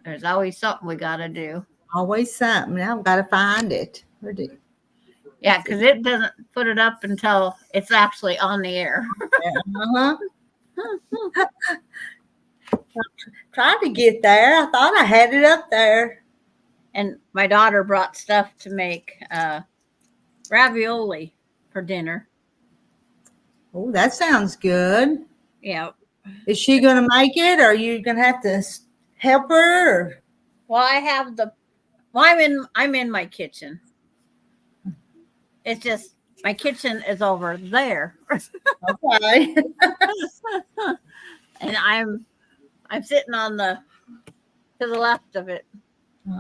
There's always something we got to do. Always something. Now I've got to find it. Where did? Yeah, because it doesn't put it up until it's actually on the air. Uh-huh. Tried to get there. I thought I had it up there. And my daughter brought stuff to make ravioli for dinner. Oh, that sounds good. Yeah. Is she going to make it, or are you going to have to help her? Or? Well, I have I'm in my kitchen. It's just my kitchen is over there. Okay. And I'm sitting on to the left of it,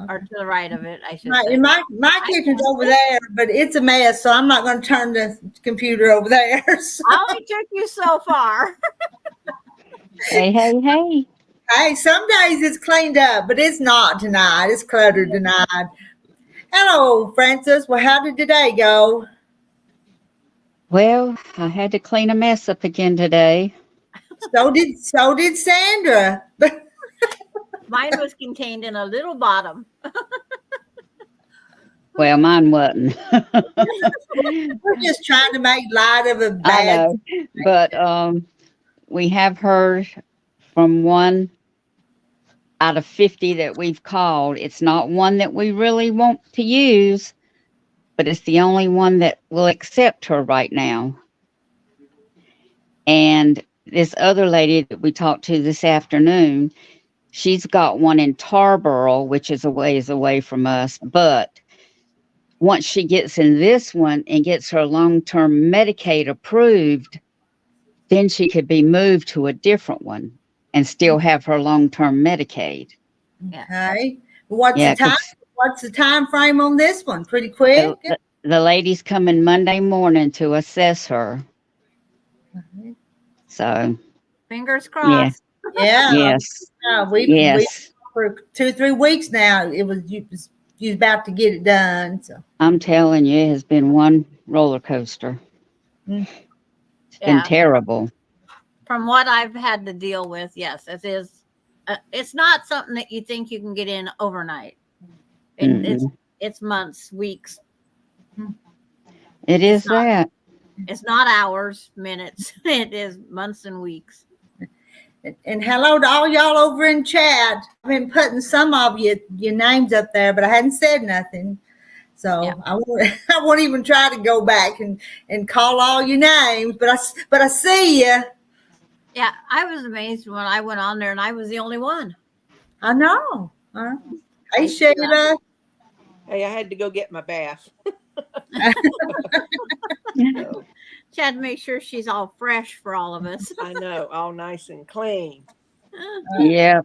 or to the right of it, I should say. My kitchen's over there, but it's a mess, so I'm not going to turn the computer over there. So. I only took you so far. Hey. Hey, some days it's cleaned up, but it's not tonight. It's cluttered tonight. Hello, Francis. Well, how did today go? Well, I had to clean a mess up again today. So did Sandra. Mine was contained in a little bottom. Well, mine wasn't. We're just trying to make light of a I bad. know, but we have heard from one out of 50 that we've called. It's not one that we really want to use, but it's the only one that will accept her right now. And this other lady that we talked to this afternoon, she's got one in Tarboro, which is a ways away from us. But once she gets in this one and gets her long-term Medicaid approved, then she could be moved to a different one and still have her long-term Medicaid. Okay. What's the time frame on this one? Pretty quick. The lady's coming Monday morning to assess her. So Fingers crossed. Yeah. Yes. We for 2-3 weeks now. You was about to get it done. So I'm telling you, it has been one roller coaster. It's been terrible. From what I've had to deal with, yes, it is. It's not something that you think you can get in overnight. It's months, weeks. It is that. It's not hours, minutes. It is months and weeks. And hello to all y'all over in chat. I've been putting some of your names up there, but I hadn't said nothing. So I won't even try to go back and call all your names, but I see you. Yeah, I was amazed when I went on there and I was the only one. I know. Hey, Sheila. Hey, I had to go get my bath. She had to make sure she's all fresh for all of us. I know, all nice and clean. Yeah.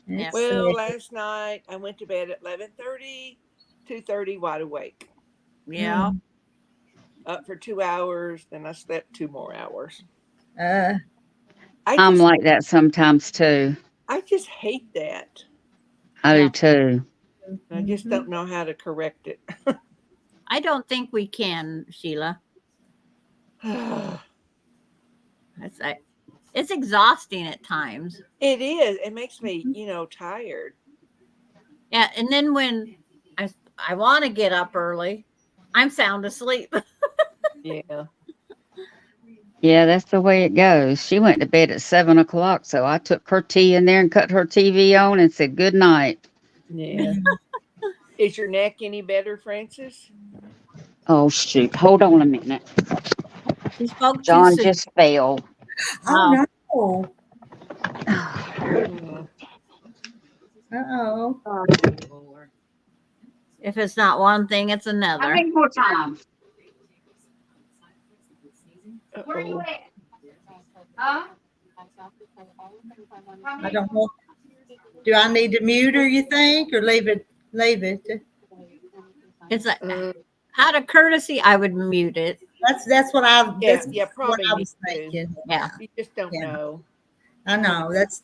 Well, last night I went to bed at 11:30, 2:30 wide awake. Yeah. Up for 2 hours, then I slept 2 more hours. I'm like that sometimes too. I just hate that. I do too. I just don't know how to correct it. I don't think we can, Sheila. It's exhausting at times. It is. It makes me, tired. Yeah, and then when I want to get up early, I'm sound asleep. Yeah. Yeah, that's the way it goes. She went to bed at 7 o'clock, so I took her tea in there and cut her TV on and said good night. Yeah. Is your neck any better, Francis? Oh, shoot. Hold on a minute. John just fell. Oh, no. Uh-oh. If it's not one thing, it's another. How many more times? Where are you at? Huh? I don't know. Do I need to mute her, you think, or leave it? It's out of courtesy, I would mute it. That's what I. Probably. What I was thinking. Yeah, you just don't know. I know. That's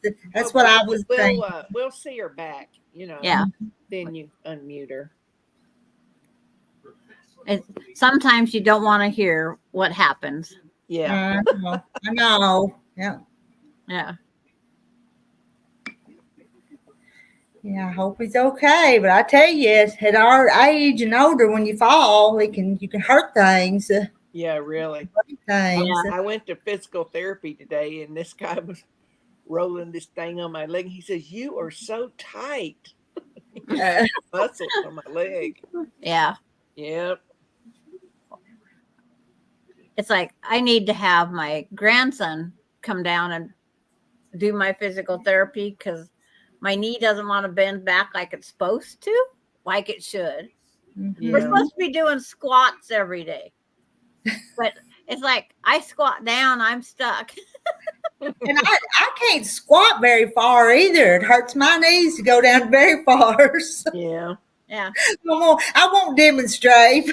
what I was thinking. We'll see her back. Yeah. Then you unmute her. Sometimes you don't want to hear what happens. Yeah. I know. Yeah. Yeah. Yeah, I hope he's okay. But I tell you, at our age and older, when you fall, you can hurt things, Yeah, really. things. Yeah. I went to physical therapy today, and this guy was rolling this thing on my leg. He says, "You are so tight." Muscles on my leg. Yeah. Yep. It's like I need to have my grandson come down and do my physical therapy because my knee doesn't want to bend back like it's supposed to, like it should. We're Yeah. supposed to be doing squats every day, but it's like I squat down, I'm stuck. And I can't squat very far either. It hurts my knees to go down very far. So Yeah. Yeah. I won't demonstrate.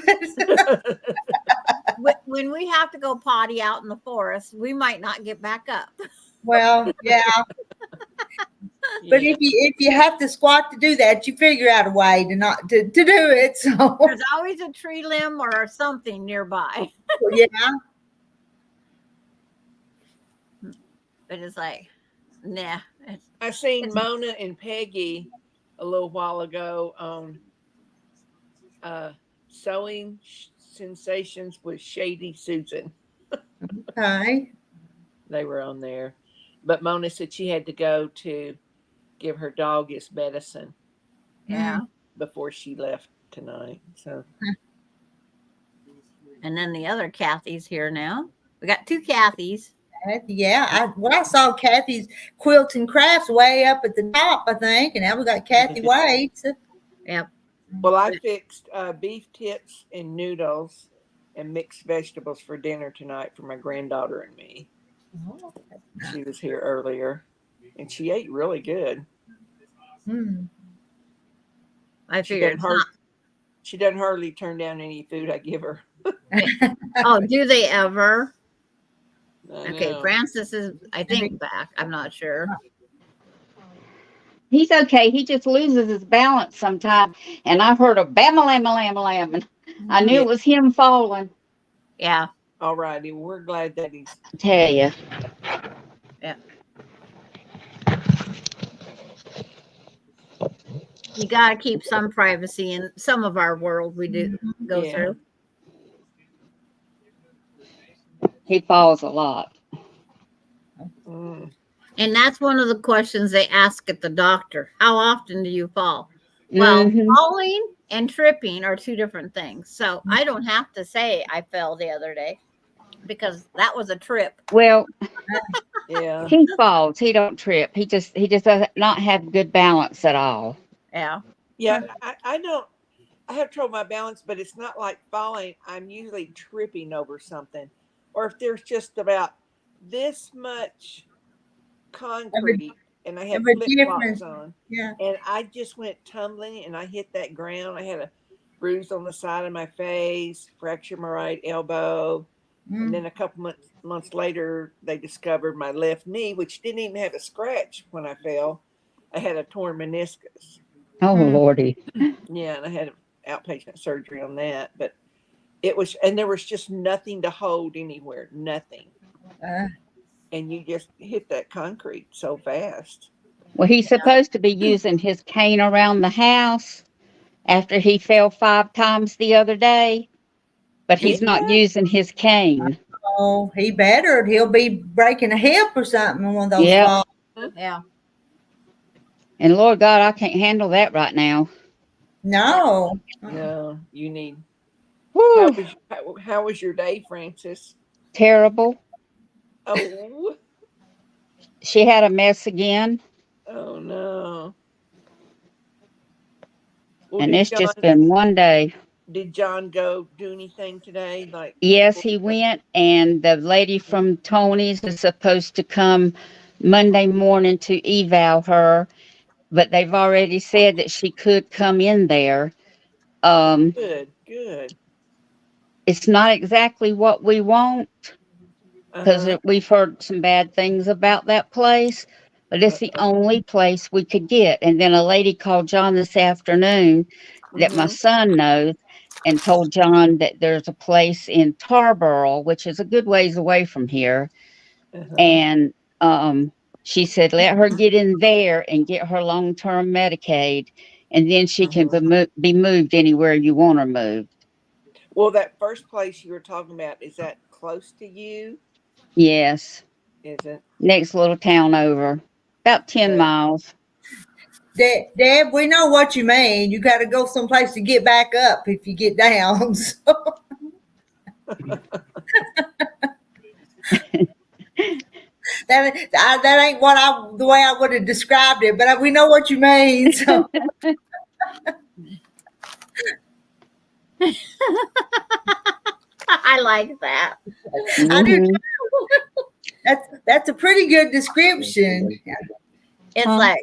When we have to go potty out in the forest, we might not get back up. Well, yeah. But Yeah. if you have to squat to do that, you figure out a way to not to do it. So There's always a tree limb or something nearby. yeah. But it's like, nah. I seen Mona and Peggy a little while ago on Sewing Sensations with Shady Susan. Okay. They were on there. But Mona said she had to go to give her dog its medicine Yeah. before she left tonight. So And then the other Kathy's here now. We got two Kathys. Yeah, I saw Kathy's Quilts and Crafts way up at the top, I think, and now we got Kathy Waits. Yep. well, I fixed beef tips and noodles and mixed vegetables for dinner tonight for my granddaughter and me. She was here earlier, and she ate really good. I She figured. she doesn't hardly turn down any food I give her. Oh, do they ever? I Okay, know. Francis is, I think, back. I'm not sure. He's okay. He just loses his balance sometimes. And I heard a bama lama lama lama. And I knew it was him falling. Yeah. All righty, we're glad that he's. I tell you. You got to keep some privacy in some of our world we do go Yeah. through. He falls a lot. Mm, And that's one of the questions they ask at the doctor. How often do you fall? Well, Mhm. falling and tripping are two different things. So I don't have to say I fell the other day because that was a trip. Well, yeah. he falls. He don't trip. He just does not have good balance at all. Yeah. Yeah. I don't. I have trouble with my balance, but it's not like falling. I'm usually tripping over something, or if there's just about this much concrete and I have every flip difference. flops on, Yeah. and I just went tumbling and I hit that ground. I had a bruise on the side of my face, fractured my right elbow, and then a couple months later, they discovered my left knee, which didn't even have a scratch when I fell. I had a torn meniscus. Oh, Lordy. Yeah, and I had outpatient surgery on that, but it was, and there was just nothing to hold anywhere, nothing. And you just hit that concrete so fast. Well, he's supposed to be using his cane around the house after he fell 5 times the other day, but he's not using his cane. Oh, he better. He'll be breaking a hip or something in one of those Yep. falls. Yeah. And Lord God, I can't handle that right now. No. No, you need. Woo, How was your day, Francis? terrible. Oh, She had a mess again, oh no. Well, and did it's just John- been one day. Did John go do anything today? Like, Yes, he went, and the lady from Tony's is supposed to come Monday morning to eval her, but they've already said that she could come in there. good. It's not exactly what we want because Uh-huh. we've heard some bad things about that place, but it's the only place we could get. And then a lady called John this afternoon that my Mhm. son knows, and told John that there's a place in Tarboro, which is a good ways away from here. Uh-huh. And she said, let her get in there and get her long-term Medicaid, and then she can be moved anywhere you want her moved. Well, that first place you were talking about, is that close to you? Yes. Is it? Next little town over. About 10 Okay. miles. Deb, we know what you mean. You got to go someplace to get back up if you get down. So. that ain't the way I would have described it, but we know what you mean. So. I like that. I do Mhm. too. That's a pretty good description. It's Huh? like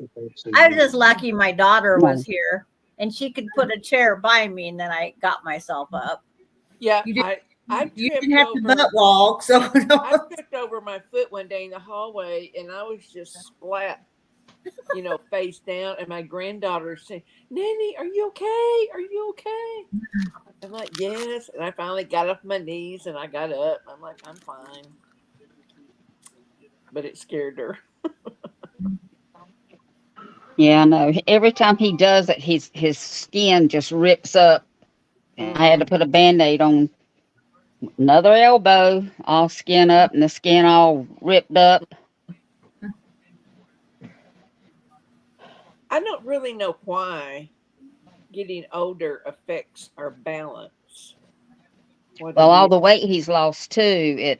I was just lucky my daughter No. was here and she could put a chair by me, and then I got myself up. Yeah, You didn't- I You tripped didn't have to over. butt walk, so I tripped over my foot one day in the hallway, and I was just splat, face down. And my granddaughter said, "Nanny, are you okay? Are you okay?" I'm like, "Yes." And I finally got off my knees, and I got up. I'm like, "I'm fine," but it scared her. Yeah, I know. Every time he does it, his skin just rips up. And I had to put a Band-Aid on another elbow, all skin up, and the skin all ripped up. I don't really know why getting older affects our balance. What do Well, all you? the weight he's lost too,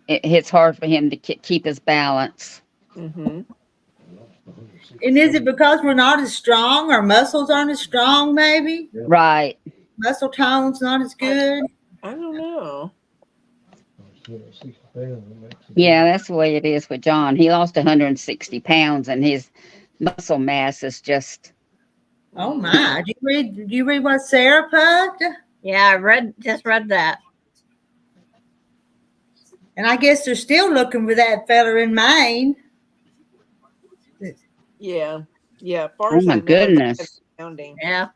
it hits hard for him to keep his balance. Mm-hmm. And is it because we're not as strong? Our muscles aren't as strong, maybe? Right. Muscle tone's not as good? I don't know. Yeah, that's the way it is with John. He lost 160 pounds, and his muscle mass is just. Oh my. Did you read what Sarah put? Yeah, I just read that. And I guess they're still looking for that fella in Maine. Yeah. Yeah. As far Oh as my I know, goodness. that's sounding. Yeah.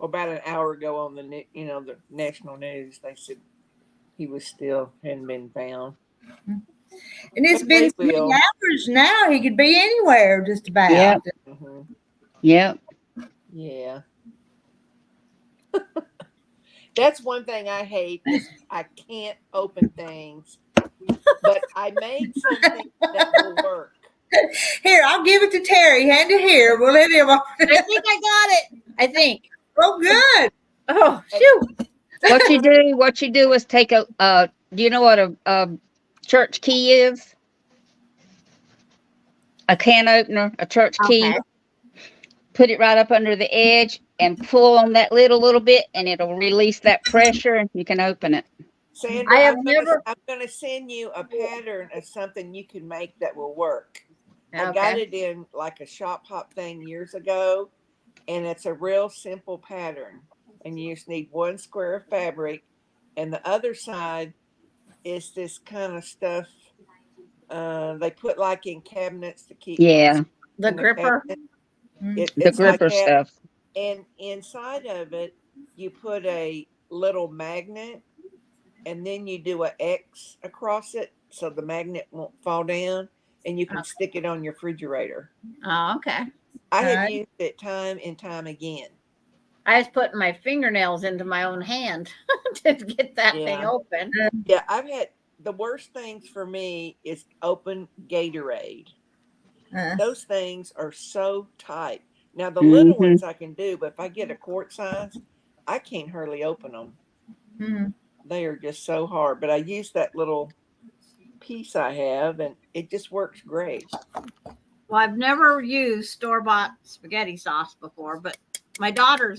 About an hour ago on the the national news, they said he was still hadn't been found. And it's But been they 3 will. hours now. He could be anywhere just about. Yep. Mhm. Yep. Yeah. That's one thing I hate is I can't open things, but I made something that will work. Here, I'll give it to Terry. Hand it here. We'll let him open I it. think I got it. I think. Oh, good. Oh, shoot. What you do is take do you know what a church key is? A can opener, a church key. Okay. Put it right up under the edge and pull on that lid a little bit, and it'll release that pressure, and you can open it. Sandra, I have I'm gonna send you a pattern of something you can make that will work. I got Okay. it in like a shop hop thing years ago, and it's a real simple pattern. And you just need one square of fabric, and the other side is this kind of stuff they put like in cabinets to keep Yeah, The in the gripper. cabinet. Mm. the It's like gripper that, stuff. and inside of it you put a little magnet, and then you do a X across it so the magnet won't fall down, and you can stick it on your refrigerator. Oh, okay. I have Alright. used it time and time again. I was putting my fingernails into my own hand to get that thing Yeah. open. Yeah, I've had the worst things for me is open Gatorade. Those things are so tight. Now the little Hmm. ones I can do, but if I get a quart size, I can't hardly open them. Mhm. They are just so hard. But I use that little piece I have, and it just works great. Well, I've never used store-bought spaghetti sauce before, but my daughters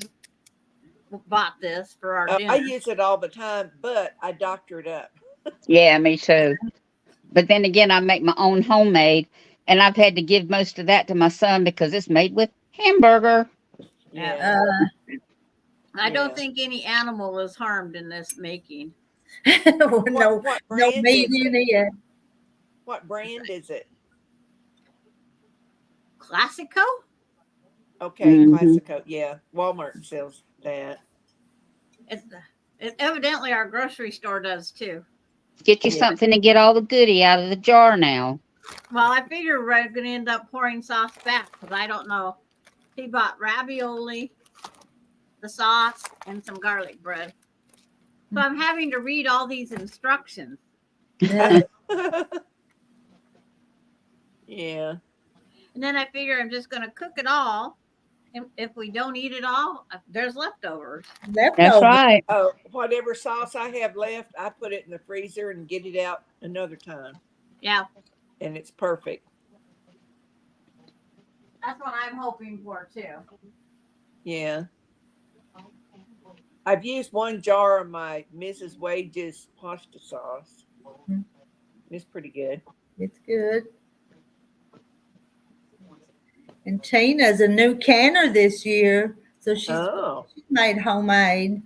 bought this for our dinner. I use it all the time, but I doctor it up. Yeah, me too. But then again, I make my own homemade, and I've had to give most of that to my son because it's made with hamburger. Yeah. I Yeah. don't think any animal is harmed in this making. no, What no brand meat is in it? it. What brand is it? Classico? Okay, Mhm. Classic Oak. Yeah, Walmart sells that. Evidently our grocery store does too. Get you Yeah. something to get all the goodie out of the jar now. Well, I figure we're going to end up pouring sauce back because I don't know. He bought ravioli, the sauce, and some garlic bread. So I'm having to read all these instructions. Yeah. Yeah. And then I figure I'm just going to cook it all. And if we don't eat it all, there's leftovers. That's Leftovers. right. Oh, whatever sauce I have left, I put it in the freezer and get it out another time. Yeah, And it's perfect. that's what I'm hoping for too. Yeah. I've used one jar of my Mrs. Wage's pasta sauce. Mhm. It's pretty good. It's good. And Tina's a new canner this year, so she's Oh. made homemade.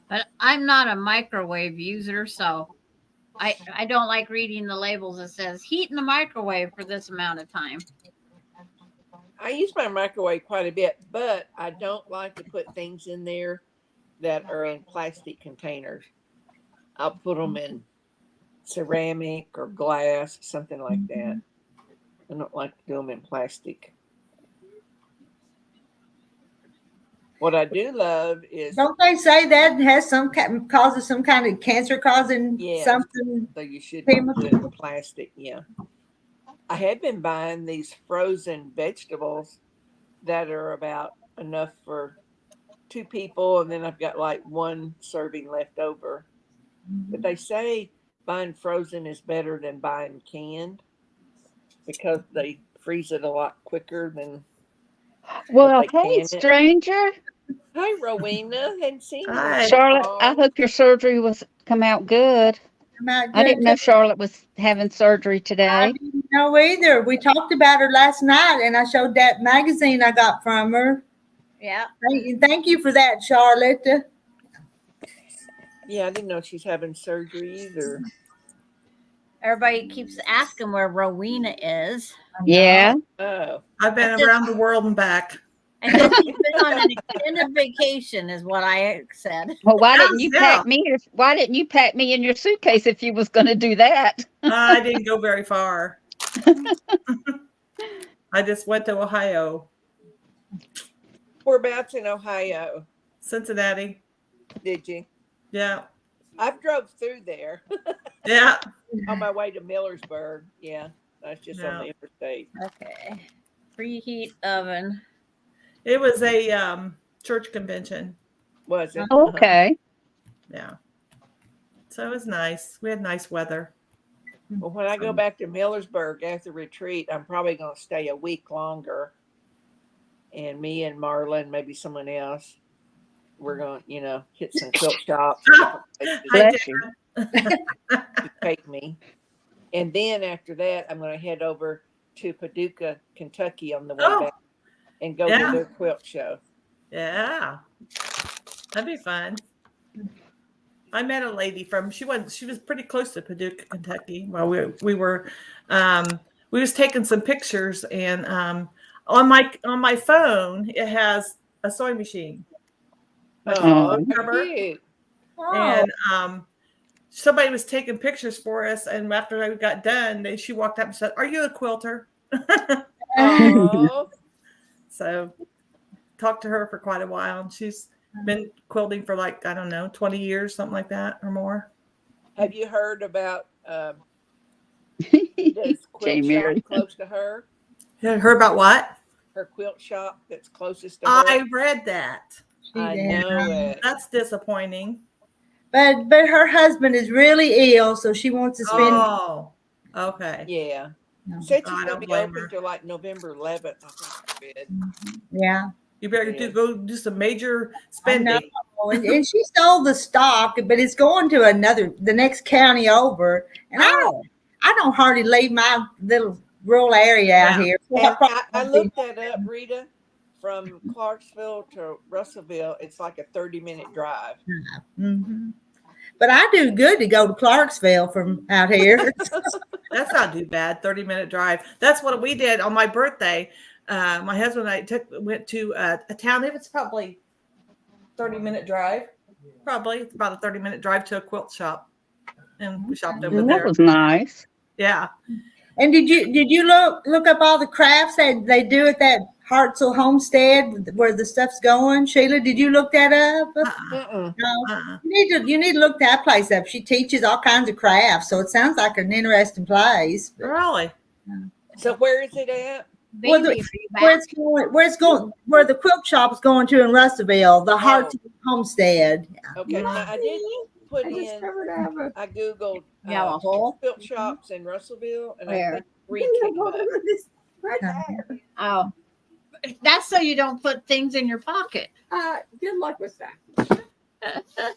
But I'm not a microwave user, so I don't like reading the labels that says heat in the microwave for this amount of time. I use my microwave quite a bit, but I don't like to put things in there that are in plastic containers. I'll put them in ceramic or glass, something like that. I don't like to do them in plastic. What I do love is Don't they say that has causes some kind of cancer causing Yes. something? so you should Chemical. put it in plastic. Yeah. I have been buying these frozen vegetables that are about enough for 2 people, and then I've got like 1 serving left over. But they say buying frozen is better than buying canned because they freeze it a lot quicker than. Well, they hey, can it. stranger. Hi, Rowena. Hadn't seen you. Hi. Charlotte, I hope your surgery was come out good. I didn't know Charlotte was having surgery I today. didn't know either. We talked about her last night, and I showed that magazine I got from her. Yeah. Thank you for that, Charlotte. Yeah, I didn't know she's having surgery either. Everybody keeps asking where Rowena is. Yeah. Oh, I've been around the world and back. I guess she's been on an extended vacation, is what I said. Well, why didn't you Yeah. pack me? Why didn't you pack me in your suitcase if you was going to do that? I didn't go very far. I just went to Ohio, whereabouts in Ohio Cincinnati. did you? Yeah. I've drove through there Yeah. on my way to Millersburg. Yeah, that's just on Yeah. the interstate. Okay. Preheat oven. It was a church convention. Was it? Oh, okay. Yeah. So it was nice. We had nice weather. Well, when I go back to Millersburg after retreat, I'm probably going to stay a week longer. And me and Marlon, maybe someone else, we're going to, hit some quilt shops and different I places to take me. And then after that, I'm going to head over to Paducah, Kentucky on the way Oh, back and go yeah. to their quilt show. Yeah. That'd be fun. I met a lady she was pretty close to Paducah, Kentucky while we were taking some pictures, and on my phone it has a sewing machine. Oh, Remember? cute. And somebody was taking pictures for us, and after I got done, she walked up and said, "Are you a quilter?" Oh, So talked to her for quite a while, and she's been quilting for 20 years, something like that, or more. have you heard about this quilt Jane shop Mary. close to her? Heard about what? Her quilt shop that's closest to her. I read that. I know it. That's disappointing. But her husband is really ill, so she wants to spend. Oh, okay. Yeah. No. Said I she's don't gonna be blame open her. till like November 11th. I think I read. Yeah. You better Yeah. go do some major I spending. know. And she sold the stock, but it's going to the next county over. And Oh, I don't hardly leave my little rural area out Yeah. here. So And probably I looked that up, Rita. From Clarksville to Russellville, it's like a 30-minute drive. Mhm. But I do good to go to Clarksville from out here. That's not too bad. 30-minute drive. That's what we did on my birthday. My husband and I went to a town. It's probably 30-minute drive. Probably it's about a 30-minute drive to a quilt shop, and we shopped over That there. was nice. Yeah. And did you look up all the crafts that they do at that Hartzell Homestead where the stuff's going? Sheila, did you look that up? Mm-mm. No. You need to look that place up. She teaches all kinds of crafts, so it sounds like an interesting place. Really? So where is it at? Well, Baby, where the quilt shop is going to in Russellville, the Hartzell Homestead. Okay, now I did put in. I googled Yellow hole? quilt shops in Russellville, and Where? I think 3 came up. Right there. Oh, that's so you don't put things in your pocket. Good luck with that.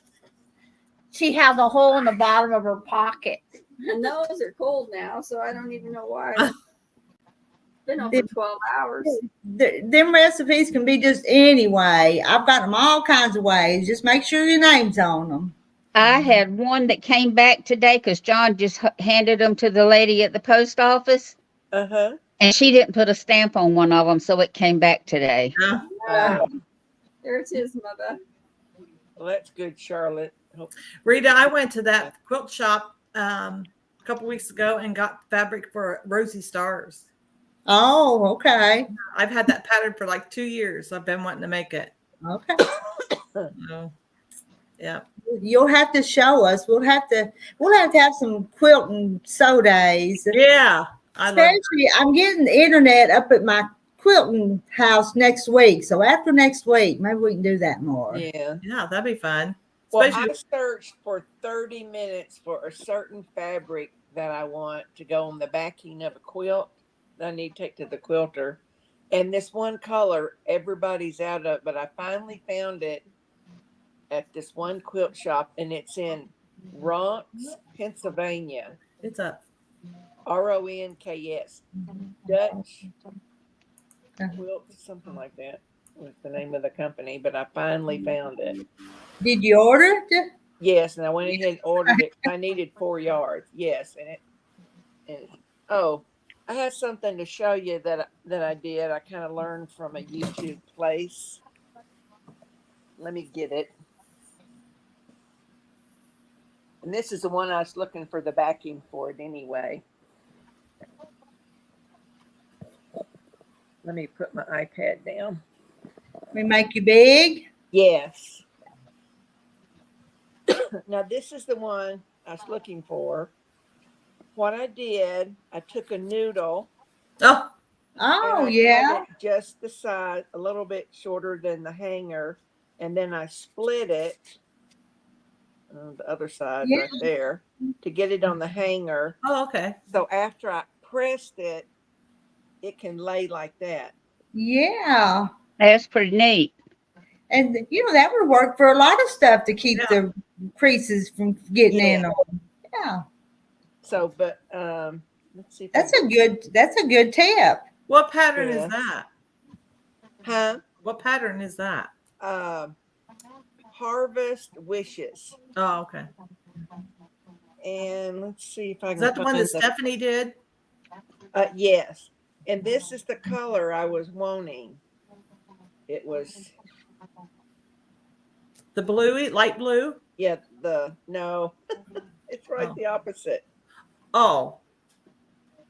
She has a hole in the bottom of her pocket. And those are cold now, so I don't even know why. It's been over 12 hours. Them recipes can be just any way. I've got them all kinds of ways. Just make sure your name's on them. I had one that came back today because John just handed them to the lady at the post office, Uh-huh. and she didn't put a stamp on one of them, so it came back today. There it is, Mother. Well, that's good, Charlotte. Hope- Rita, I went to that quilt shop a couple weeks ago and got fabric for Rosy Stars. Oh, okay. I've had that pattern for like 2 years. I've been wanting to make it. Okay. So, yeah. You'll have to show us. We'll have to have some quilt and sew days. Yeah. Especially, I'm getting the internet up at my quilting house next week. So after next week, maybe we can do that more. Yeah. Yeah, that'd be fun. Well, Especially, I searched for 30 minutes for a certain fabric that I want to go on the backing of a quilt that I need to take to the quilter. And this one color, everybody's out of, but I finally found it at this one quilt shop, and it's in Ronks, Pennsylvania. it's up. Ronks. Dutch quilt, something like that was the name of the company, but I finally found it. Did you order it? Yes, and I went ahead and ordered it. I needed 4 yards. Yes, and oh, I have something to show you that I did. I kind of learned from a YouTube place. Let me get it. And this is the one I was looking for the backing for it anyway. Let me put my iPad down. We make you big. Yes. Now this is the one I was looking for. What I did, I took a noodle. Oh, Oh, and I yeah. cut it just the size, a little bit shorter than the hanger, and then I split it on the other side Yeah. right there to get it on the hanger. oh, okay. So after I pressed it, it can lay like that. Yeah. That's pretty neat. And that would work for a lot of stuff to keep the creases from getting in them. Yeah. So, but let's see. If That's a good tip. What pattern Yeah. is that? Huh? What pattern is that? Harvest Wishes. Oh, okay. And let's see if I can. Is that the one that find Stephanie did? Yes. And this is the color I was wanting. It was, The bluey, light blue? yeah, no, it's right Oh. the opposite. Oh,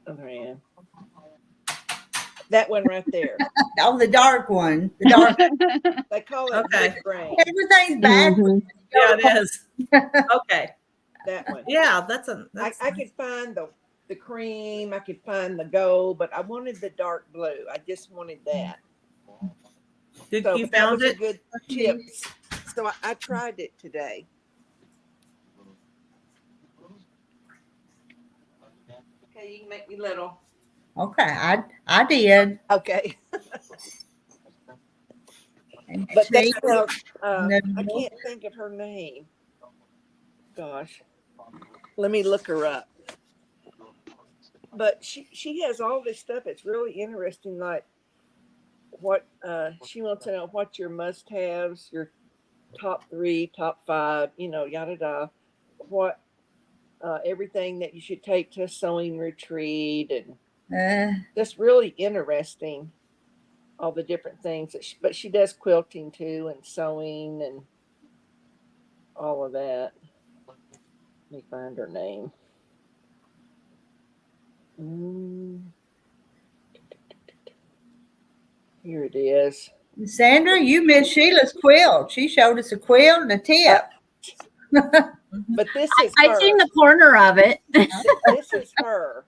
Other end. That one right there. Oh, the dark one. The dark. They call it Okay. wood grain. Everything's backwards. yeah, it is. Okay. That one. Yeah, that's a. That's, I could find the cream, I could find the gold, but I wanted the dark blue. I just wanted that. did So you that found was a it? good tips. So I tried it today. Okay, you can make me little. Okay, I did. Okay. And But that's see, I No. can't think of her name. Gosh. Let me look her up. But she has all this stuff. It's really interesting, like what she wants to know what your must-haves, your top 3, top 5, yada yada. What everything that you should take to a sewing retreat, and Uh, just really interesting. All the different things that but she does quilting too, and sewing, and all of that. Let me find her name. Here it is. Sandra, you missed Sheila's quilt. She showed us a quilt and a tip. But this is I her. seen the corner of it. This is her.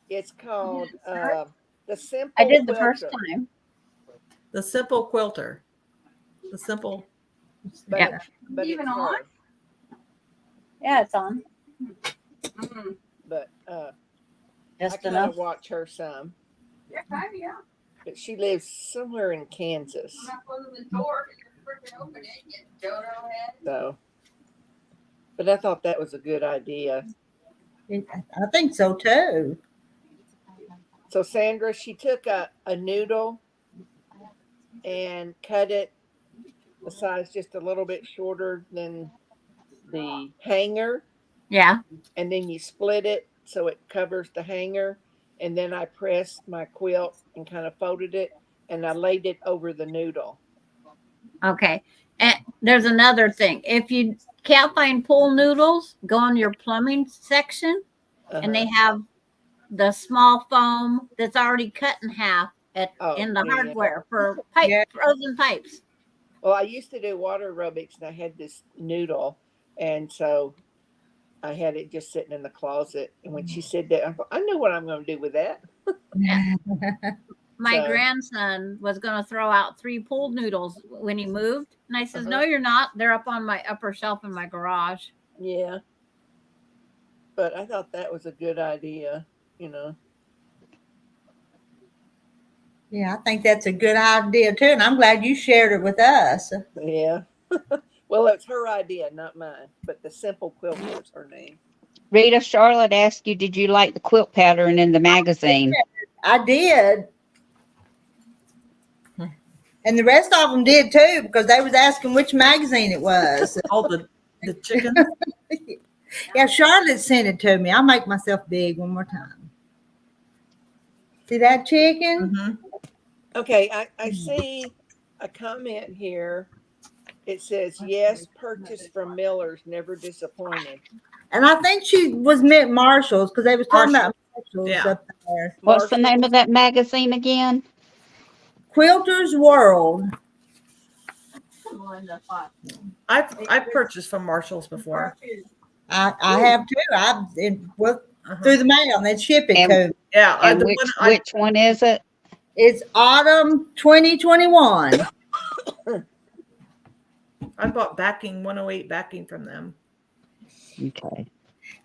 It's called the Simple I did the first Quilter. time. The simple quilter. The simple. But, Yeah. but Even it's on? her. Yeah, it's on. Mm. But I Just kind of enough. watch her some. Yeah, kind of, yeah. But she lives somewhere in Kansas. I'm not closing the door because you're freaking open it. You dodo head. So, but I thought that was a good idea. I think so too. So Sandra, she took a noodle and cut it the size just a little bit shorter than the hanger, Yeah. and then you split it so it covers the hanger, and then I pressed my quilt and kind of folded it, and I laid it over the noodle. Okay. And there's another thing. If you can't find pool noodles, go in your plumbing section, and they have the small foam that's already cut in half in the yeah. hardware for pipe Yeah. frozen pipes. Well, I used to do water aerobics, and I had this noodle, and so I had it just sitting in the closet. And when she said that, I thought, I know what I'm going to do with that. My So- grandson was going to throw out 3 pool noodles when he moved, and I says, Uh-huh. "No, you're not. They're up on my upper shelf in my garage." Yeah. But I thought that was a good idea, you know. Yeah, I think that's a good idea too. And I'm glad you shared it with us. Yeah. Well, it's her idea, not mine. But the Simple Quilter is her name. Rita, Charlotte asked you, did you like the quilt pattern in the magazine? I did. And the rest of them did too, because they was asking which magazine it was. All the chickens. Yeah, Charlotte sent it to me. I'll make myself big one more time. See that chicken? Mhm. Okay, I see a comment here. It says, yes, purchase from Miller's, never disappointed. And I think she was meant Marshalls because they was talking about Marshalls Yeah. up there. What's the name of that magazine again? Quilter's World. I've purchased from Marshalls before. I have too. Well, Uh-huh. through the mail and they ship it And- to me. Yeah, And the which, one I, which one is it? It's autumn 2021. I bought backing 108 backing from them. Okay.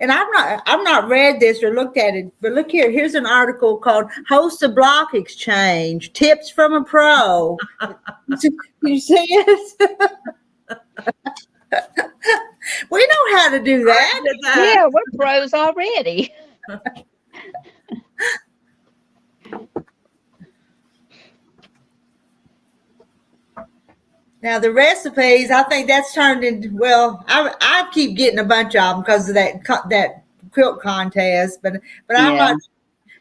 And I've not read this or looked at it, but look here. Here's an article called "Host a Block Exchange: Tips from a Pro." You see it? We know how to do that. Did that. Yeah, we're pros already. Now the recipes, I think that's turned into. Well, I keep getting a bunch of them because of that quilt contest, but I'm Yeah.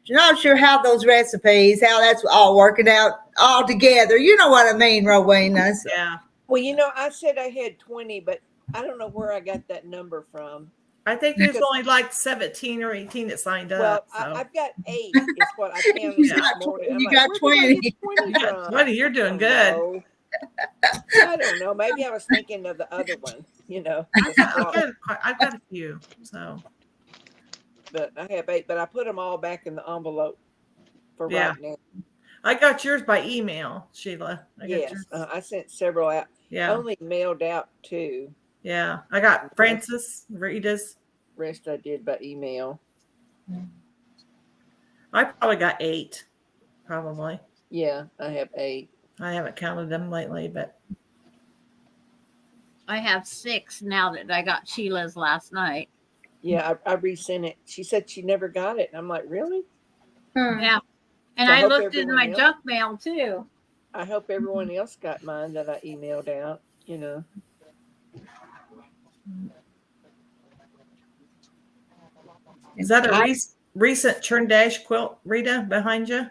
not sure how those recipes, how that's all working out all together. You know what I mean, Rowena? Yeah. Well, you know, I said I had 20, but I don't know where I got that number from. I think there's only like 17 or 18 that signed Well, up. So. I've got 8 is what I counted You this got morning. 20, I'm you like, got where did I 20. get 20 You got from? 20, you're doing good. I don't know. Maybe I was thinking of the other one, you know. I've got a few. So But I have 8, but I put them all back in the envelope for Yeah. right now. I got yours by email, Sheila. I got Yes, yours. I sent several out. Yeah. Only mailed out 2. Yeah. I got Francis, Rita's. Rest I did by email. I probably got 8. Probably. Yeah, I have 8. I haven't counted them lately, but I have 6 now that I got Sheila's last night. Yeah, I resent it. She said she never got it. And I'm like, really? Yeah. And So I I hope looked in everyone my else- junk mail too. I hope everyone else got mine that I emailed out, you know. Is that a recent churn dash quilt, Rita, behind you?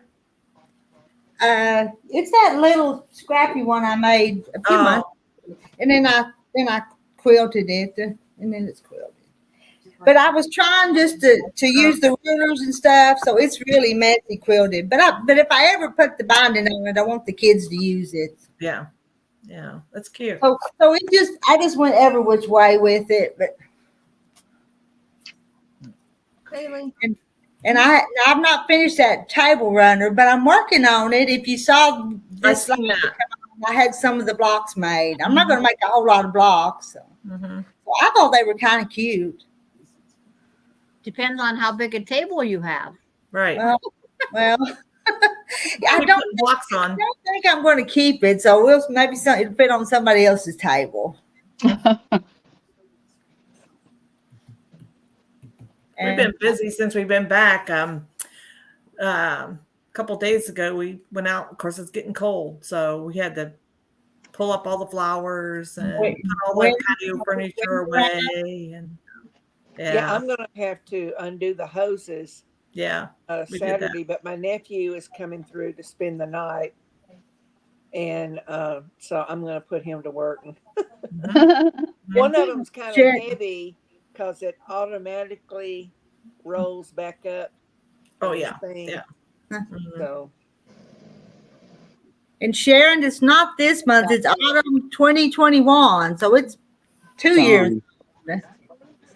It's that little scrappy one I made a few months, and then I quilted it, and then it's quilted. But I was trying just to use the rulers and stuff, so it's really messy quilted. But if I ever put the binding on it, I want the kids to use it. Yeah, that's cute. So I just went every which way with it, but. Bailey. And I've not finished that table runner, but I'm working on it. If you saw this, I seen that. I had some of the blocks made. I'm not going to make a whole lot of blocks. So. So I thought they were kind of cute. Depends on how big a table you have. Right. Well, I We don't put blocks on. think I'm going to keep it. So maybe it'll fit on somebody else's table. We've been busy since we've been back. A couple days ago, we went out. Of course, it's getting cold, so we had to pull up all the flowers and put all the patio furniture away. And Yeah, I'm gonna have to undo the hoses we did that. Saturday, but my nephew is coming through to spend the night, and so I'm gonna put him to work. One of them's kind Sure. of heavy because it automatically rolls back up. Oh on the yeah, thing. yeah. So And Sharon, it's not this month. It's autumn 2021. So it's 2 years.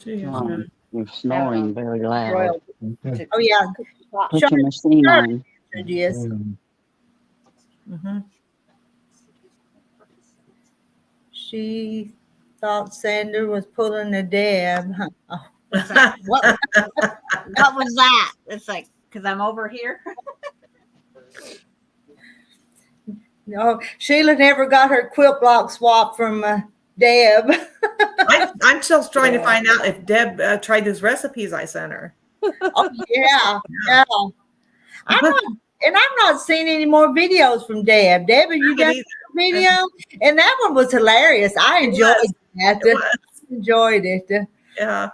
You're snoring very loud. Oh, yeah. Put your machine on. It is. She thought Sandra was pulling a Deb. Huh? Oh, What was that? It's like, because I'm over here. no, Sheila never got her quilt block swap from Deb. I'm still trying to find out if Deb tried those recipes I sent her. Oh, yeah. I'm not seeing any more videos from Deb. Deb, have you done a video? And that one was hilarious. I enjoyed that. Enjoyed it. Yeah.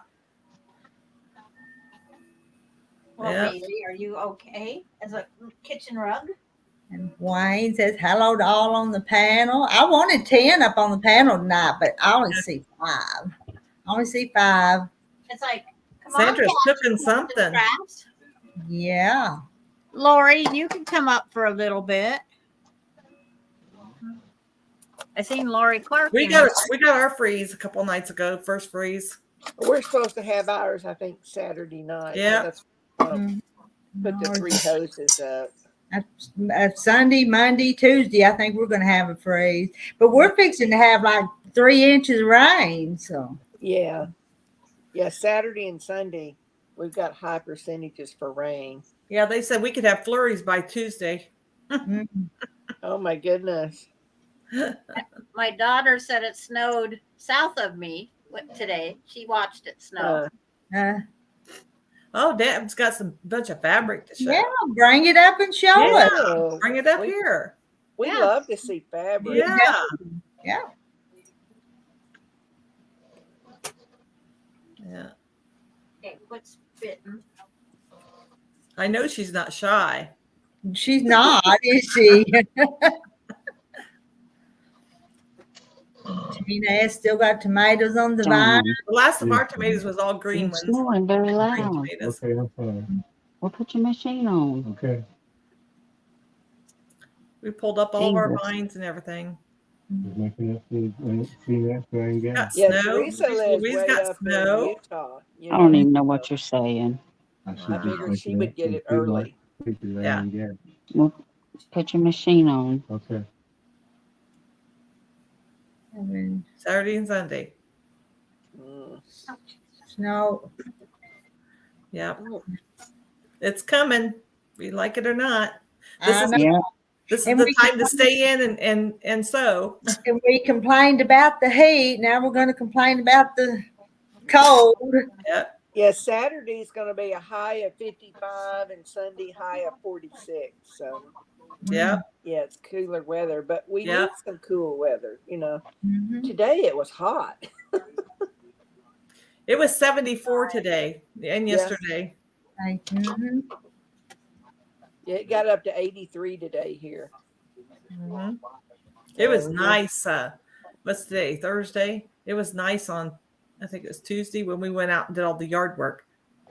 Well, Yeah. Bailey, are you okay as a kitchen rug? And Wayne says hello to all on the panel. I wanted 10 up on the panel tonight, but I only see 5. I only see 5. It's like, come Sandra's on, Kat, cooking something. crafts. Yeah. Lori, you can come up for a little bit. I seen Lori Clark. We in got here. our freeze a couple nights ago. First freeze. we're supposed to have ours, I think, Saturday night. Yeah. That's put the 3 hoses up. Sunday, Monday, Tuesday, I think we're going to have a freeze. But we're fixing to have like 3 inches of rain. So, Yeah. Yeah, Saturday and Sunday, we've got high percentages for rain. Yeah, they said we could have flurries by Tuesday. mm, Oh my goodness. My daughter said it snowed south of me today. She watched it snow. Oh, Deb's got some bunch of fabric to show. yeah, bring it up and show Yeah. us. Oh, Bring it up we- here. We Yeah. love to see fabric. Yeah. Yeah. Yeah. Okay, quit spitting. I know she's not shy. She's not, is she? Tina has still got tomatoes on the vine. John, The last of our tomatoes was all green you're ones. snoring very Green loud. tomatoes. Okay, I'm fine. Well, put your machine on. Okay. We pulled up all of our Jesus. vines and everything. Just making up see that so I can get Got it. Yeah, snow. Teresa lives Louise way got up snow. in Utah. I don't even know what you're saying. I I just figured make she up would get and it see what early. pictures I Yeah. can get. Well, put your machine on. Okay. I mean, Saturday and Sunday. Mm. snow. Yeah. It's coming. We like it or not. This I is know. Yeah. this is And the we- time to stay in and sew. And we complained about the heat. Now we're going to complain about the cold. Yeah. Yeah, Saturday's going to be a high of 55 and Sunday high of 46. So, Yeah. yeah, it's cooler weather, but we Yeah. need some cool weather. You know, Mhm. today it was hot. It was 74 today and Yes. yesterday. Mhm. Yeah, it got up to 83 today here. Mhm. It was So, yeah. nice. What's today? Thursday. It was nice on, I think it was Tuesday when we went out and did all the yard work.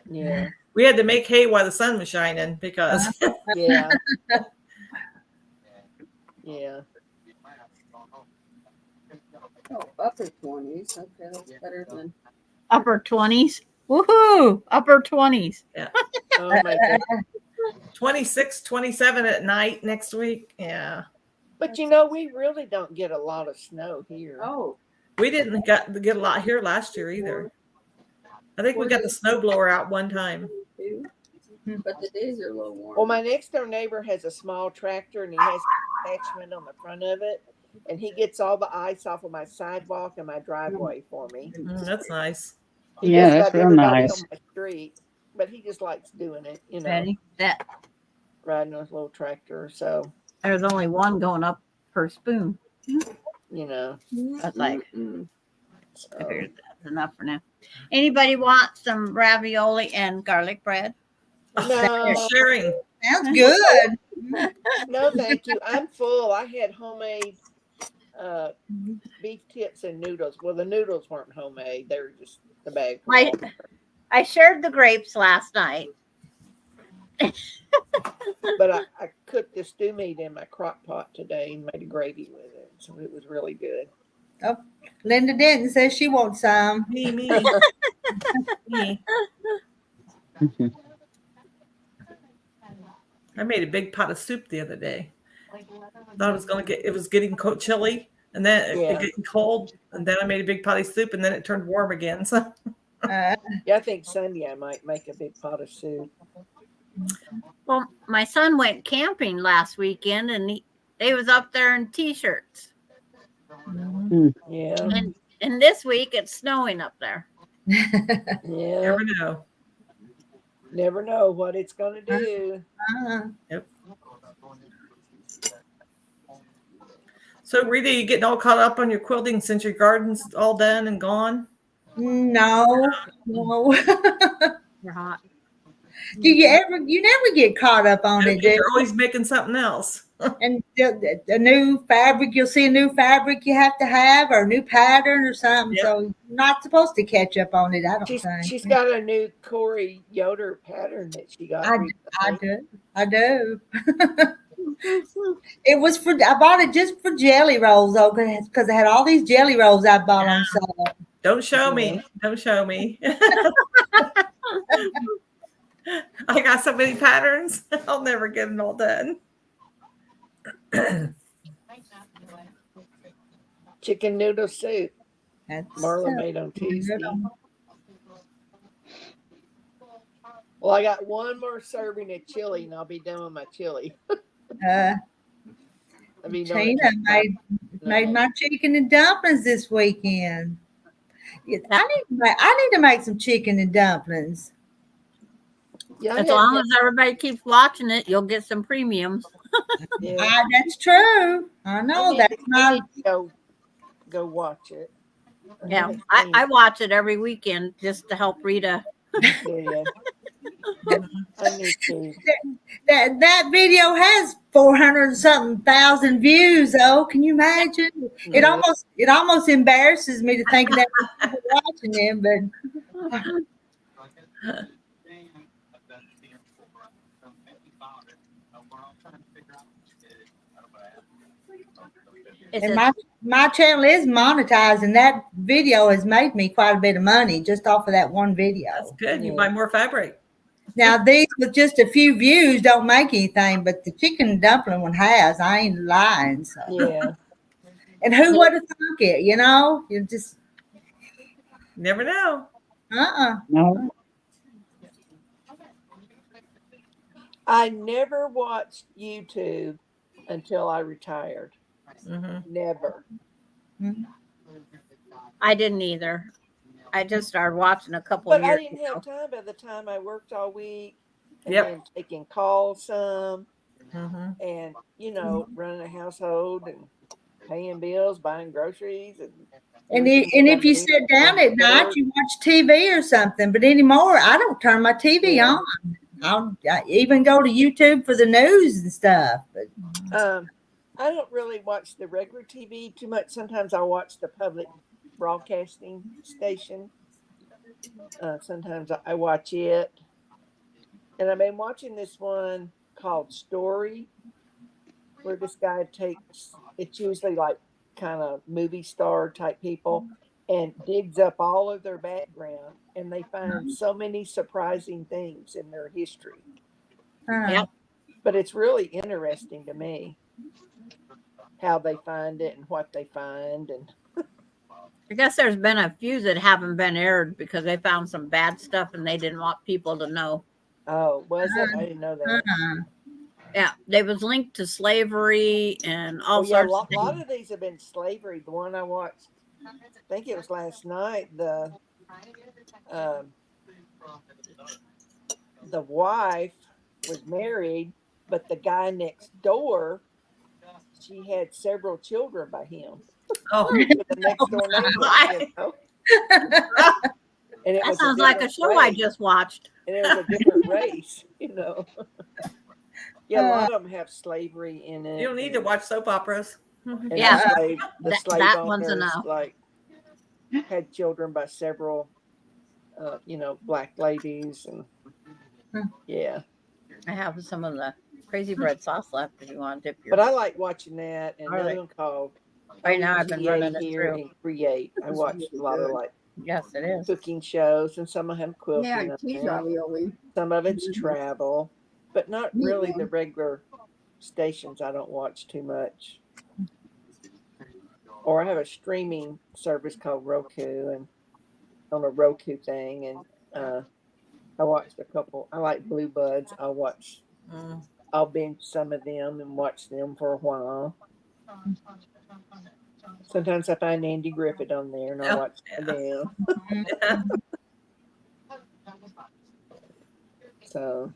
Yeah. We had to make hay while the sun was shining because Yeah. Yeah. Oh, upper 20s. Okay, that's better than. Upper 20s. Woohoo! Upper 20s. Oh my God. 26, 27 at night next week. Yeah. But you know, we really don't get a lot of snow here. Oh, We didn't get a lot here last year either. I think we got the snow blower out one time. too. But the days are a little warm. Well, my next door neighbor has a small tractor and he has an attachment on the front of it. And he gets all the ice off of my sidewalk and my driveway for me. That's nice. He Yeah, just that's got real everybody nice. on my street, but he just likes doing it, you know, Betty, that riding his little tractor. So, there's only one going up per spoon. you know, That's like, I so. figured that's enough for now. Anybody want some ravioli and garlic bread? No, Sharing. Sounds good. no, thank you. I'm full. I had homemade beef tips and noodles. Well, the noodles weren't homemade; they were just the bag. I shared the grapes last night. But I cooked the stew meat in my crock pot today and made a gravy with it, so it was really good. Linda Denton says she wants some. Me. Me. I made a big pot of soup the other day. Thought it was getting chilly, and then Yeah. it getting cold, and then I made a big pot of soup, and then it turned warm again. So Uh, Yeah, I think Sunday I might make a big pot of soup. Well, my son went camping last weekend and they was up there in t-shirts. Yeah, And this week it's snowing up there. yeah. never know. Never know what it's gonna do. So Rita, you getting all caught up on your quilting since your garden's all done and gone? no. They're hot. You never get caught up on it, do You're you? always making something else. And the new fabric, you'll see a new fabric you have to have or a new pattern or something. Yep. So you're not supposed to catch up on it, I don't think. She's got a new Corey Yoder pattern that she got. I do. It was I bought it just for jelly rolls though, because I had all these jelly rolls I bought on sale. Don't show me. Don't show me. I got so many patterns. I'll never get them all done. Chicken noodle soup That's Marla made on Tuesday. Well, I got one more serving of chili and I'll be done with my chili. uh, I mean, no, Tina made my chicken and dumplings this weekend. Yeah, I need to make some chicken and dumplings. yeah, As long as everybody keeps watching it, you'll get some premiums. yeah. That's true. I know that's I not. need to go watch it. Yeah, I watch it every weekend just to help Rita. Yeah. I need to. That video has 400 and something thousand views though. Can you imagine? It almost embarrasses me to think that people watching him, but and my channel is monetized, and that video has made me quite a bit of money just off of that one video. That's good. You buy more fabric. Now these with just a few views don't make anything, but the chicken and dumpling one has. I ain't lying. So. Yeah. And who would have thunk it? You know, you just Never know. No. I never watched YouTube until I retired. Mm-hmm. Never. I didn't either. I just started watching a couple But of I years didn't ago. have time by the time I worked all week and Yep. then taking calls some Mm-hmm. and, running a household and paying bills, buying groceries and And if you sit down at night, you watch TV or something. But anymore, I don't turn my TV Yeah. on. I even go to YouTube for the news and stuff. But I don't really watch the regular TV too much. Sometimes I watch the public broadcasting station. Sometimes I watch it. And I've been watching this one called Story, where this guy takes, it's usually like kind of movie star type people, and digs up all of their background, and they find so many surprising things in their history. Yep. But it's really interesting to me how they find it and what they find. And I guess there's been a few that haven't been aired because they found some bad stuff and they didn't want people to know. oh, was it? I didn't know that. Yeah, they was linked to slavery and all Oh yeah, a sorts of lot things. of these have been slavery. The one I watched, I think it was last night. The wife was married, but the guy next door, she had several children by him. Oh, With the next door neighbor, you know? And it That was sounds like a different show I race, just watched. and it was a different race, you know. Yeah, a lot of them have slavery in it. you don't need to watch soap operas. And Yeah. the slave That one's owners, enough. like, had children by several, black ladies, and yeah. I have some of the crazy bread sauce left if you want to dip your. But I like watching that, and All another right. one called Right now I've been OTA running it Here through. and Create. I watch a lot of like Yes, it is. cooking shows, and some of them quilting. Yeah, on cheese there. ravioli. Some of it's travel, but not Meat really one. the regular stations. I don't watch too much. Or I have a streaming service called Roku, and on a Roku thing, and I watched a couple. I like Blue Buds. I'll binge some of them and watch them for a while. Sometimes I find Andy Griffith on there, and I Oh, watch them. So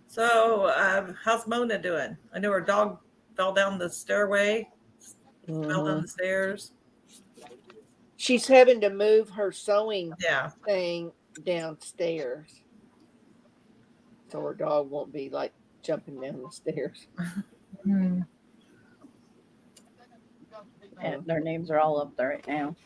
So, how's Mona doing? I know her dog fell down the stairway, fell down the stairs. she's having to move her sewing Yeah. thing downstairs, so her dog won't be like jumping down the stairs. And their names are all up there right now.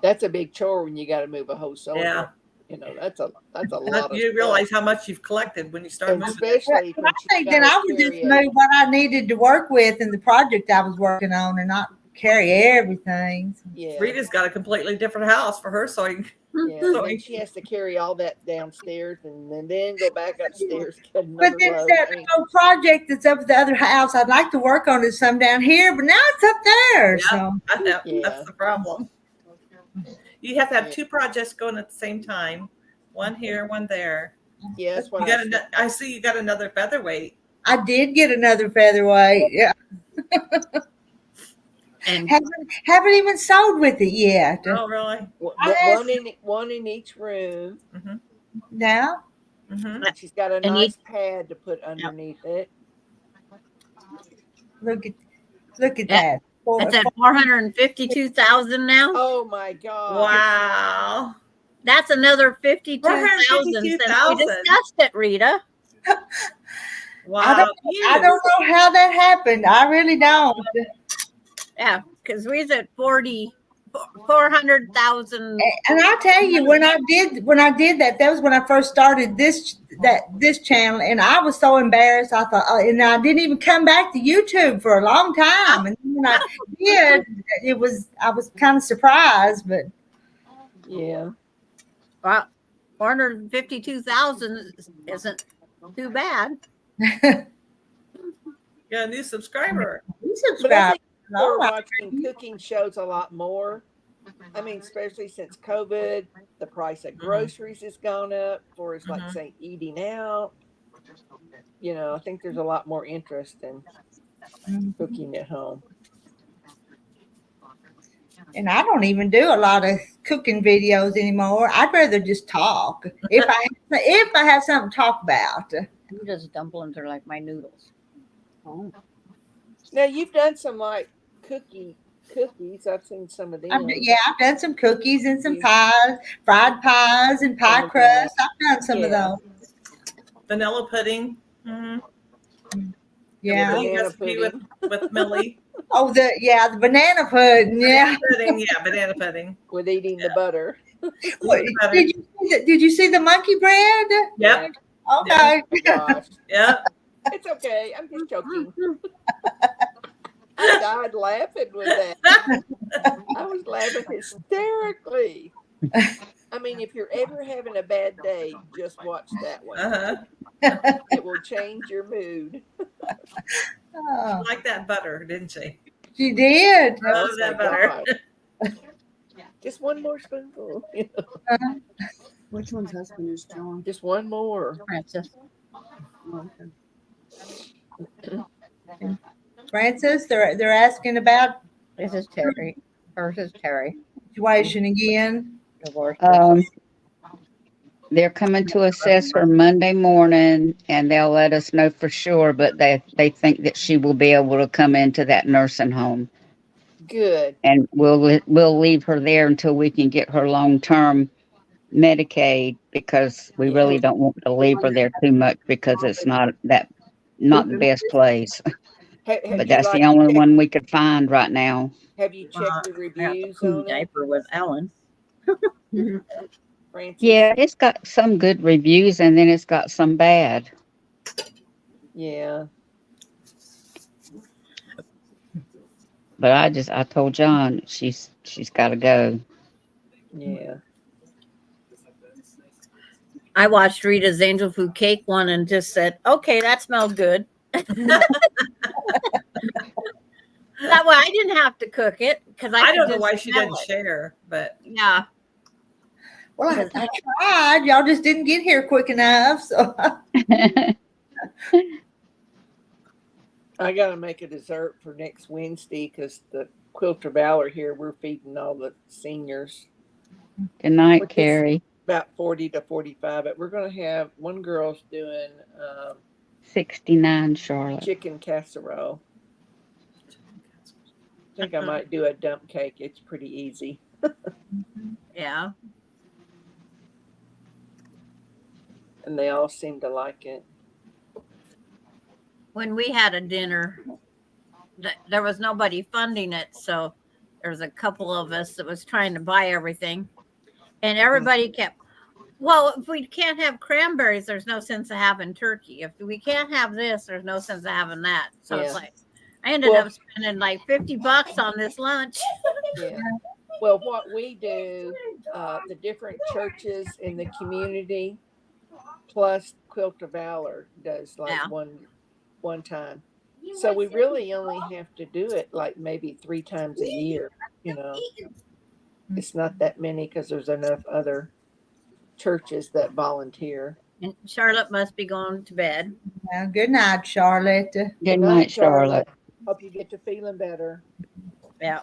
That's a big chore when you got to move a whole sewing. Yeah. room. You know, that's a lot of You stuff. realize how much you've collected when you start And moving. especially But when I she's think then gotta I would just carry move what I needed to work with in the project I was working on and not carry everything. Yeah, Rita's got a completely different house for her sewing. yeah. Then she has to carry all that downstairs and then go back upstairs. Get But another then load. that whole project that's up at the other house, I'd like to work on it some down here, but now it's up there. Yeah. So I know Yeah. that's the problem. You have to have two projects going at the same time. One here, one there. Yeah, that's what You I got I see you got another featherweight. I did get another featherweight. Yeah. And Haven't even sewed with it yet. Oh, really? one in each room. Now, Mm-hmm. She's got a And nice pad to put underneath it. look at Yeah. that. it's at 452,000 now. Oh my God! Wow. That's another 52,000 since we 452,000. discussed it, Rita. Wow. I don't know how that happened. I really don't. Yeah, because we was at 400,000. And I tell you, when I did that, that was when I first started this channel, and I was so embarrassed. I thought, and I didn't even come back to YouTube for a long time. And then when I did, I was kind of surprised, but Yeah. Well, 452,000 isn't too bad. You got a new subscriber. you But I subscribe. think people are watching cooking shows a lot more. I mean, especially since COVID, the price of groceries has gone up. For it's like say eating out. You know, I think there's a lot more interest in cooking at home. And I don't even do a lot of cooking videos anymore. I'd rather just talk if I have something to talk about. Just dumplings are like my noodles. Oh. Now you've done some like cookies. I've seen some of them. I've done some cookies and some Yeah. pies, fried pies and pie Oh, crust. I've done some of Yeah. those. Vanilla pudding. Mhm. Yeah. Pudding Banana recipe pudding. with Millie. Oh, the banana pudding. Yeah. Pudding, yeah, banana pudding. With eating the butter. What, did you see the monkey bread? Yep. Okay. Oh, gosh. Yep. It's okay. I'm just joking. I died laughing with that. I was laughing hysterically. I mean, if you're ever having a bad day, just watch that one. Uh-huh. It will change your mood. Oh, Like that butter, didn't she? she did. Love Oh, that my butter. God. Just one more spoonful. Which one's husband is John? Just one more. Francis. Francis, they're asking about This is Terry. Hers is Terry. situation again. Divorce. They're coming to assess her Monday morning, and they'll let us know for sure. But they think that she will be able to come into that nursing home, Good. and we'll leave her there until we can get her long-term Medicaid, because we really don't want to leave her there too much, because it's not the best place. But that's the only one we could find right now. Have you checked the I got the reviews poo on it, diaper with Ellen. Francis? Yeah, it's got some good reviews, and then it's got some bad. Yeah. But I told John she's got to go. Yeah. I watched Rita's angel food cake one and just said, okay, that smells good. That way I didn't have to cook it because I could don't know just why she smell didn't it. share, but Yeah. Well, I tried. Y'all just didn't get here quick enough. So I got to make a dessert for next Wednesday because the Quilter Valor here, we're feeding all the seniors. Good night, Which is Carrie. about 40 to 45. But we're going to have one girl's doing 69, Charlotte. chicken casserole. I think I might do a dump cake. It's pretty easy. Yeah. And they all seem to like it. When we had a dinner, there was nobody funding it. So there was a couple of us that was trying to buy everything. And everybody kept, well, if we can't have cranberries, there's no sense of having turkey. If we can't have this, there's no sense of having that. So it's Yeah. like, I ended Well- up spending like $50 on this lunch. Yeah. Well, what we do, the different churches in the community, plus Quilter Valor does like Yeah. one time. So we really only have to do it like maybe 3 times a year. You know, it's not that many because there's enough other churches that volunteer. And Charlotte must be going to bed. well, good night, Charlotte. Good night, Charlotte. Hope you get to feeling better. Yeah.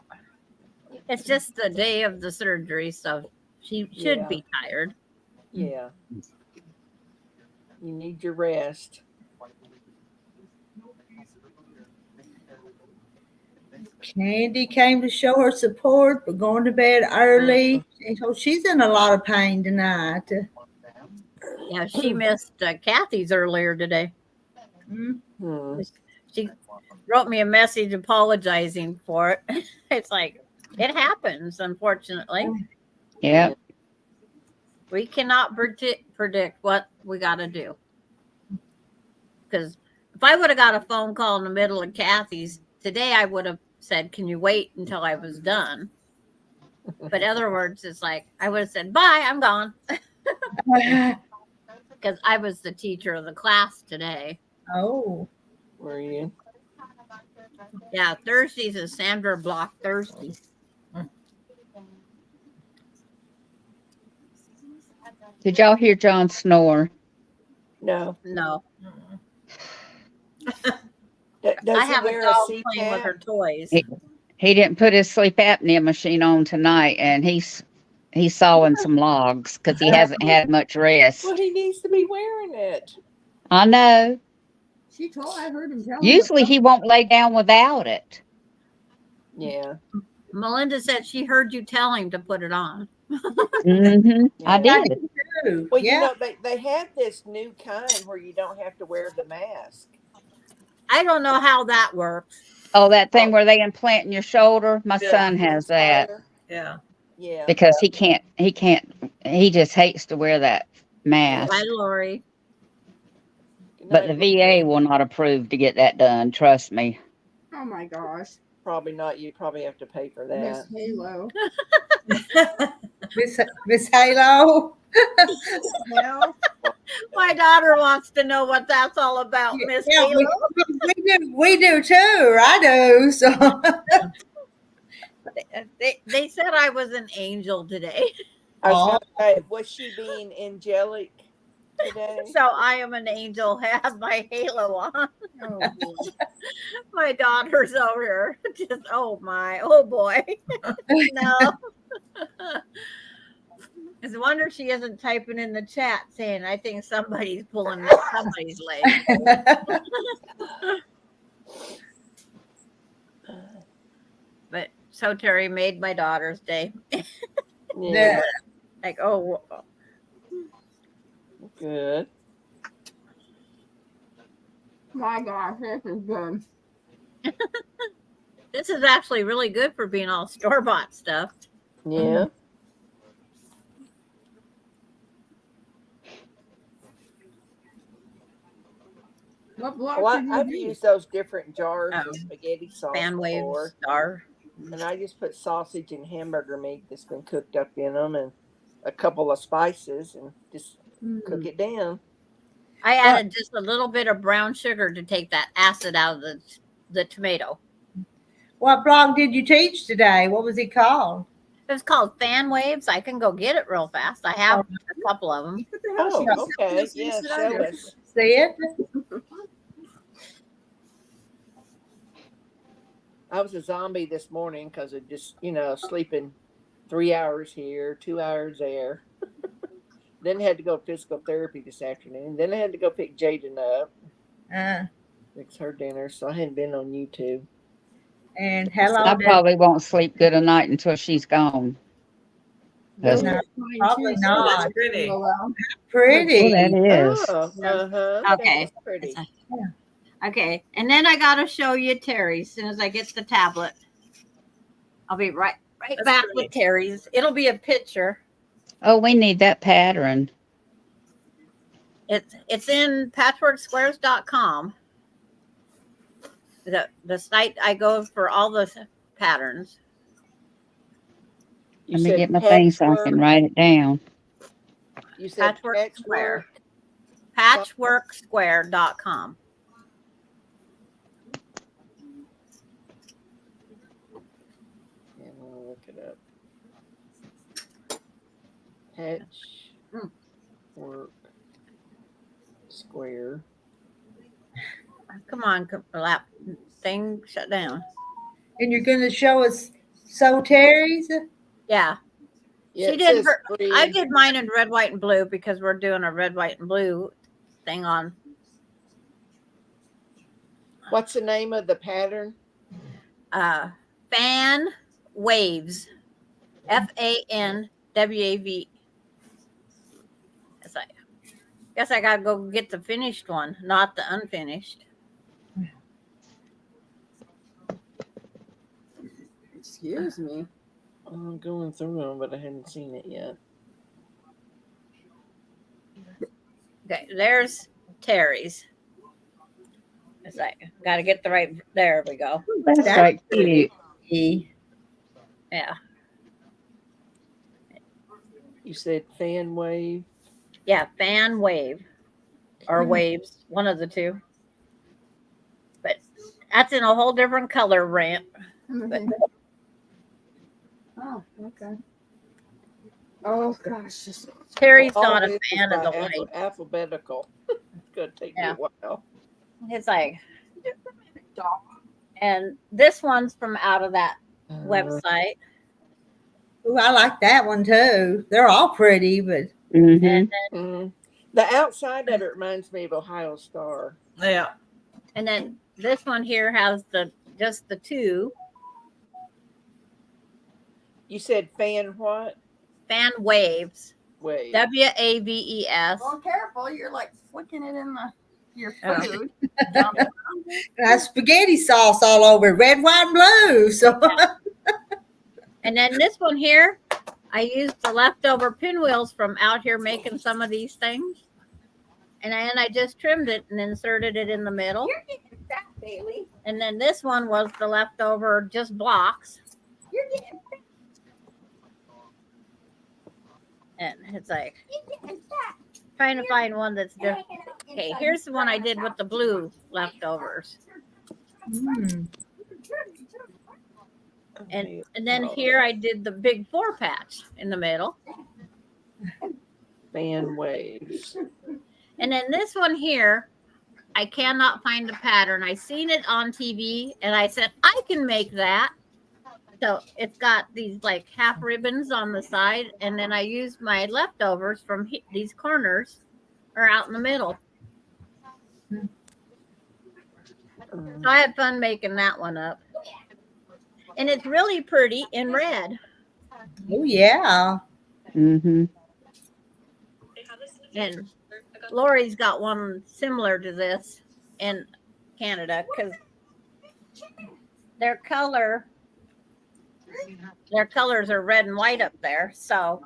It's just the day of the surgery, so she should Yeah. be tired. Yeah. You need your rest. Candy came to show her support, but going to bed early. And so she's in a lot of pain tonight. Yeah, she missed Kathy's earlier today. Hmm. She wrote me a message apologizing for it. It's like, it happens, unfortunately. Yep. We cannot predict what we got to do. Because if I would have got a phone call in the middle of Kathy's today, I would have said, can you wait until I was done? But in other words, it's like, I would have said, bye, I'm gone. Because I was the teacher of the class today. Oh, Were you? Yeah, Thursday's a Sandra Block Thursday. Did y'all hear John snore? No. No, Does I he have a wear dog a playing with her CPAP? toys. He didn't put his sleep apnea machine on tonight, and he's sawing some logs because he hasn't had much rest. Well, he needs to be wearing it. I know. I heard him tell me. Usually he won't lay down without it. Yeah. Melinda said she heard you tell him to put it on. I Yeah. did. True. Well, yeah. you know, they have this new kind where you don't have to wear the mask. I don't know how that works. Oh, that thing where they implant in your shoulder. My Yeah. son has that Yeah. Yeah. because he just hates to wear that mask. Bye, Lori. Good But the night. VA will not approve to get that done. Trust me. Oh my gosh. Probably not. You probably have to pay for Miss that. Halo. Miss Halo. Now, My daughter wants to know what that's all about, Miss Yeah, Halo. we do too. I do. So They said I was an angel today. I was gonna say, was she being angelic today? So I am an angel, have my halo on. oh, boy. My daughter's over here. Just, oh boy. No. It's a wonder she isn't typing in the chat saying, I think somebody's pulling somebody's leg. But so Terry made my daughter's day. Yeah. Like, oh, Good. My gosh, this is good. this is actually really good for being all store-bought stuff. Yeah. What block Well, did you I've do? used those different jars Oh. of spaghetti sauce Fan wave before, star. and I just put sausage and hamburger meat that's been cooked up in them, and a couple of spices, and just cook it down. I added just a little bit of brown sugar to take that acid out of the tomato. what blog did you teach today? What was it called? It's called Fan Waves. I can go get it real fast. I have a couple of them. What the hell? Oh, She got okay. something Yeah, else to show do. us. See it? I was a zombie this morning because of just, sleeping 3 hours here, 2 hours there. Then had to go to physical therapy this afternoon. Then I had to go pick Jaden up, fix her dinner. So I hadn't been on YouTube. And hello, I probably won't sleep good a night until she's gone. That's No, Mine probably too, not. so That's that's pretty. real well. pretty. that is. Oh, Okay. That's pretty. Okay. And then I got to show you Terry as soon as I get the tablet. I'll be right That's back great. with Terry's. It'll be a picture. Oh, we need that pattern. It's in patchworksquares.com. The site I go for all the patterns. You Let me said get my thing so I can patchwork. write it down. You said Patchwork Square. patchwork. Patchworksquare.com. Yeah, I'll look it up. Patchwork Square. Come on, lap thing shut down. And you're going to show us So Terry's? Yeah. Yeah, She it did says her. free. I did mine in red, white, and blue because we're doing a red, white, and blue thing on What's the name of the pattern? Fan Waves. FANWAV. Guess I gotta go get the finished one, not the unfinished. Excuse me. I'm going through them, but I haven't seen it yet. Okay, there's Terry's. It's like gotta get the right. There we go. That's That's right. Cute. Yeah, You said fan wave. yeah. Fan Wave or Waves, one of the two. But that's in a whole different color ramp. Oh, okay. Oh gosh. Just- Terry's All not a this is fan of by the white. alphabetical. It's gonna take me Yeah. a while. It's like, and this one's from out of that website. Ooh, I like that one too. They're all pretty, but Mhm. The outside of it reminds me of Ohio Star. Yeah. And then this one here has just the two. You said fan what? Fan Waves. Wait. WAVES. Well, careful. You're like flicking it in your Oh. food. spaghetti sauce all over it, red, white, and blue. So And then this one here, I used the leftover pinwheels from out here making some of these things. And I just trimmed it and inserted it in the middle. You're getting fat, Bailey. And then this one was the leftover just blocks. You're getting fat. And it's like You're getting fat. trying to find one that's different. Okay, here's the one I did with the blue leftovers. And then here I did the big 4-patch in the middle. Fan waves. And then this one here, I cannot find the pattern. I seen it on TV and I said, I can make that. So it's got these like half ribbons on the side. And then I used my leftovers from these corners are out in the middle. So I had fun making that one up. And it's really pretty in red. oh yeah. Mhm. And Lori's got one similar to this in Canada because their colors are red and white up there. So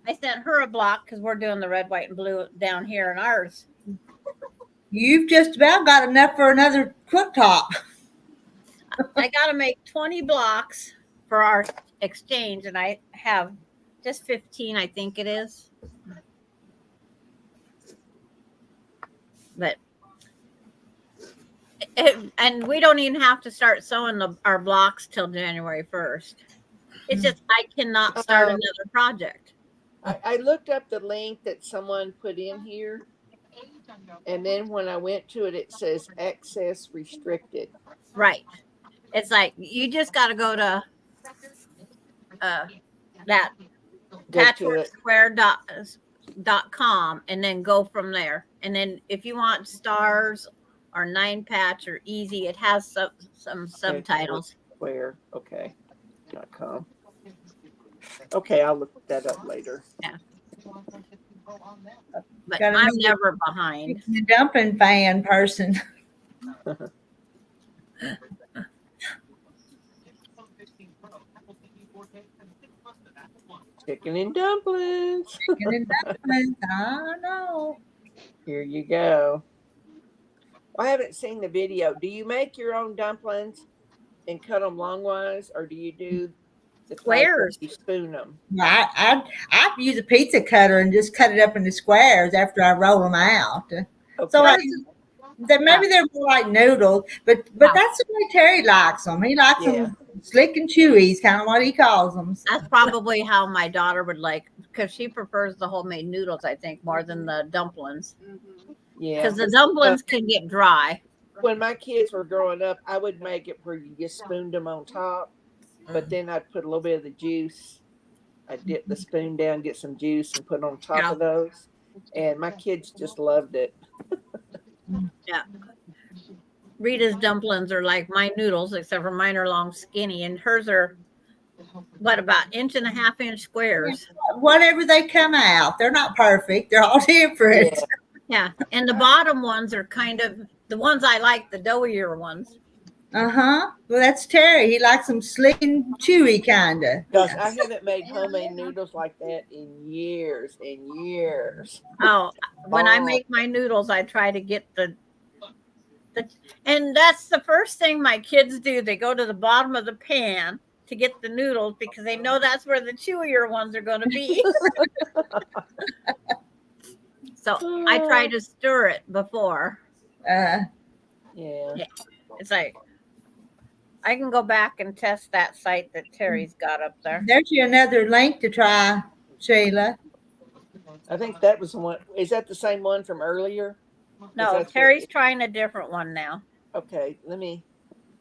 I sent her a block because we're doing the red, white, and blue down here in ours. You've just about got enough for another cooktop. I got to make 20 blocks for our exchange, and I have just 15, I think it is. But and we don't even have to start sewing our blocks till January 1st. It's just I cannot start another project. I looked up the link that someone put in here, and then when I went to it, it says access restricted. Right. It's like you just got to go to that Go to it. patchworksquare.com and then go from there. And then if you want stars or 9-patch or easy, it has some subtitles. Where? Okay. .com. Okay, I'll look that up later. But Gotta I'm make it- never behind. The dumpling fan person. Chicken and dumplings. Chicken and dumplings. I know. Here you go. I haven't seen the video. Do you make your own dumplings and cut them longwise, or do you do the type where Squares? you spoon them? I use a pizza cutter and just cut it up into squares after I roll them out. Okay. So maybe they're more like noodles, but that's the way Terry likes them. He likes them slick and chewy. Is kind of what he calls them. That's probably how my daughter would like, because she prefers the homemade noodles, I think, more than the dumplings. Yeah. Because the dumplings can get dry. When my kids were growing up, I would make it where you just spooned them on top, but then I'd put a little bit of the juice. I'd dip the spoon down, get some juice, and put it on top of those. And my kids just loved it. Yeah. Rita's dumplings are like my noodles, except for mine are long, skinny, and hers are about 1.5-inch squares. Whatever they come out, they're not perfect. They're all different. Yeah, and the bottom ones are kind of the ones I like, the doughier ones. Well, that's Terry. He likes them slick and chewy, kind of. Gosh, I haven't made homemade noodles like that in years and years. Oh, when I make my noodles, I try to get the and that's the first thing my kids do. They go to the bottom of the pan to get the noodles because they know that's where the chewier ones are going to be. So I try to stir it before. Yeah. It's like I can go back and test that site that Terry's got up there. There's you another link to try, Sheila. I think that was the one. Is that the same one from earlier? No, Terry's trying a different one now. Okay, let me.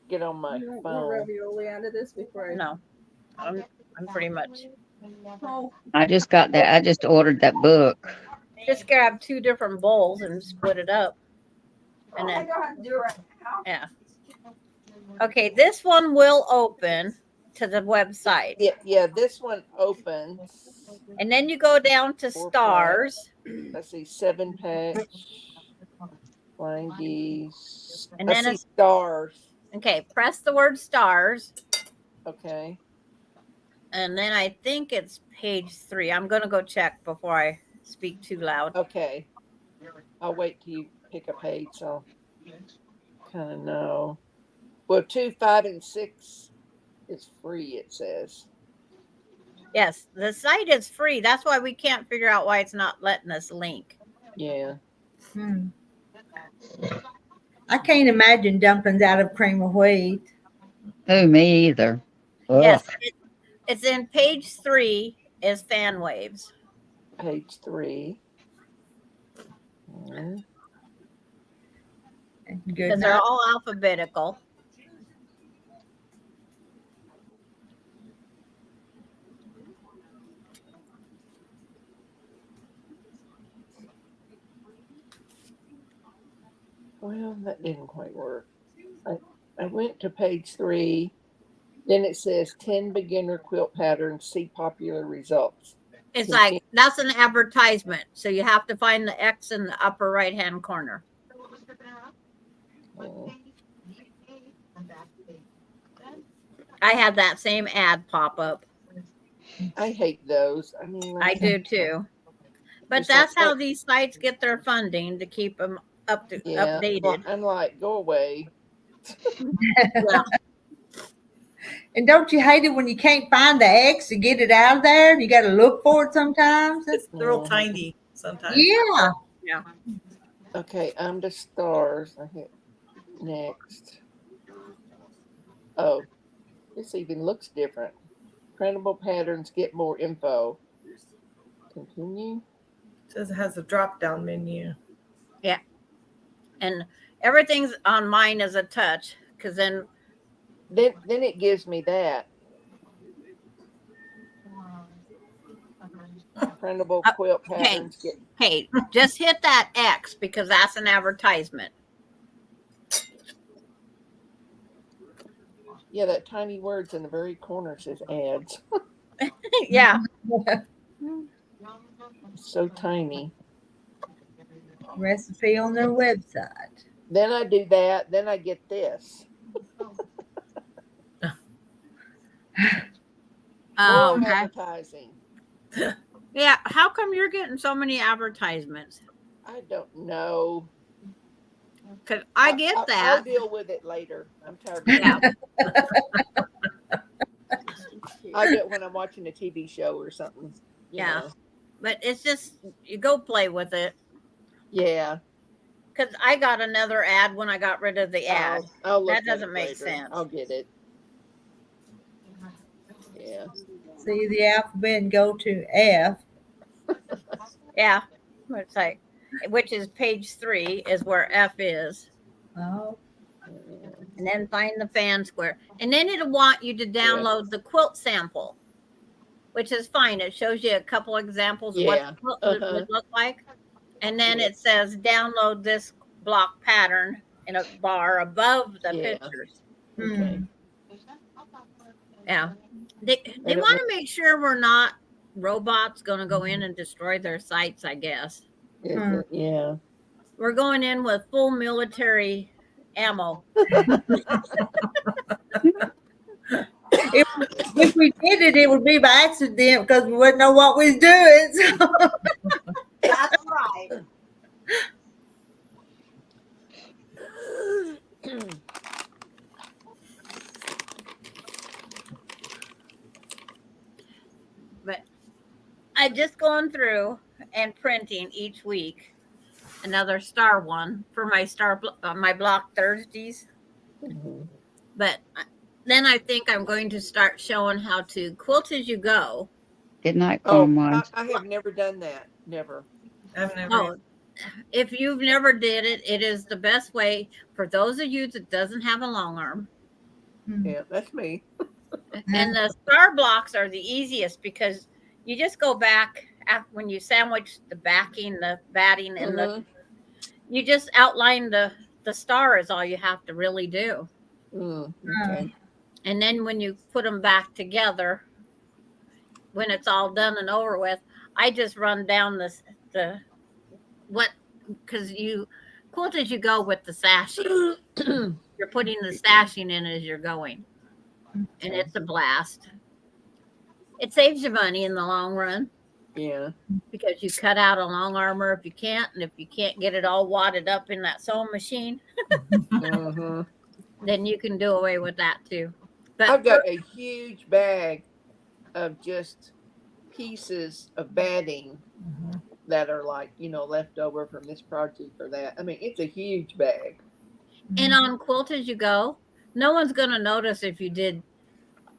get on my You want phone. more ravioli out of this before I No, I'm pretty much Oh, I just got that. I just ordered that book. just grab 2 different bowls and split it up. And I then, don't have to do it right now. yeah. Okay, this one will open to the website. Yeah, this one opens. And then you go down to 4 stars. Let's see, 7 patch, flying geese. And I then see it's- stars. Okay, press the word stars. Okay. And then I think it's page 3. I'm going to go check before I speak too loud. Okay. I'll wait till you pick a page so kind of know. Well, 2, 5, and 6 is free, it says. Yes, the site is free. That's why we can't figure out why it's not letting us link. Yeah. I can't imagine dumplings out of cream of wheat. Oh, me either. Ugh. Yes, it's in page 3 is fan waves. Page 3. Good Because they're night. all alphabetical. Well, that didn't quite work. I went to page 3. Then it says 10 beginner quilt patterns. See popular results. It's like that's an advertisement. So you have to find the X in the upper right hand corner. Uh, I had that same ad pop up. I hate those. I mean, I like, do too. But It's like that's how that- these sites get their funding to keep them yeah. updated. Well, I'm like, go away. Yeah. And don't you hate it when you can't find the X to get it out of there and you got to look for it sometimes? It's real tiny sometimes. Yeah. Okay, I'm to stars. I hit next. Oh, this even looks different. Printable patterns, get more info. Continue. It says it has a drop down menu. And everything's on mine as a touch because then Then it gives me that. Printable quilt okay. patterns, get hey, just hit that X because that's an advertisement. yeah, that tiny words in the very corner says ads. Yeah. It's so tiny. Recipe on their website. Then I do that. Then I get this. Oh, More okay. advertising. Yeah. How come you're getting so many advertisements? I don't know. Because I get I'll that. deal with it later. I'm tired. Of Yeah. I do it when I'm watching a TV show or something. you Yeah. know. But it's just, you go play with it. Yeah. Because I got another ad when I got rid of the ad. I'll look That at doesn't it make later. sense. I'll get it. Yeah. See the alphabet and go to F. Yeah. It's like, which is page 3 is where F is. Oh, And then find the fan square. And then it'll want you to download the quilt sample, which is fine. It shows you a couple examples of what Yeah. the quilt Uh-huh. would look like. And then Yeah. it says download this block pattern in a bar above the Yeah. pictures. Okay. Yeah. They don't want to make sure we're not robots going to go in and destroy their sites, I guess. Yeah. We're going in with full military ammo. if we did it, it would be by accident because we wouldn't know what we was doing. So. That's right. But I just going through and printing each week another star one for my my block Thursdays. Mhm. But then I think I'm going to start showing how to quilt as you go. Good night, Oh, Cornwise. I have never done that. Never. I've never. Oh, if you've never did it, it is the best way for those of you that doesn't have a long arm. Yeah, that's me. And the star blocks are the easiest because you just go back when you sandwich the backing, the batting, and Mhm. you just outline the star is all you have to really do. Okay. And then when you put them back together, when it's all done and over with, I just run down the what because you quilt as you go with the sashing. You're putting the stashing in as you're going, and it's a blast. It saves you money in the long run Yeah. because you cut out a long armor if you can't, and if you can't get it all wadded up in that sewing machine, Mhm. then you can do away with that too. But I've got a huge bag of just pieces of batting that are like, left over from this project or that. I mean, it's a huge bag. and on quilt as you go, no one's gonna notice if you did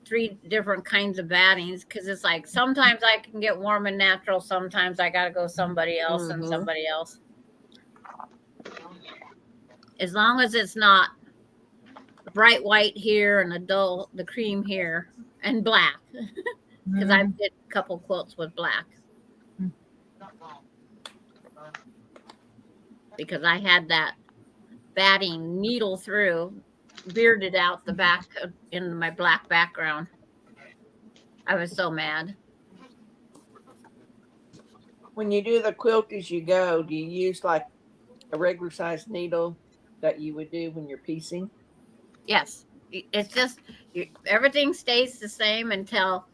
3 different kinds of battings because it's like sometimes I can get warm and natural, sometimes I gotta go somebody else and Mhm. somebody else. As long as it's not bright white here and the cream here and black because I've did a couple quilts with black because I had that batting needle through, bearded out the back in my black background. I was so mad. When you do the quilt as you go, do you use like a regular sized needle that you would do when you're piecing? Yes, it's just everything stays the same until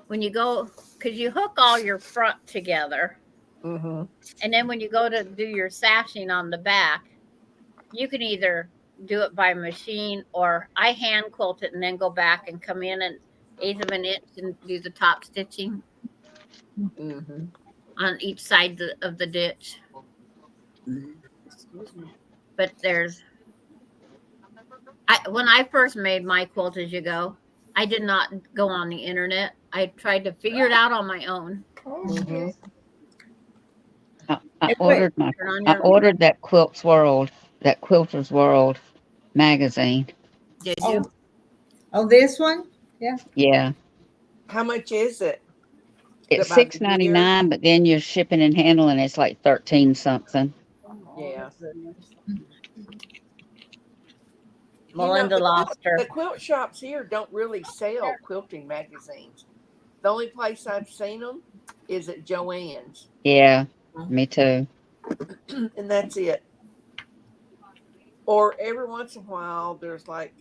when you go because you hook all your front together, Mm-hmm. and then when you go to do your sashing on the back, you can either do it by machine or I hand quilt it and then go back and come in and 1/8 of an inch and do the top stitching Mm-hmm. on each side of the ditch. Excuse me. But when I first made my quilt as you go, I did not go on the internet. I tried to figure it out on my own. Mm-hmm. I Wait. ordered that Quilter's World magazine. Did you? Oh, this one? Yeah. How much is it? It's About the year? $6.99, but then your shipping and handling is like 13 something. Yeah. Melinda lost her. The quilt shops here don't really sell quilting magazines. The only place I've seen them is at Joann's, Yeah, me too. and that's it. Or every once in a while, there's like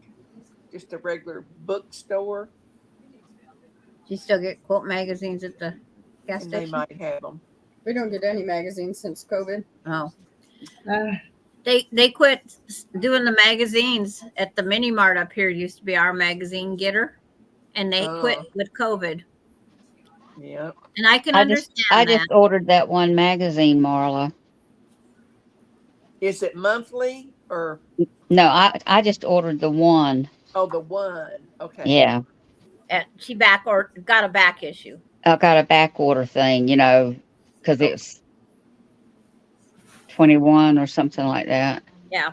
just a regular bookstore, Do you still get quilt magazines at the gas and they station? might have them. We don't get any magazines since COVID. Oh, Uh, they quit doing the magazines at the mini mart up here. Used to be our magazine getter, and they quit with COVID. Yep. And I can I understand that. just ordered that one magazine, Marla. Is it monthly or No, I just ordered the one. the one? Okay. Yeah. She got a back issue. I got a back order thing, because it's 21 or something like that. Yeah.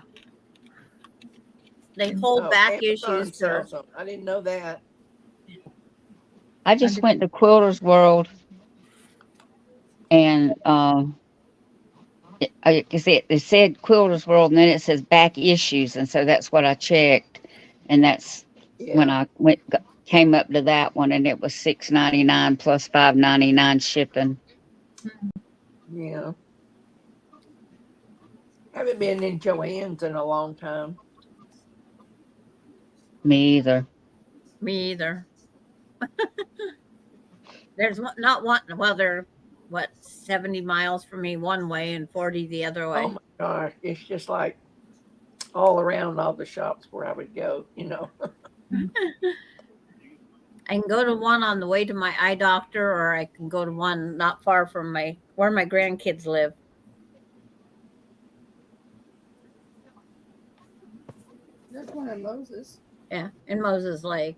They hold back Amazon issues for sells them. I didn't know that. I just went to Quilter's World and it said Quilter's World and then it says back issues, and so that's what I checked, and that's when I came up to that one, and it was $6.99 plus $5.99 shipping. Yeah. Haven't been in Joann's in a long time. Me either. me either. There's not one. Well, they're 70 miles from me one way and 40 the other way. Oh my gosh. It's just like all around all the shops where I would go, I can go to one on the way to my eye doctor, or I can go to one not far from where my grandkids live. There's one in Moses. Yeah, in Moses Lake.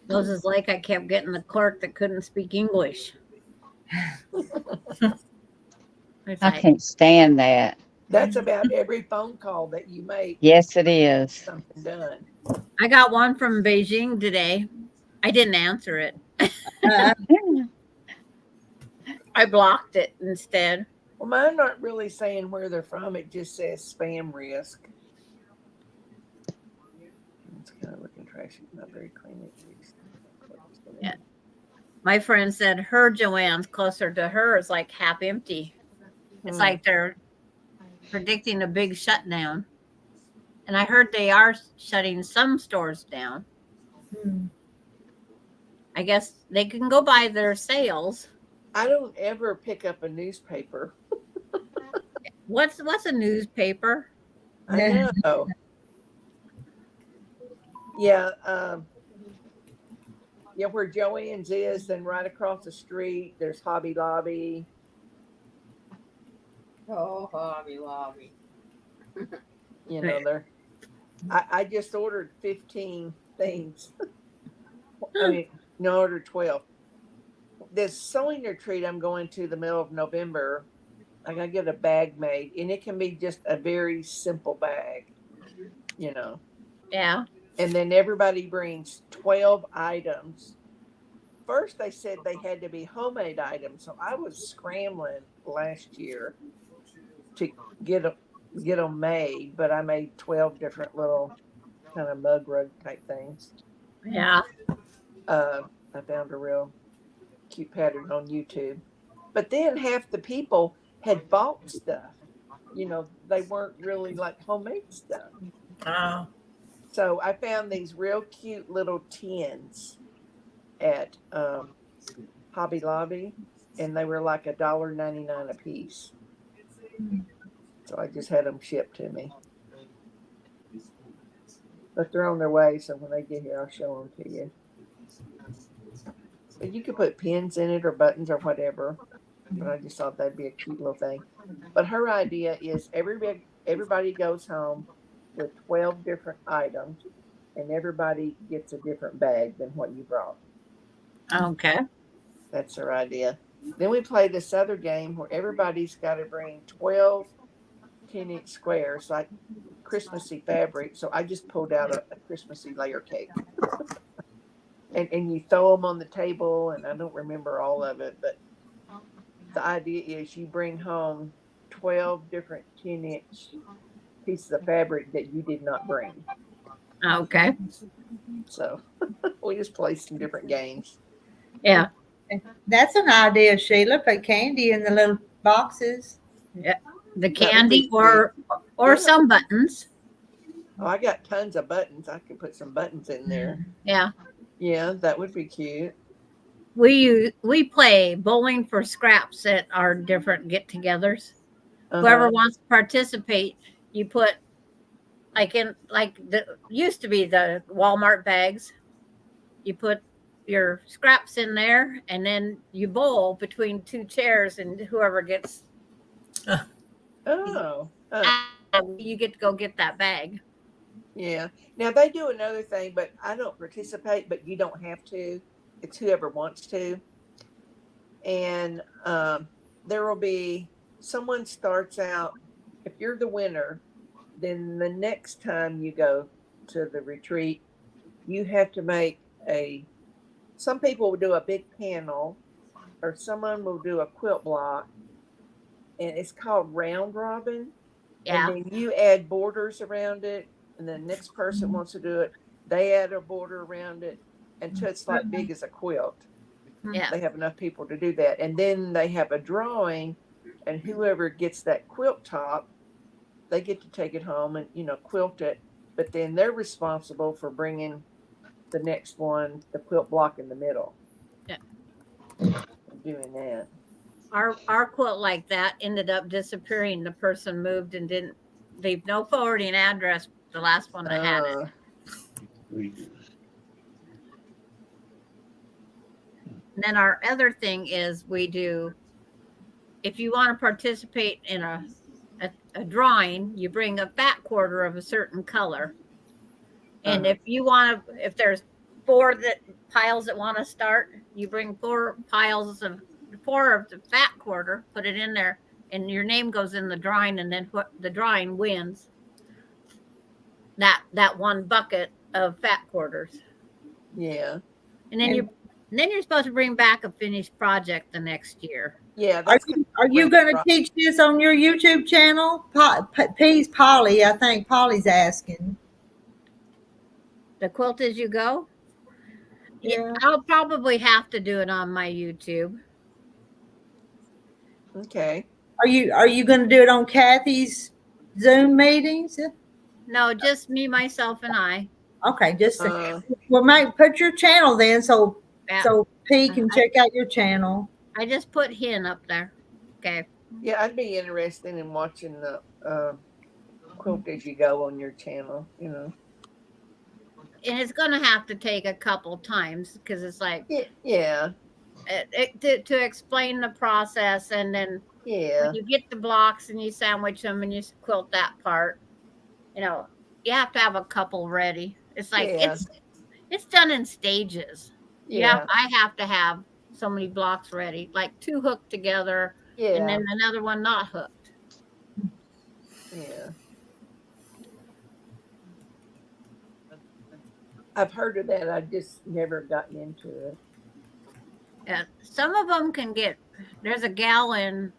Moses Lake, I kept getting the clerk that couldn't speak English. It's I like, can't stand that. That's about every phone call that you make, Yes, it is. something done. I got one from Beijing today. I didn't answer it. Uh, I blocked it instead. Well, mine not really saying where they're from. It just says spam risk. It's kind of looking trashy, not very clean. Yeah. My friend said her Joanne's closer to her is like half empty. It's like they're predicting a big shutdown. And I heard they are shutting some stores down. hmm. I guess they can go by their sales. I don't ever pick up a newspaper. What's a newspaper? I know. Yeah, yeah, where Joanne's is, then right across the street, there's Hobby Lobby. Oh, Hobby Lobby. You know, there. I just ordered 15 things. I mean, no, I ordered 12. This sewing retreat I'm going to the middle of November, I gotta get a bag made, and it can be just a very simple bag, you know. Yeah. And then everybody brings 12 items. First, they said they had to be homemade items, so I was scrambling last year to get them made, but I made 12 different little kind of mug rug type things. Yeah. I found a real cute pattern on YouTube. But then half the people had bought stuff. You know, they weren't really like homemade stuff. Oh, So I found these real cute little tins at Hobby Lobby, and they were like $1.99 a piece. So I just had them shipped to me. But they're on their way, so when they get here, I'll show them to you. But you could put pins in it or buttons or whatever. But I just thought that'd be a cute little thing. But her idea is everybody goes home with 12 different items, and everybody gets a different bag than what you brought. Okay. That's her idea. Then we play this other game where everybody's got to bring 12 10-inch squares, like Christmassy fabric. So I just pulled out a Christmassy layer cake. and you throw them on the table, and I don't remember all of it, but the idea is you bring home 12 different 10-inch pieces of fabric that you did not bring. Okay. So we just play some different games. Yeah. That's an idea, Sheila. Put candy in the little boxes. The candy or Yeah. some buttons. Oh, I got tons of buttons. I could put some buttons in there. Yeah. Yeah, that would be cute. We play bowling for scraps at our different get-togethers. Whoever wants to participate, you put like used to be the Walmart bags. You put your scraps in there, and then you bowl between two chairs, and whoever gets, Oh, you get to go get that bag. yeah. Now they do another thing, but I don't participate, but you don't have to. It's whoever wants to. And there will be someone starts out. If you're the winner, then the next time you go to the retreat, you have to make some people will do a big panel, or someone will do a quilt block, and it's called round robin. Yeah. And then you add borders around it, and the next person wants to do it, they add a border around it until it's like big as a quilt. Yeah. They have enough people to do that. And then they have a drawing, and whoever gets that quilt top, they get to take it home and, quilt it. But then they're responsible for bringing the next one, the quilt block in the middle. Yeah. Doing that. Our quilt like that ended up disappearing. The person moved and didn't leave no forwarding address. The last one that had it. And then our other thing is we do, if you want to participate in a drawing, you bring a fat quarter of a certain color. And if you want to, if there's four piles that want to start, you bring four of the fat quarter, put it in there, and your name goes in the drawing, and then what the drawing wins that one bucket of fat quarters. Yeah. And then you're supposed to bring back a finished project the next year. Yeah. Are That's you going to teach this on your YouTube channel? P's Polly, I think Polly's asking. The quilt as you go. Yeah. I'll probably have to do it on my YouTube. okay. Are you going to do it on Kathy's Zoom meetings? No, just me, myself, and I. Okay, just Uh, put your channel then, so Yeah. P can check out your channel. I just put Hen up there. Okay. yeah, I'd be interested in watching the quilt as you go on your channel. You know. And it's going to have to take a couple times because it's like Yeah. to explain the process, and then Yeah. when you get the blocks and you sandwich them and you quilt that part, you know, you have to have a couple ready. It's like Yeah. it's done in stages. Yeah. I have to have so many blocks ready, like 2 hooked together, Yeah. and then another one not hooked. Yeah. I've heard of that. I've just never gotten into it. Yeah, some of them can get. There's a gal in.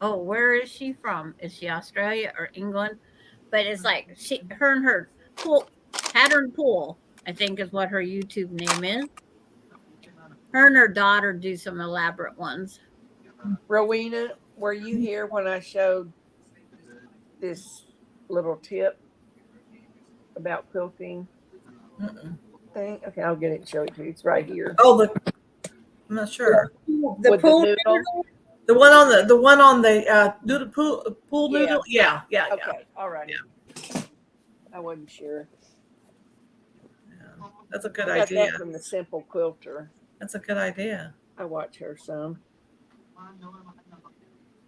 Oh, where is she from? Is she Australia or England? But it's like her and her pool pattern pool, I think is what her YouTube name is. Her and her daughter do some elaborate ones. Rowena, were you here when I showed this little tip about quilting thing? Okay, I'll get it and show it to you. It's right here. Oh, I'm not sure. The With pool the noodle? The one on the noodle pool Yeah. noodle. Yeah. Okay, all right. I wasn't sure. That's a good I got idea. that from the Simple Quilter. That's a good idea. I watch her some.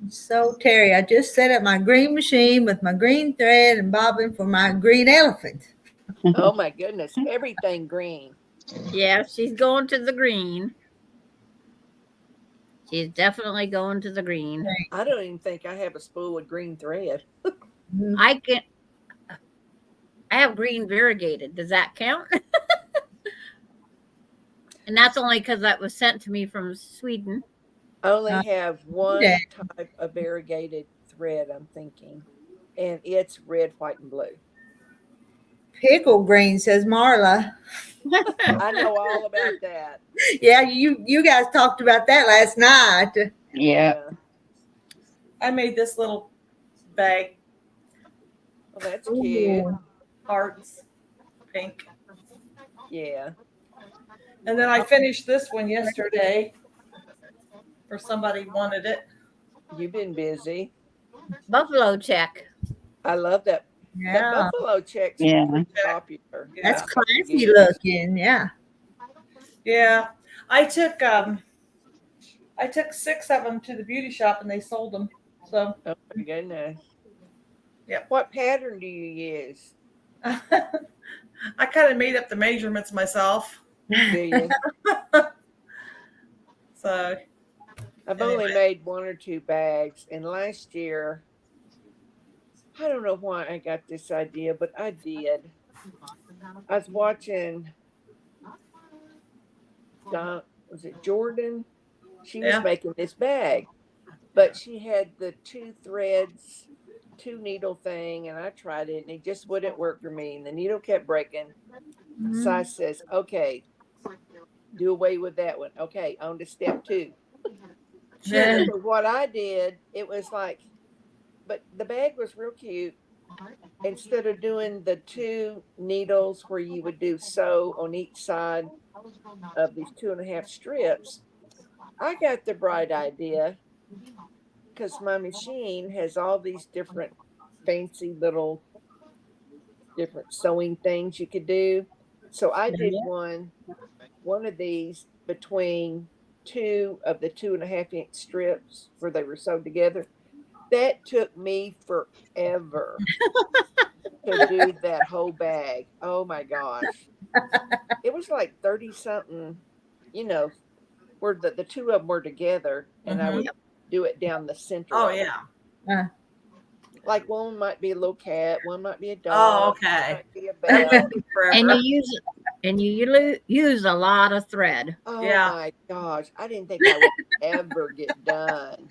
So Terry, I just set up my green machine with my green thread and bobbin for my green elephant. Oh my goodness, everything green. Yeah, she's going to the green. She's definitely going to the green. I don't even think I have a spool of green thread. I have green variegated. Does that count? And that's only because that was sent to me from Sweden. I only have one yeah. type of variegated thread, I'm thinking, and it's red, white, and blue. Pickle green, says Marla. I know all about that. Yeah, you guys talked about that last night. Yeah. I made this little bag, Well, that's cute. Ooh. hearts, pink. Yeah. And then I finished this one yesterday for somebody wanted it. You've been busy. Buffalo check. I love that. That Yeah, buffalo check's Yeah. pretty popular. that's Yeah. classy looking. Yeah. Yeah. I took 6 of them to the beauty shop and they sold them. So Oh my goodness. Yep. What pattern do you use? I kind of made up the measurements myself. Do you? So I've only made 1 or 2 bags, and last year, I don't know why I got this idea, but I did. I was watching, was it Jordan? She was Yeah. making this bag, but she had the 2 threads, 2 needle thing, and I tried it, and it just wouldn't work for me, and the needle kept breaking. So I says, okay, do away with that one. Okay, on to step 2. Yeah. So what I did, it was like, but the bag was real cute. Instead of doing the 2 needles where you would do sew on each side of these 2.5 strips, I got the bright idea because my machine has all these different fancy little different sewing things you could do. So I did one of these between 2 of the 2.5-inch strips where they were sewed together. That took me forever to do that whole bag. Oh my gosh. It was like 30 something, where the 2 of them were together, and I would do it down the center. Oh of it. yeah. Like one might be a little cat, one might be a dog. Oh, one okay. might be a That bell. would be forever. And you use a lot of thread. Oh Yeah. my gosh. I didn't think I would ever get done.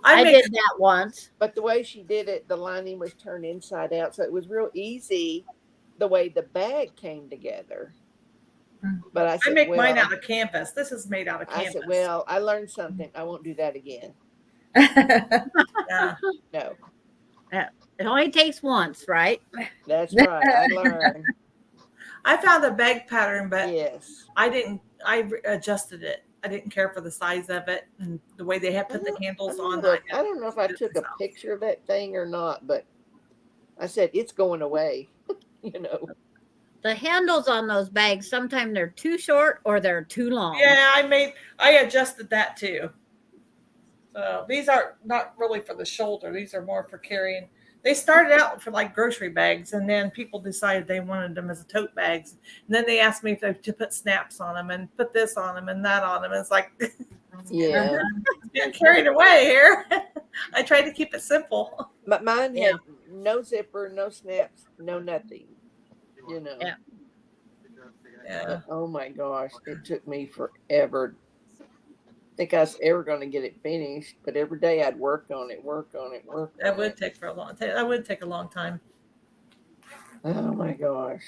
I make did that once. But the way she did it, the lining was turned inside out. So it was real easy the way the bag came together. But I I said, make well, mine out of canvas. This is made out of I canvas. said, well, I learned something. I won't do that again. Yeah. No, It only takes once, right? that's right. I learned. I found a bag pattern, but Yes. I adjusted it. I didn't care for the size of it and the way they had put the handles on. I don't know if I took a picture of that thing or not, but I said it's going away. You know. The handles on those bags, sometimes they're too short or they're too long. Yeah, I adjusted that too. So these are not really for the shoulder. These are more for carrying. They started out for like grocery bags, and then people decided they wanted them as tote bags. And then they asked me if to put snaps on them and put this on them and that on them. It's like, Yeah. getting carried away here. I tried to keep it simple. But mine Yeah. had no zipper, no snaps, no nothing. You know. Yeah. Yeah. But, oh my gosh, it took me forever. I think I was ever going to get it finished, but every day I'd work on it. That would take for a long time. That would take a long time. Oh my gosh.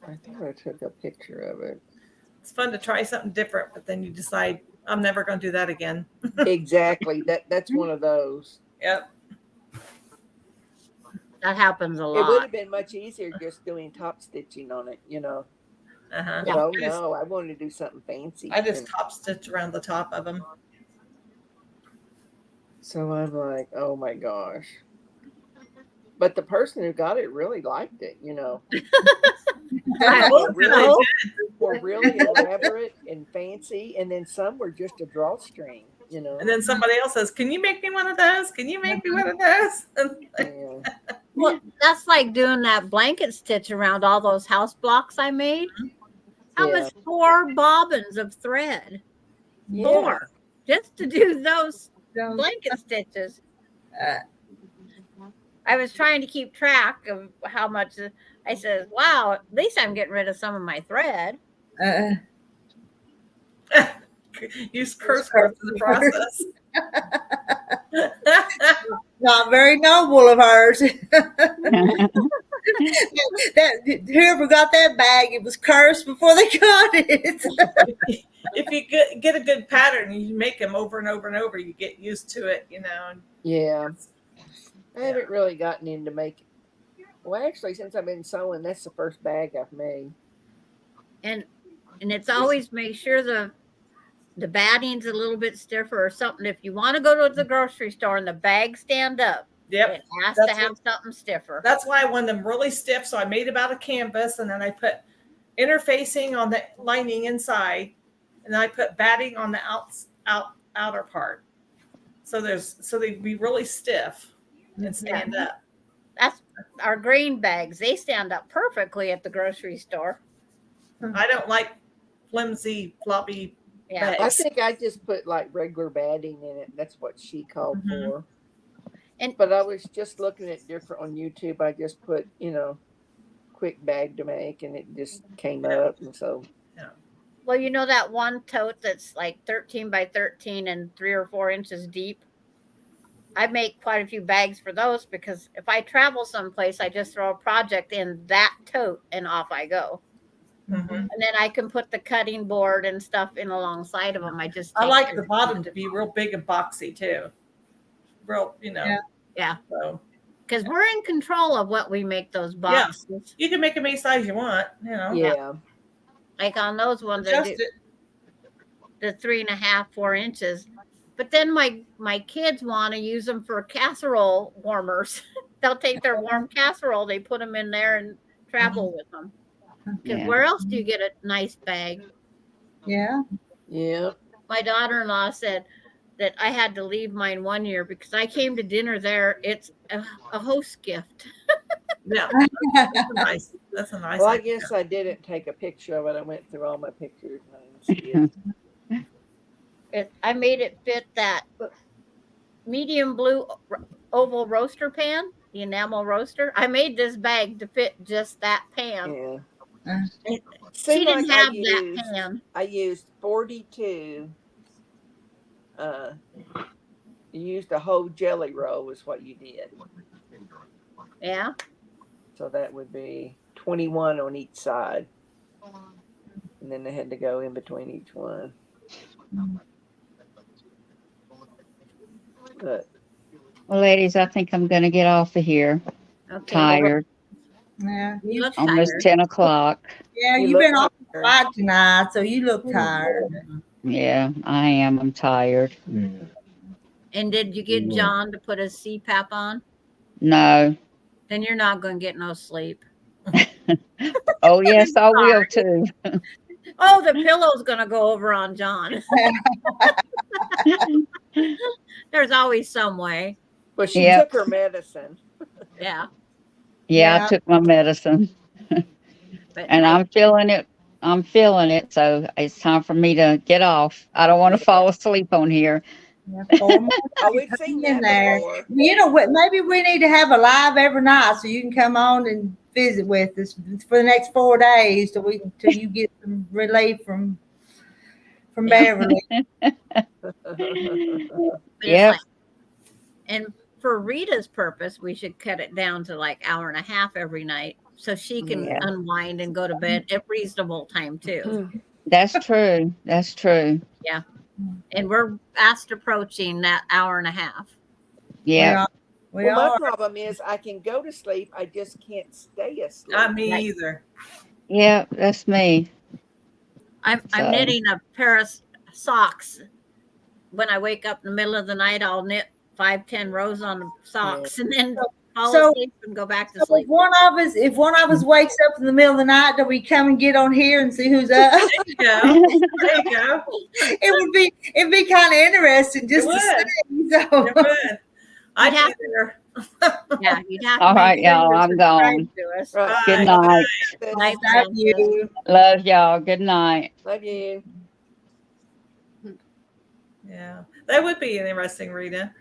I think I took a picture of it. It's fun to try something different, but then you decide I'm never going to do that again. Exactly. That's one of those. Yep. That happens a It would lot. have been much easier just doing top stitching on it, you know. Uh-huh. But oh no, I wanted to do something fancy. I just And top stitch around the top of them. so I'm like, oh my gosh. But the person who got it really liked it, you know. I Were hope really, so. were really elaborate and fancy, and then some were just a drawstring, you know. And then somebody else says, "Can you make me one of those? Can you make me one of those?" Yeah. Well, that's like doing that blanket stitch around all those house blocks I made. That was 4 bobbins of thread. Yeah. 4. Just to do those blanket stitches. I was trying to keep track of how much. I said, wow, at least I'm getting rid of some of my thread. Use curse words in the process. Not very noble of hers. Whoever got that bag, it was cursed before they got it. If you get a good pattern, you make them over and over and over. You get used to it, you know. Yeah. I haven't really gotten into making. Well, actually, since I've been sewing, that's the first bag I've made. And it's always make sure the batting's a little bit stiffer or something. If you want to go to the grocery store and the bag stand up, Yep. it has That's to have something stiffer. That's why I want them really stiff. So I made about a canvas, and then I put interfacing on the lining inside, and then I put batting on the outer part. So they'd be really stiff and stand up. That's our green bags. They stand up perfectly at the grocery store. I don't like flimsy, floppy Yeah. I bags. think I just put like regular batting in it. That's what she called Mhm. for. And- But I was just looking at different on YouTube. I just put, quick bag to make, and it just came up. And so, Well, you know that one tote that's like 13 by 13 and 3 or 4 inches deep? I make quite a few bags for those because if I travel someplace, I just throw a project in that tote and off I go. Mhm. And then I can put the cutting board and stuff in alongside of them. I just I take like them. the bottom to be real big and boxy too. Real, Yeah. So Because we're in control of what we make those Yeah. boxes. you can make them any size you want, yeah. Like on those ones, I Adjust do it. the 3.5, 4 inches. But then my kids want to use them for casserole warmers. They'll take their warm casserole, they put them in there and travel with them. Because Yeah. where else do you get a nice bag? Yeah. Yeah. My daughter-in-law said that I had to leave mine one year because I came to dinner there. It's a host gift. Yeah, that's nice. That's a nice. Well, I idea. guess I didn't take a picture of it. I went through all my pictures and I didn't see it. I made it fit that medium blue oval roaster pan, the enamel roaster. I made this bag to fit just that pan. Yeah. She Seemed didn't like have that pan. I used 42. You used a whole jelly roll is what you did. Yeah. So that would be 21 on each side. And then they had to go in between each one. But Well, ladies, I think I'm going to get off of here. Okay. Tired. Yeah, You look Almost tired. 10 o'clock. yeah, You you've been look off tired. the fight tonight, so you look tired. Yeah, I am. I'm tired. Yeah. And did you get John to put his CPAP on? No. Then you're not going to get no sleep. Oh, yes, I will too. Oh, the pillow's going to go over on John. There's always some way. well, she Yep. took her medicine. Yeah. Yeah, Yeah. I took my medicine But and I'm feeling it. I'm feeling it. So it's time for me to get off. I don't want to fall asleep on here. Yeah, 4 more Oh, we've seen in that there. before. You know what? Maybe we need to have a live every night so you can come on and visit with us for the next 4 days till you get some relief from Beverly. But it's Yep. like- and for Rita's purpose, we should cut it down to like hour and a half every night so she can Yeah. unwind and go to bed at reasonable time too. That's true. That's true. And we're fast approaching that hour and a half. Yeah. We Well, are. my problem is I can go to sleep. I just can't stay asleep. Not me either. Yeah, that's me. I'm So- knitting a pair of socks. When I wake up in the middle of the night, I'll knit 5-10 rows on the socks and then fall So- asleep and go back to So sleep. if one of us wakes up in the middle of the night, do we come and get on here and see who's up? There you go. There you go. It'd be kind of interesting just It to would. see. So It would. I'd have be there. Yeah, you'd have to All make right, sure y'all, you're I'm subscribed gone. to us. Right. Good Bye. night. Night, love Francis. you. Love y'all. Good night. Love you. Yeah, that would be interesting, Rita.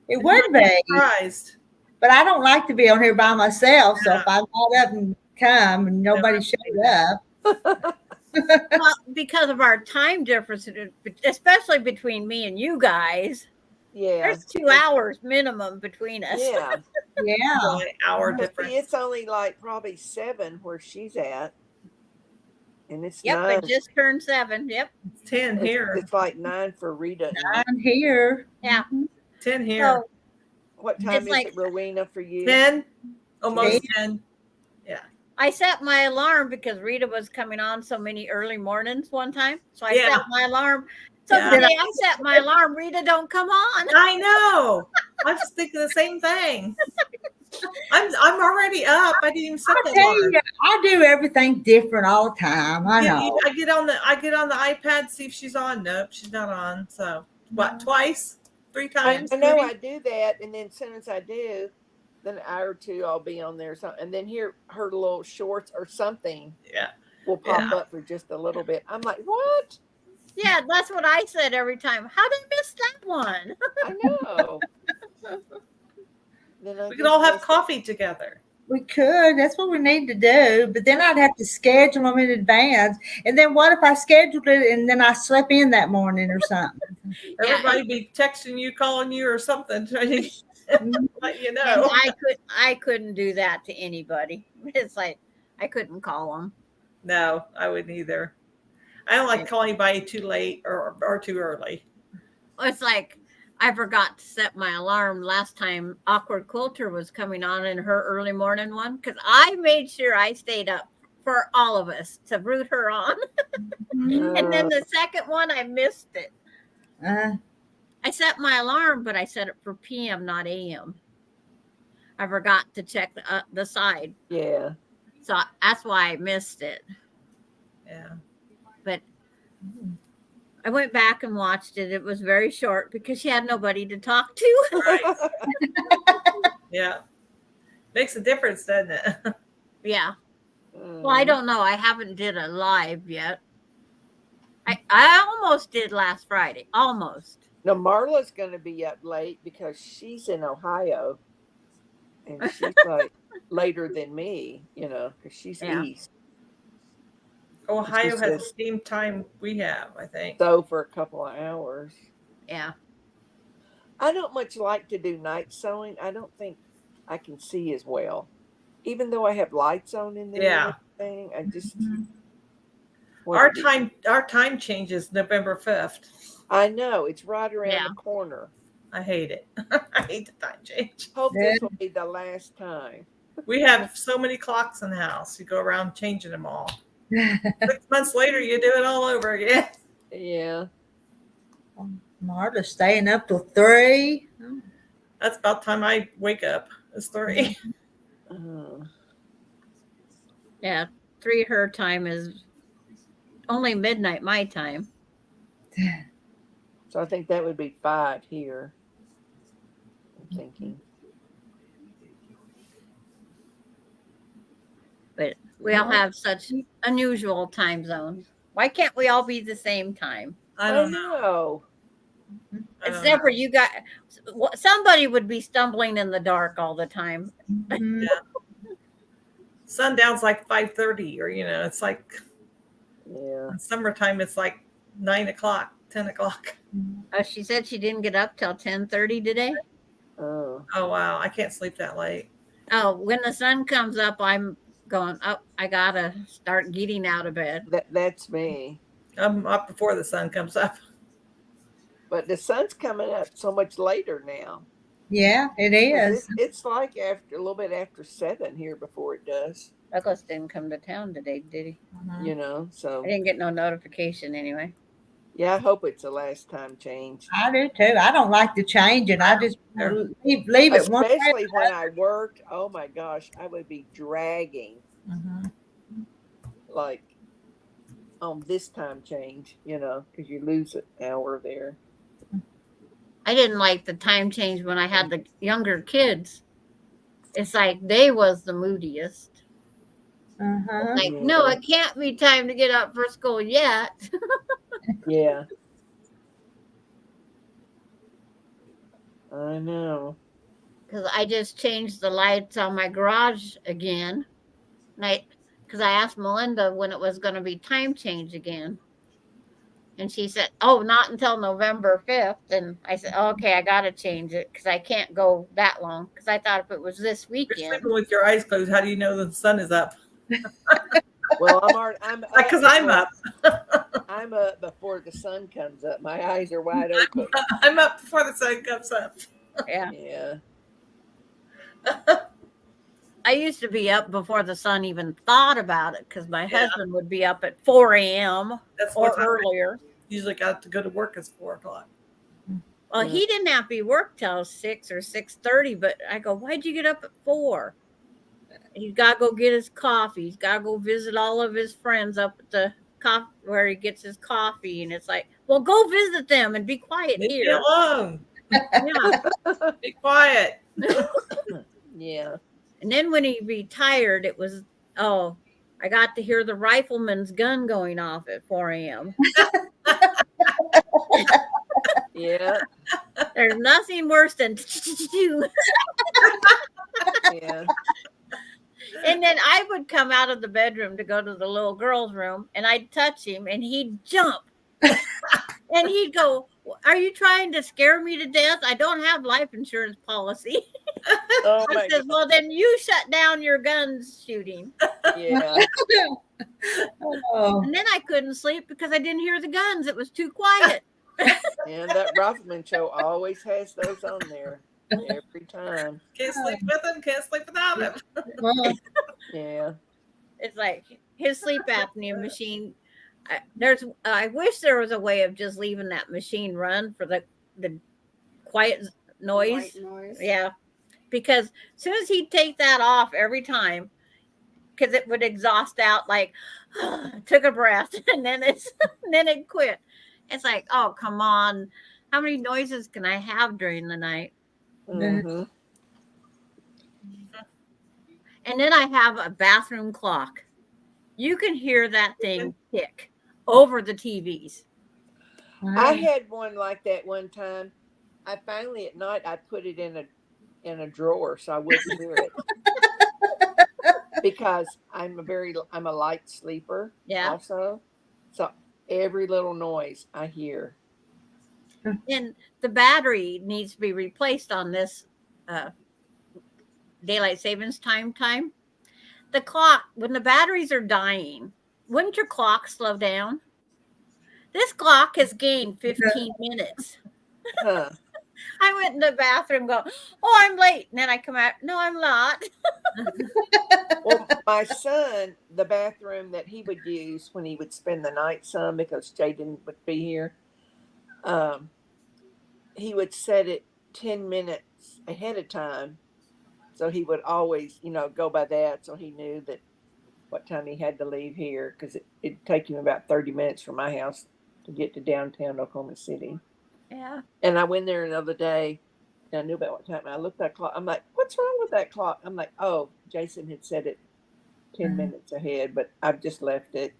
It would be, Surprised. but I don't like to be on here by myself. So Yeah. if I got up and come and nobody showed up, Well, because of our time difference, especially between me and you guys, Yeah. there's 2 hours minimum between us. Yeah. yeah. Only an hour Well, see, difference. it's only like probably 7 where she's at. And it's Yep, 9. I just turned 7. Yep. It's 10 it's, here. it's like 9 for Rita. I'm here. Yeah. 10 here. So What time It's is like- it, Rowena, for you? 10. Almost Okay. 10. I set my alarm because Rita was coming on so many early mornings one time. So I Yeah. set my alarm. So Yeah. the day I set my alarm, Rita don't come on. I know. I'm just thinking the same thing. I'm already up. I didn't even set I the tell alarm. you, I do everything different all the time. I Yeah, know. I get on the iPad, see if she's on. Nope, she's not on. So what? Twice? 3 I times? know maybe? I do that, and then as soon as I do, then an hour or two I'll be on there or something, and then here her little shorts or something Yeah. will pop up for just a little bit. I'm like, what? Yeah, that's what I said every time. How did I miss that one? I know. Then I We could just all have miss it. coffee together. We could. That's what we need to do. But then I'd have to schedule them in advance. And then what if I scheduled it and then I slept in that morning or something? Everybody be texting you, calling you, or something, trying to let you And know. I couldn't do that to anybody. It's like I couldn't call them. No, I wouldn't either. I don't like calling anybody too late or too early. It's like I forgot to set my alarm last time Awkward Quilter was coming on in her early morning one because I made sure I stayed up for all of us to root her on. And then the second one, I missed it. I set my alarm, but I set it for PM, not AM. I forgot to check the side. Yeah. So that's why I missed it. Yeah. But I went back and watched it. It was very short because she had nobody to talk to. Yeah. Makes a difference, doesn't it? Yeah. Well, I Mm. don't know. I haven't did a live yet. I almost did last Friday. Almost. Now Marla's going to be up late because she's in Ohio, and she's like later than me, because she's Yeah. east. Ohio She has the says same time we have, I think. so for a couple of hours. Yeah. I don't much like to do night sewing. I don't think I can see as well, even though I have lights on in there Yeah. and everything. I just Our want to time changes November 5th. I know it's right around Yeah. the corner. I hate it. I hate the time change. Hope Yeah. this will be the last time. We have so many clocks in the house. You go around changing them all. 6 months later, you do it all over again. Yeah. Marta staying up till 3. That's about the time I wake up. It's 3. Yeah. 3 her time is only midnight my time. So I think that would be 5 here. I'm thinking. But we all have such unusual time zones. Why can't we all be the same time? I don't know. know. I don't Except know. for you got somebody would be stumbling in the dark all the time. Mhm. Sundown's like 5:30, or it's like Yeah. in summertime. It's like 9 o'clock, 10 o'clock. She said she didn't get up till 10:30 today. Oh. Oh wow, I can't sleep that late. Oh, when the sun comes up, I'm going up. I gotta start getting out of bed. That's me. I'm up before the sun comes up. But the sun's coming up so much later now. Yeah, it 'Cause is. It's like after a little bit after 7 here before it does. Douglas didn't come to town today, did he? So I didn't get no notification anyway. yeah, I hope it's the last time change. I do too. I don't like to change it. I just leave it one way. Especially when I worked. Oh my gosh, I would be dragging Mhm. like on this time change, because you lose an hour there. I didn't like the time change when I had the younger kids. It's like they was the moodiest. Uh-huh. Like, Yeah. no, it can't be time to get up for school yet. Yeah. I know. Because I just changed the lights on my garage again. Because I asked Melinda when it was going to be time change again. And she said, oh, not until November 5th. And I said, okay, I got to change it because I can't go that long. Because I thought if it was this You're weekend. sleeping with your eyes closed. How do you know the sun is up? Well, I'm Because I'm up. I'm up before the sun comes up. My eyes are wide open. I'm up before the sun comes up. Yeah. Yeah. I used to be up before the sun even thought about it because my husband would be up at 4 a.m. That's or what time I earlier. usually got to go to work at 4 o'clock. Well, Yeah. he didn't have to be work till 6 or 6:30, but I go, why'd you get up at 4? He's got to go get his coffee. He's got to go visit all of his friends up at the where he gets his coffee. And it's like, well, go visit them and be quiet Leave me here. alone. Yeah. Be quiet. Yeah. And then when he retired, it was, oh, I got to hear the rifleman's gun going off at 4 a.m. Yeah. There's nothing worse than Yeah. and then I would come out of the bedroom to go to the little girl's room and I'd touch him and he'd jump. And he'd go, are you trying to scare me to death? I don't have life insurance policy. Oh I my says, God. well, then you shut down your guns shooting. Yeah. Oh, And then I couldn't sleep because I didn't hear the guns. It was too quiet. And that Rifleman show always has those on there every time. Can't sleep with him, can't sleep without him. well, Yeah. It's like his sleep apnea machine. I wish there was a way of just leaving that machine run for the quiet noise. White noise. Yeah, because as soon as he'd take that off every time, because it would exhaust out, like took a breath, and then it quit. It's like, oh come on, how many noises can I have during the night? Mhm. And then I have a bathroom clock. You can hear that thing tick over the TVs. I had one like that one time. I finally at night I put it in a drawer so I wouldn't hear it. Because I'm a light sleeper Yeah. also. So every little noise I hear. And the battery needs to be replaced on this daylight savings time. The clock, when the batteries are dying, wouldn't your clock slow down? This clock has gained 15 minutes. Huh. I went in the bathroom, go, oh, I'm late. And then I come out, no, I'm not. Well, my son, the bathroom that he would use when he would spend the night some because Jaden would be here, he would set it 10 minutes ahead of time. So he would always, go by that. So he knew that what time he had to leave here because it'd take him about 30 minutes from my house to get to downtown Oklahoma City. Yeah. And I went there another day and I knew about what time. And I looked at that clock. I'm like, what's wrong with that clock? I'm like, oh, Jason had set it 10 minutes ahead, but I've just left it.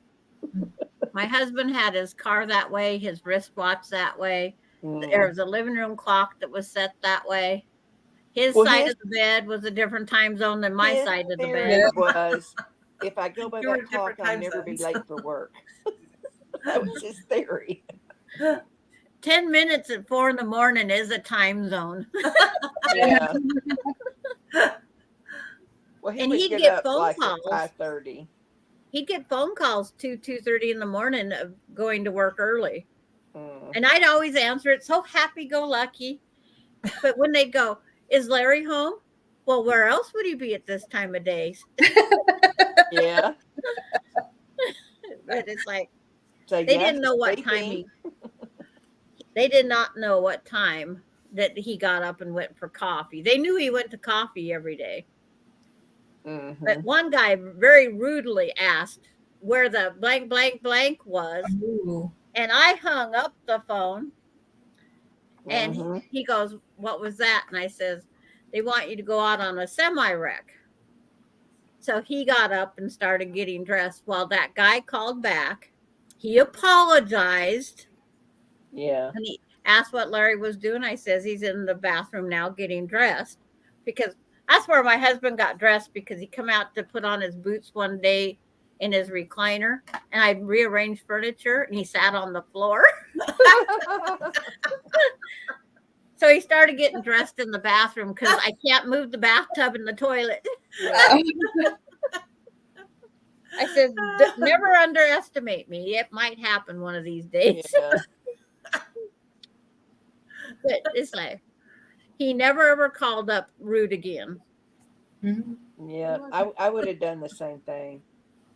My husband had his car that way, his wristwatch that way. Mm. There was a living room clock that was set that way. His Well, side his- of the bed was a different time zone than my His side of the theory bed. was if I go by You were that clock, different I'll time never be zones. late for work. That was his theory. 10 minutes at 4 a.m. is a time zone. Yeah. Well, And would he'd get get up phone like calls. at 5:30. He'd get phone calls 2:30 in the morning of going to work early. Mm. And I'd always answer it so happy-go-lucky. But when they'd go, is Larry home? Well, where else would he be at this time of day? Yeah. But it's like, So they yeah, didn't know what he's time sleeping. they did not know what time that he got up and went for coffee. They knew he went to coffee every day. Mhm. But one guy very rudely asked where the blank, blank, blank was. Ooh. And I hung up the phone and Mhm. he goes, what was that? And I says, they want you to go out on a semi-wreck. So he got up and started getting dressed while that guy called back. He apologized Yeah. and he asked what Larry was doing. I says, he's in the bathroom now getting dressed, because that's where my husband got dressed, because he come out to put on his boots one day in his recliner and I rearranged furniture and he sat on the floor. So he started getting dressed in the bathroom because I can't move the bathtub and the toilet. Yeah. I said, never underestimate me. It might happen one of these days. Yeah. But it's like, he never ever called up rude again. Mhm. Yeah. I would have done the same thing.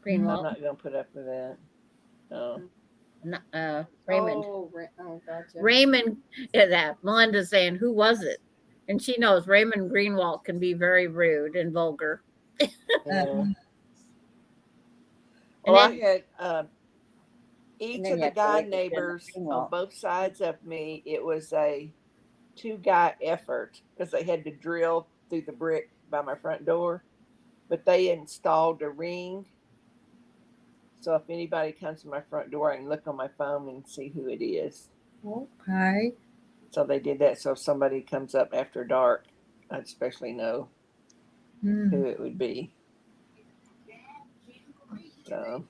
I'm Greenwald, not gonna put up with that. Oh. Raymond. Oh, gotcha. Raymond, that Melinda's saying, who was it? And she knows Raymond Greenwald can be very rude and vulgar. Yeah. And Well, then- I had each then of you the have to guy wait for them to neighbors clean on up. both sides of me, it was a 2-guy effort because they had to drill through the brick by my front door, but they installed a ring. So if anybody comes to my front door, I can look on my phone and see who it is. Okay. So they did that. So if somebody comes up after dark, I'd especially know Mhm. who it would be. So.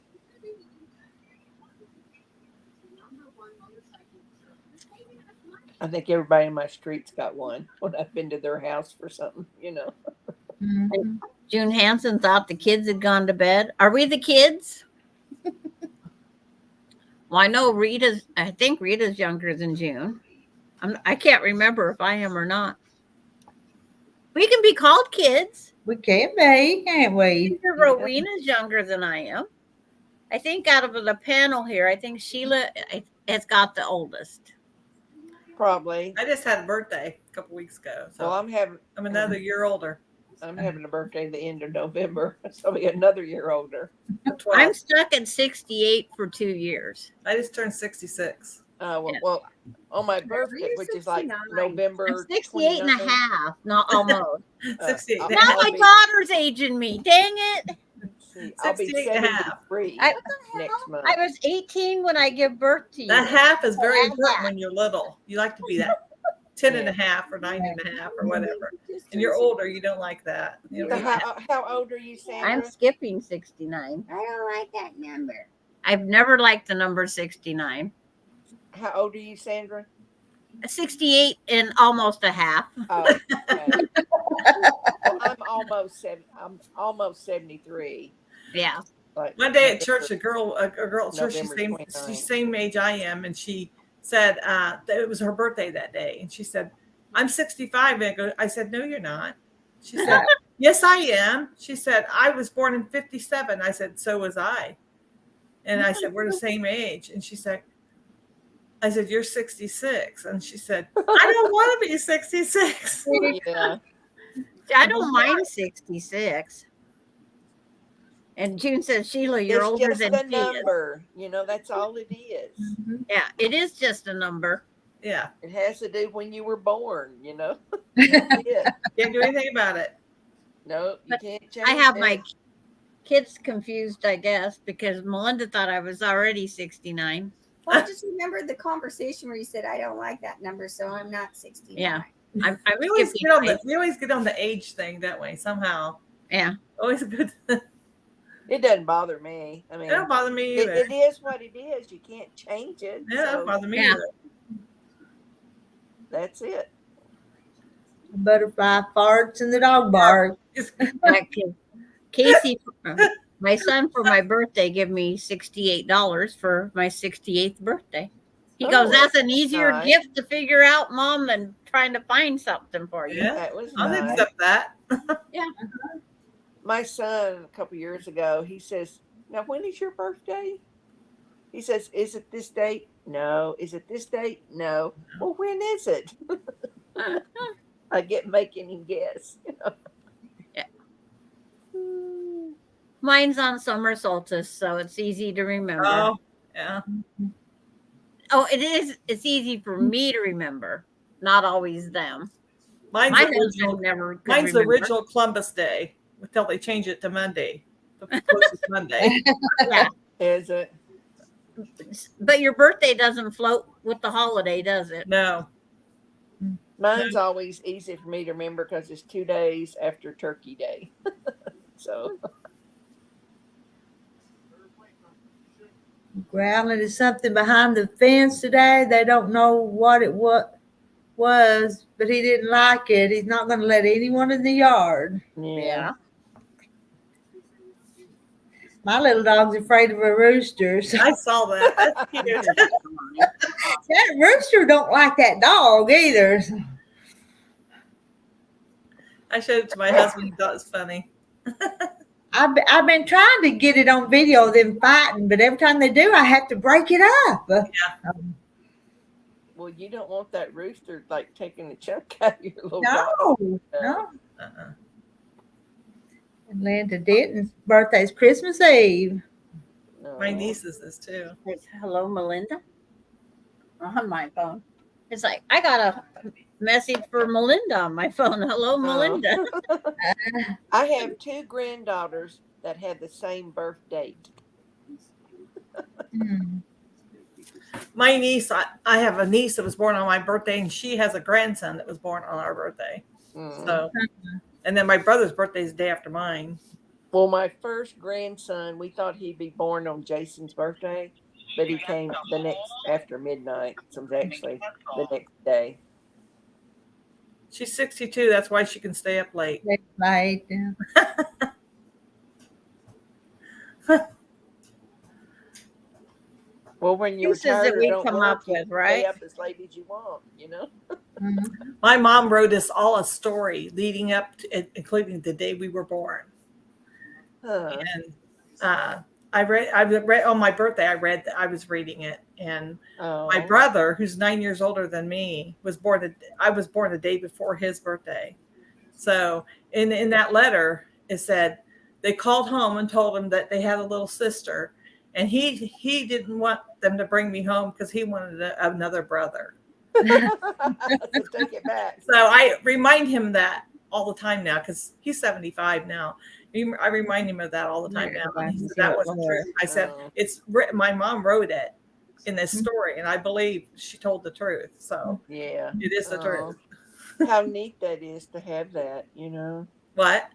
I think everybody in my street's got one when I've been to their house for something, Mhm. June Hansen thought the kids had gone to bed. Are we the kids? Well, I know I think Rita's younger than June. I can't remember if I am or not. We can be called kids. We can be, can't we? Rowena's younger than I am. I think out of the panel here, I think Sheila has got the oldest. Probably. I just had a birthday a couple weeks ago, so Well, I'm another year older. I'm having a birthday the end of November, so I'll be another year older. 12. I'm stuck at 68 for 2 years. I just turned 66. Well, Yeah. well, on my birthday, you're which is like 69. November I'm 68 and a 29th, half, not almost. 68 I'll- and a Now half. my be- daughter's aging me. Dang it. see, I'll be 68 and a half. 73 I- next month. I was 18 when I give birth to you. That half is very Add important that. when you're little. You like to be that 10 and a half or 9 and a half or whatever. And you're older, you don't like that. You So don't need that. how old are you, Sandra? I'm skipping 69. I don't like that number. I've never liked the number 69. How old are you, Sandra? 68 and almost a half. Oh, okay. Well, I'm almost 73. Yeah. Like One day at November- church, a girl at church, November she's 29th. same age I am, and she said that it was her birthday that day, and she said, "I'm 65." And I said, "No, you're not." She said, "Yes, I am." She said, "I was born in 57." I said, "So was I." And I said, "We're the same age." And she said, "I said, you're 66." And she said, "I don't want to be 66." Yeah. I don't mind 66. And June says, Sheila, you're It's older just than a she is. number. You know, that's all it is. Yeah, it is just a number. Yeah, It has to do when you were born, you know? That's it. can't do anything about it. No, you But can't change I have it. my kids confused, I guess, because Melinda thought I was already 69. Well, I just remembered the conversation where you said, I don't like that number, so I'm not 69. Yeah. I'm We always skipping get on age. we always get on the age thing that way somehow. Yeah. Always good. It doesn't bother me. I mean, It don't bother me it, either. it is what it is. You can't change it. Yeah, it So don't bother me Yeah. either. that's it. Butterfly farts and the dog barks. Like Casey, my son, for my birthday, gave me $68 for my 68th birthday. He Oh, goes, that's an easier nice. gift to figure out, Mom, than trying to find something for you. Yeah, That was I'll nice. accept that. My son, a couple years ago, he says, "Now, when is your birthday?" He says, "Is it this date?" No. Is it this date? No. Well, when is it? I get making him guess. You know? Yeah. Mine's on summer solstice, so it's easy to remember. Oh, yeah. Oh, it is. It's easy for me to remember, not always them. Mine's My the original. husband never could Mine's the remember. original Columbus Day until they change it to Monday, the closest Monday. Yeah, Is it? but your birthday doesn't float with the holiday, does it? No, Mine's always easy for me to remember because it's 2 days after Turkey Day. So Growling at something behind the fence today. They don't know what it was, but he didn't like it. He's not going to let anyone in the yard. yeah. My little dog's afraid of a rooster. So I saw that. That's cute. that rooster don't like that dog either. I showed it to my husband. He thought it was funny. I've been trying to get it on video of them fighting, but every time they do, I have to break it up. Well, you don't want that rooster like taking a chunk out of your little dog. No. Uh-uh. Atlanta Denton's birthday's Christmas Eve. No. My nieces is too. It's, hello, Melinda, on my phone. It's like I got a message for Melinda on my phone. Hello, Melinda. I have 2 granddaughters that have the same birth date. Hmm. My niece, I have a niece that was born on my birthday, and she has a grandson that was born on our birthday. Mm. So, and then my brother's birthday is the day after mine. Well, my first grandson, we thought he'd be born on Jason's birthday, but he came the next after midnight. So it was actually the next day. She's 62. That's why she can stay up late. Right. Well, when you Excuses that retire, we don't come work, up you with, can right? Stay up as late as you want, you know. Mhm. My mom wrote us all a story leading up to, including the day we were born. Huh. And I read on my birthday. I was reading it, and Oh. my brother, who's 9 years older than me, was born. I was born the day before his birthday. So in that letter, it said they called home and told him that they had a little sister, and he didn't want them to bring me home because he wanted another brother. So take it back. So I remind him that all the time now because he's 75 now. I remind him of that all the time now. And he said, that wasn't true. I said, it's written. My mom wrote it in this story, and I believe she told the truth. So Yeah, it is the truth. How neat that is to have that, you know. What?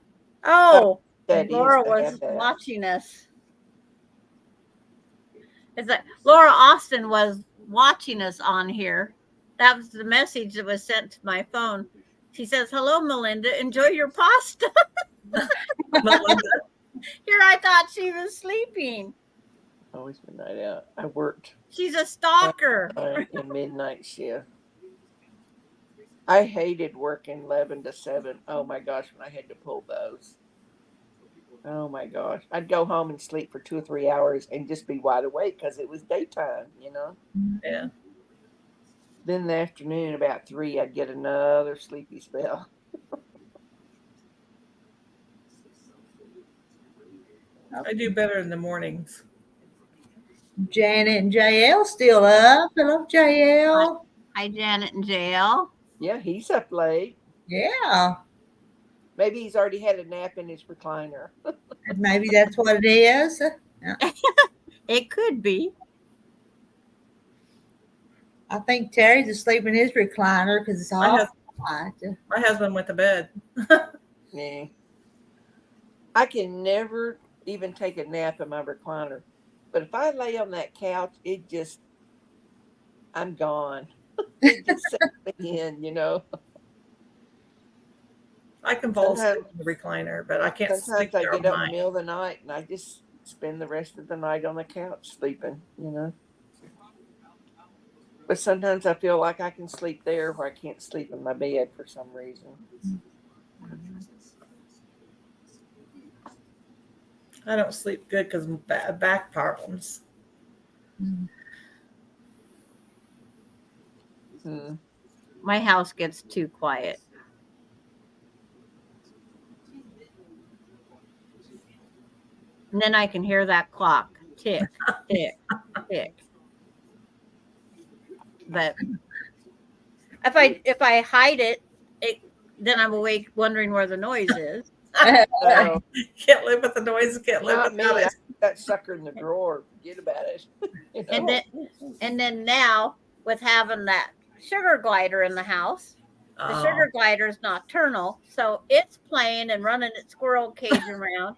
Oh, That is Laura to was have that. watching us. It's like Laura Austin was watching us on here. That was the message that was sent to my phone. She says, "Hello, Melinda. Enjoy your pasta." Melinda. Here, I thought she was sleeping. Always midnight out. I worked She's a stalker. in midnight shift. I hated working 11 to 7. Oh my gosh, when I had to pull those. Oh my gosh. I'd go home and sleep for 2 or 3 hours and just be wide awake because it was daytime, you know. Yeah. Then in the afternoon, about 3, I'd get another sleepy spell. I do better in the mornings. Janet and JL still up. Hello, JL. Hi, Janet and JL. Yeah, he's up late. Yeah, Maybe he's already had a nap in his recliner. maybe that's what it is. It could be. I think Terry's asleep in his recliner because it's all quiet. My husband went to bed. Yeah. I can never even take a nap in my recliner. But if I lay on that couch, I'm gone. It just sets me in, you know. I can fall asleep in the recliner, but I can't sleep Sometimes I there get all up in the night. middle of the night and I just spend the rest of the night on the couch sleeping, you know. But sometimes I feel like I can sleep there where I can't sleep in my bed for some reason. I don't sleep good because of back problems. Hmm. My house gets too quiet. And then I can hear that clock tick, tick, tick. But if I hide it, then I'm awake wondering where the noise is. So, Can't live with the noise. Can't live not me. without I it. put that sucker in the drawer. Forget about it. You know? And then now with having that sugar glider in the house, the Oh, sugar glider is nocturnal, so it's playing and running its squirrel cage around.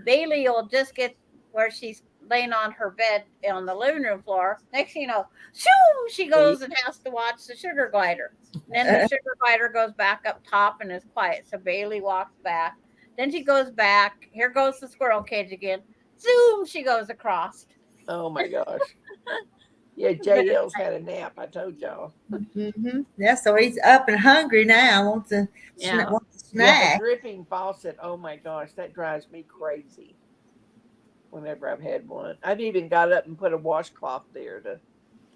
Bailey will just get where she's laying on her bed on the living room floor. Next thing you know, shoo, she goes and has to watch the sugar glider. And then the sugar glider goes back up top and is quiet. So Bailey walks back. Then she goes back. Here goes the squirrel cage again. Zoom, she goes across. Oh my gosh. Yeah, JL's had a nap. I told y'all. Mm-hmm. Yeah, so he's up and hungry now. Wants a Yeah. wants a Yeah, snack. the dripping faucet. Oh my gosh, that drives me crazy. Whenever I've had one, I've even got up and put a washcloth there to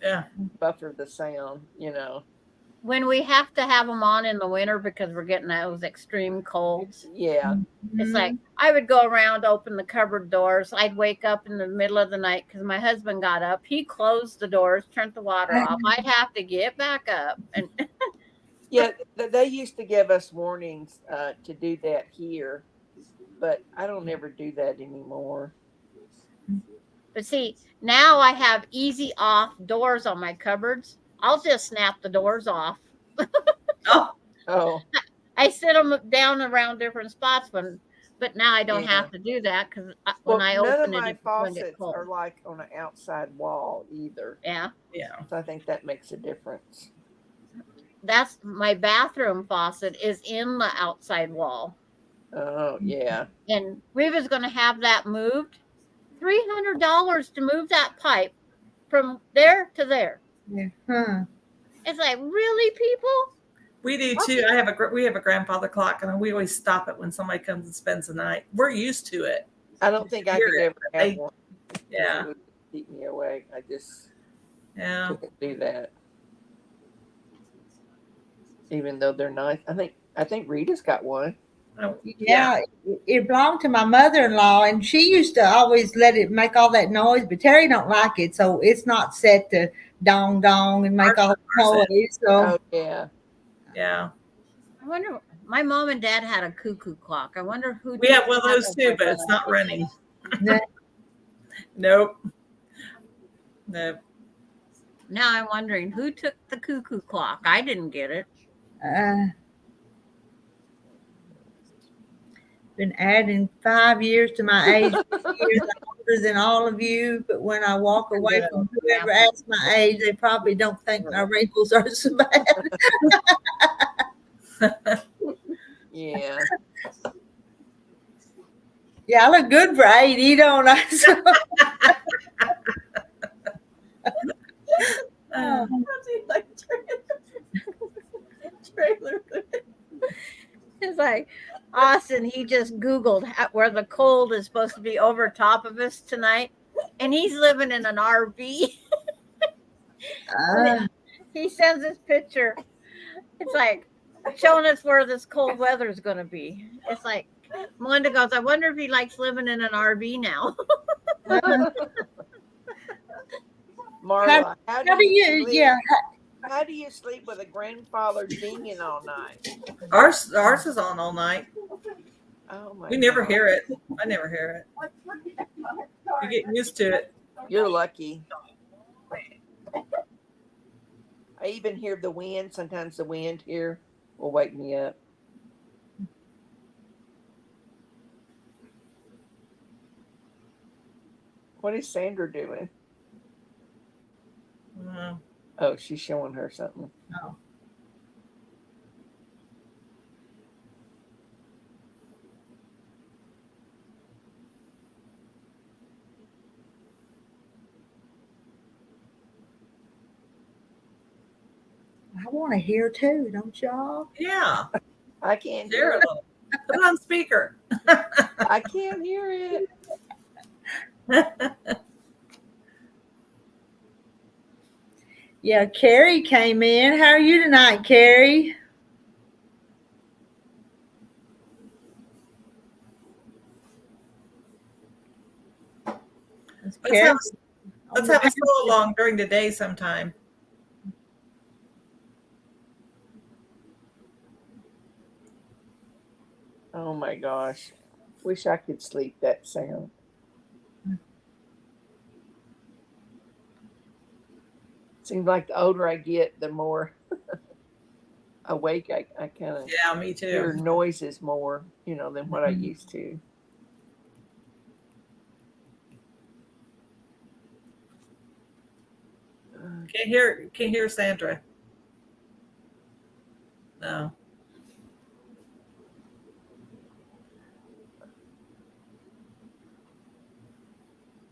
yeah. buffer the sound. You know. When we have to have them on in the winter because we're getting those extreme colds, Yeah. it's like I would go around, open the cupboard doors. I'd wake up in the middle of the night because my husband got up. He closed the doors, turned the water off. I'd have to get back up. And Yeah, they used to give us warnings to do that here, but I don't ever do that anymore. but see, now I have easy off doors on my cupboards. I'll just snap the doors off. Oh, Oh, I sit them down around different spots, but now I don't Yeah. have to do that because well, when I none of open my it's going to get faucets cold. are like on an outside wall either, Yeah, yeah. so I think that makes a difference. that's my bathroom faucet is in the outside wall, Oh, yeah. and Reva's going to have that moved. $300 to move that pipe from there to there. Yeah. Huh. It's like, really, people? We do too. We have a grandfather clock, and we always stop it when somebody comes and spends the night. We're used to it. I don't think I Hear could it, ever but have they- one. Yeah, It would keep me awake. I just yeah. couldn't do that. Even though they're nice. I think Rita's got one. Oh, Yeah, it belonged to my mother-in-law, and she used to always let it make all that noise. But Terry don't like it, so it's not set to dong dong and make all the noise. So Oh yeah. Yeah. I wonder. My mom and dad had a cuckoo clock. I wonder who. We took have one of that those too, over but the- it's not running. yeah, Nope. Nope. Now I'm wondering who took the cuckoo clock. I didn't get it. been adding 5 years to my age. Years older than all of you, but when I walk away from whoever asks my age, they probably don't think my wrinkles are so bad. Yeah. Yeah, I look good for 80, don't I? So, Uh, Trailer. It's like Austin. He just Googled where the cold is supposed to be over top of us tonight, and he's living in an RV. He sends this picture. It's like showing us where this cold weather is going to be. It's like Melinda goes, I wonder if he likes living in an RV now. Marla, how how do you, sleep? yeah, How do you sleep with a grandfather dinging all night? ours is on all night. Oh my! We never God. hear it. I never hear it. You get used to it. You're lucky. I even hear the wind. Sometimes the wind here will wake me up. What is Sandra doing? Oh, she's showing her something. Oh. I want to hear too, don't y'all? Yeah. I can't Share hear a it. little. Put it on speaker. I can't hear it. Yeah, Carrie came in. How are you tonight, Carrie? Let's have a solo along during the day sometime. Oh my gosh. Wish I could sleep that sound. Seems like the older I get, the more awake I kind of Yeah, me hear too. noises more, than what I used to. Can't hear Sandra. No.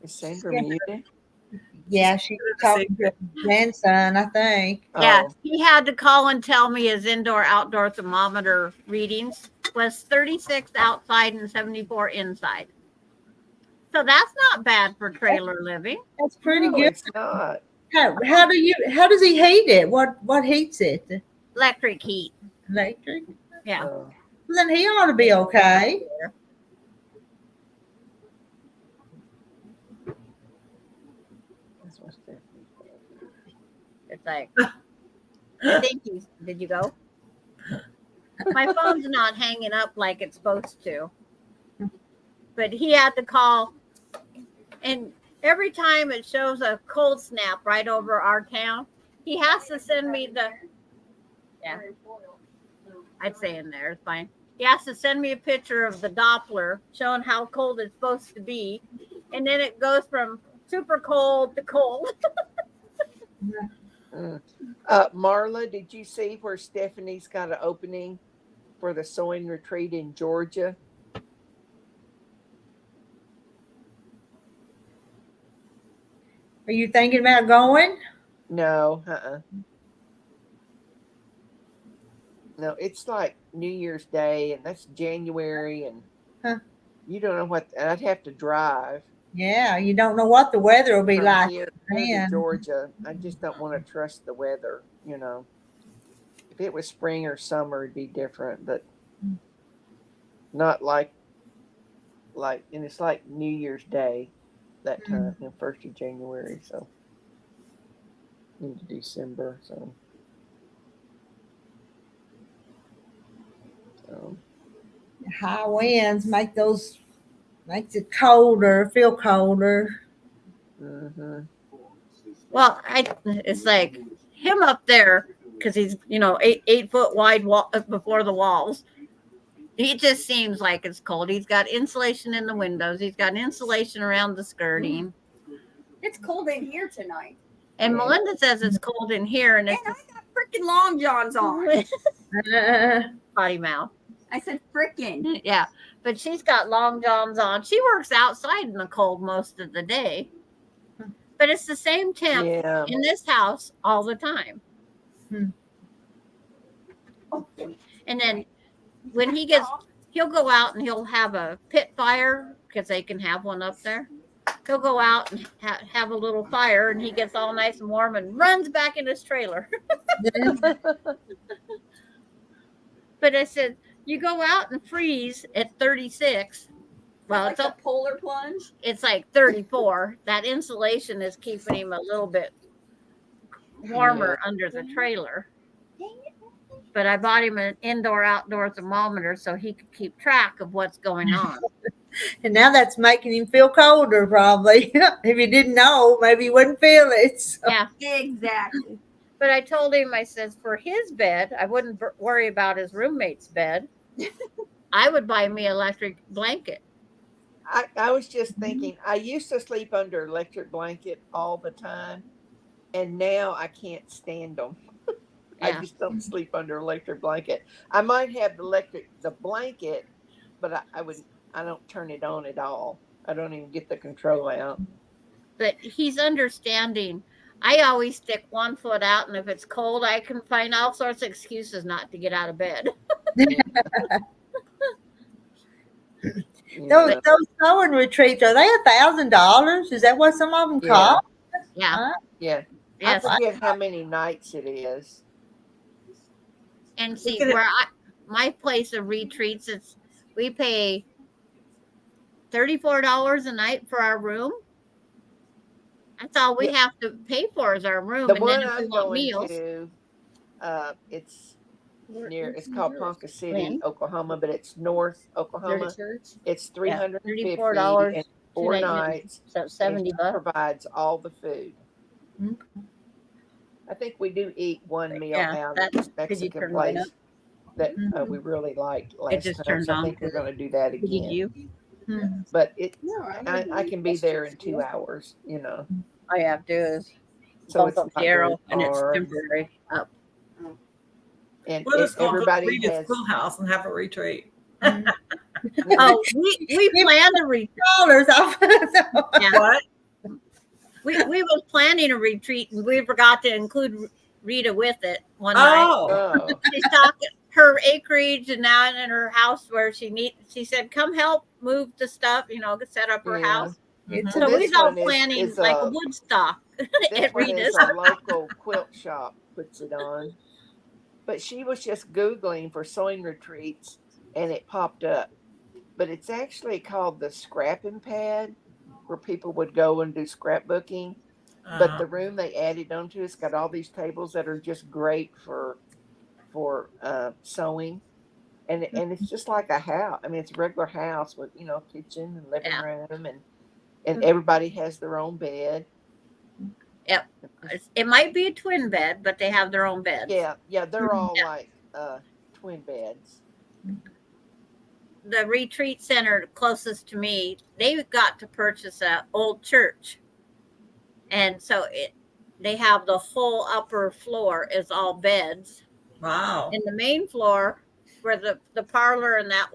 Is Sandra muted? Yeah, she was talking to her grandson, I think. Yeah, Oh. he had to call and tell me his indoor-outdoor thermometer readings was 36 outside and 74 inside. So that's not bad for trailer living. That's pretty No, good. it's not. How does he heat it? What heats it? Electric heat. Electric? Yeah. Oh. Well, then he ought to be okay. That's what's there. It's like, I think did you go? My phone's not hanging up like it's supposed to. But he had to call, and every time it shows a cold snap right over our town, he has to send me yeah, I'd say in there, it's fine. He has to send me a picture of the Doppler showing how cold it's supposed to be. And then it goes from super cold to cold. Marla, did you see where Stephanie's got an opening for the sewing retreat in Georgia? Are you thinking about going? No, No, it's like New Year's Day, and that's January, and you don't know what. And I'd have to drive. Yeah, you don't know what the weather will be from like. here to then. Georgia. I just don't want to trust the weather. If it was spring or summer, it'd be different. But not like, and it's like New Year's Day that time, and 1st of January, so into December, so. High winds makes it colder, feel colder. Mm-hmm. Well, it's like him up there because he's 8 foot wide before the walls. He just seems like it's cold. He's got insulation in the windows. He's got insulation around the skirting. It's cold in here tonight. And Melinda says it's cold in here, and And it's I got freaking long johns on. potty mouth. I said freaking. Yeah, but she's got long johns on. She works outside in the cold most of the day, but it's the same temp Yeah. in this house all the time. And then when he'll go out and he'll have a pit fire because they can have one up there. He'll go out and have a little fire, and he gets all nice and warm and runs back in his trailer. But I said, you go out and freeze at 36. Well, Like a polar plunge. it's like 34. That insulation is keeping him a little bit warmer under the trailer. But I bought him an indoor-outdoor thermometer so he could keep track of what's going on. And now that's making him feel colder, probably. If you didn't know, maybe you wouldn't feel it. So. Yeah. Exactly. But I told him, I said, for his bed, I wouldn't worry about his roommate's bed. I would buy me an electric blanket. I was just thinking, I used to sleep under electric blanket all the time, and now I can't stand them. I Yeah. just don't sleep under electric blanket. I might have the blanket, but I don't turn it on at all. I don't even get the control out. But he's understanding. I always stick 1 foot out, and if it's cold, I can find all sorts of excuses not to get out of bed. Those sewing retreats, are they $1,000? Is that what some of them cost? Yeah. Yeah. Yes. I forget how many nights it is. And see, Look at it. my place of retreats, we pay $34 a night for our room. That's all we have to pay for is our room. The And one then if we I'm want going meals, to, it's called Ponca City, When? Oklahoma, but it's North Oklahoma. It's $350 $34 and 4 2 night nights. so and $70. it provides all the food. Okay. I think we do eat one meal Yeah, out that- at this could you Mexican turn mine place that we really liked last just time. turned So I on. think we're going to do that Did again. you? But No, I can be there in 2 hours, All you have to do is So bump it's up not the very arrow, and it's far. temporary up. And We'll just go to everybody Rita's has. schoolhouse and have a retreat. Oh, we planned a retreat. $1,000 off. Yeah. What? We was planning a retreat, and we forgot to include Rita with it one night. Oh, Oh, She's talking her acreage and now in her house where she said, come help move the stuff, set up her Yeah. house. It's So Well, we this all one is- planning is, like a Woodstock this at one is Rita's. a local quilt shop puts it on. But she was just Googling for sewing retreats and it popped up. But it's actually called the Scrapping Pad, where people would go and do scrapbooking. But the room they added onto it's got all these tables that are just great for sewing. And it's just like a house. I mean, it's a regular house with, kitchen and living Yeah. room and everybody has their own bed. It might be a twin bed, but they have their own beds. Yeah, they're all Yeah. like twin beds. The retreat center closest to me, they got to purchase an old church. And so they have the whole upper floor is all beds. wow. And the main floor where the parlor and that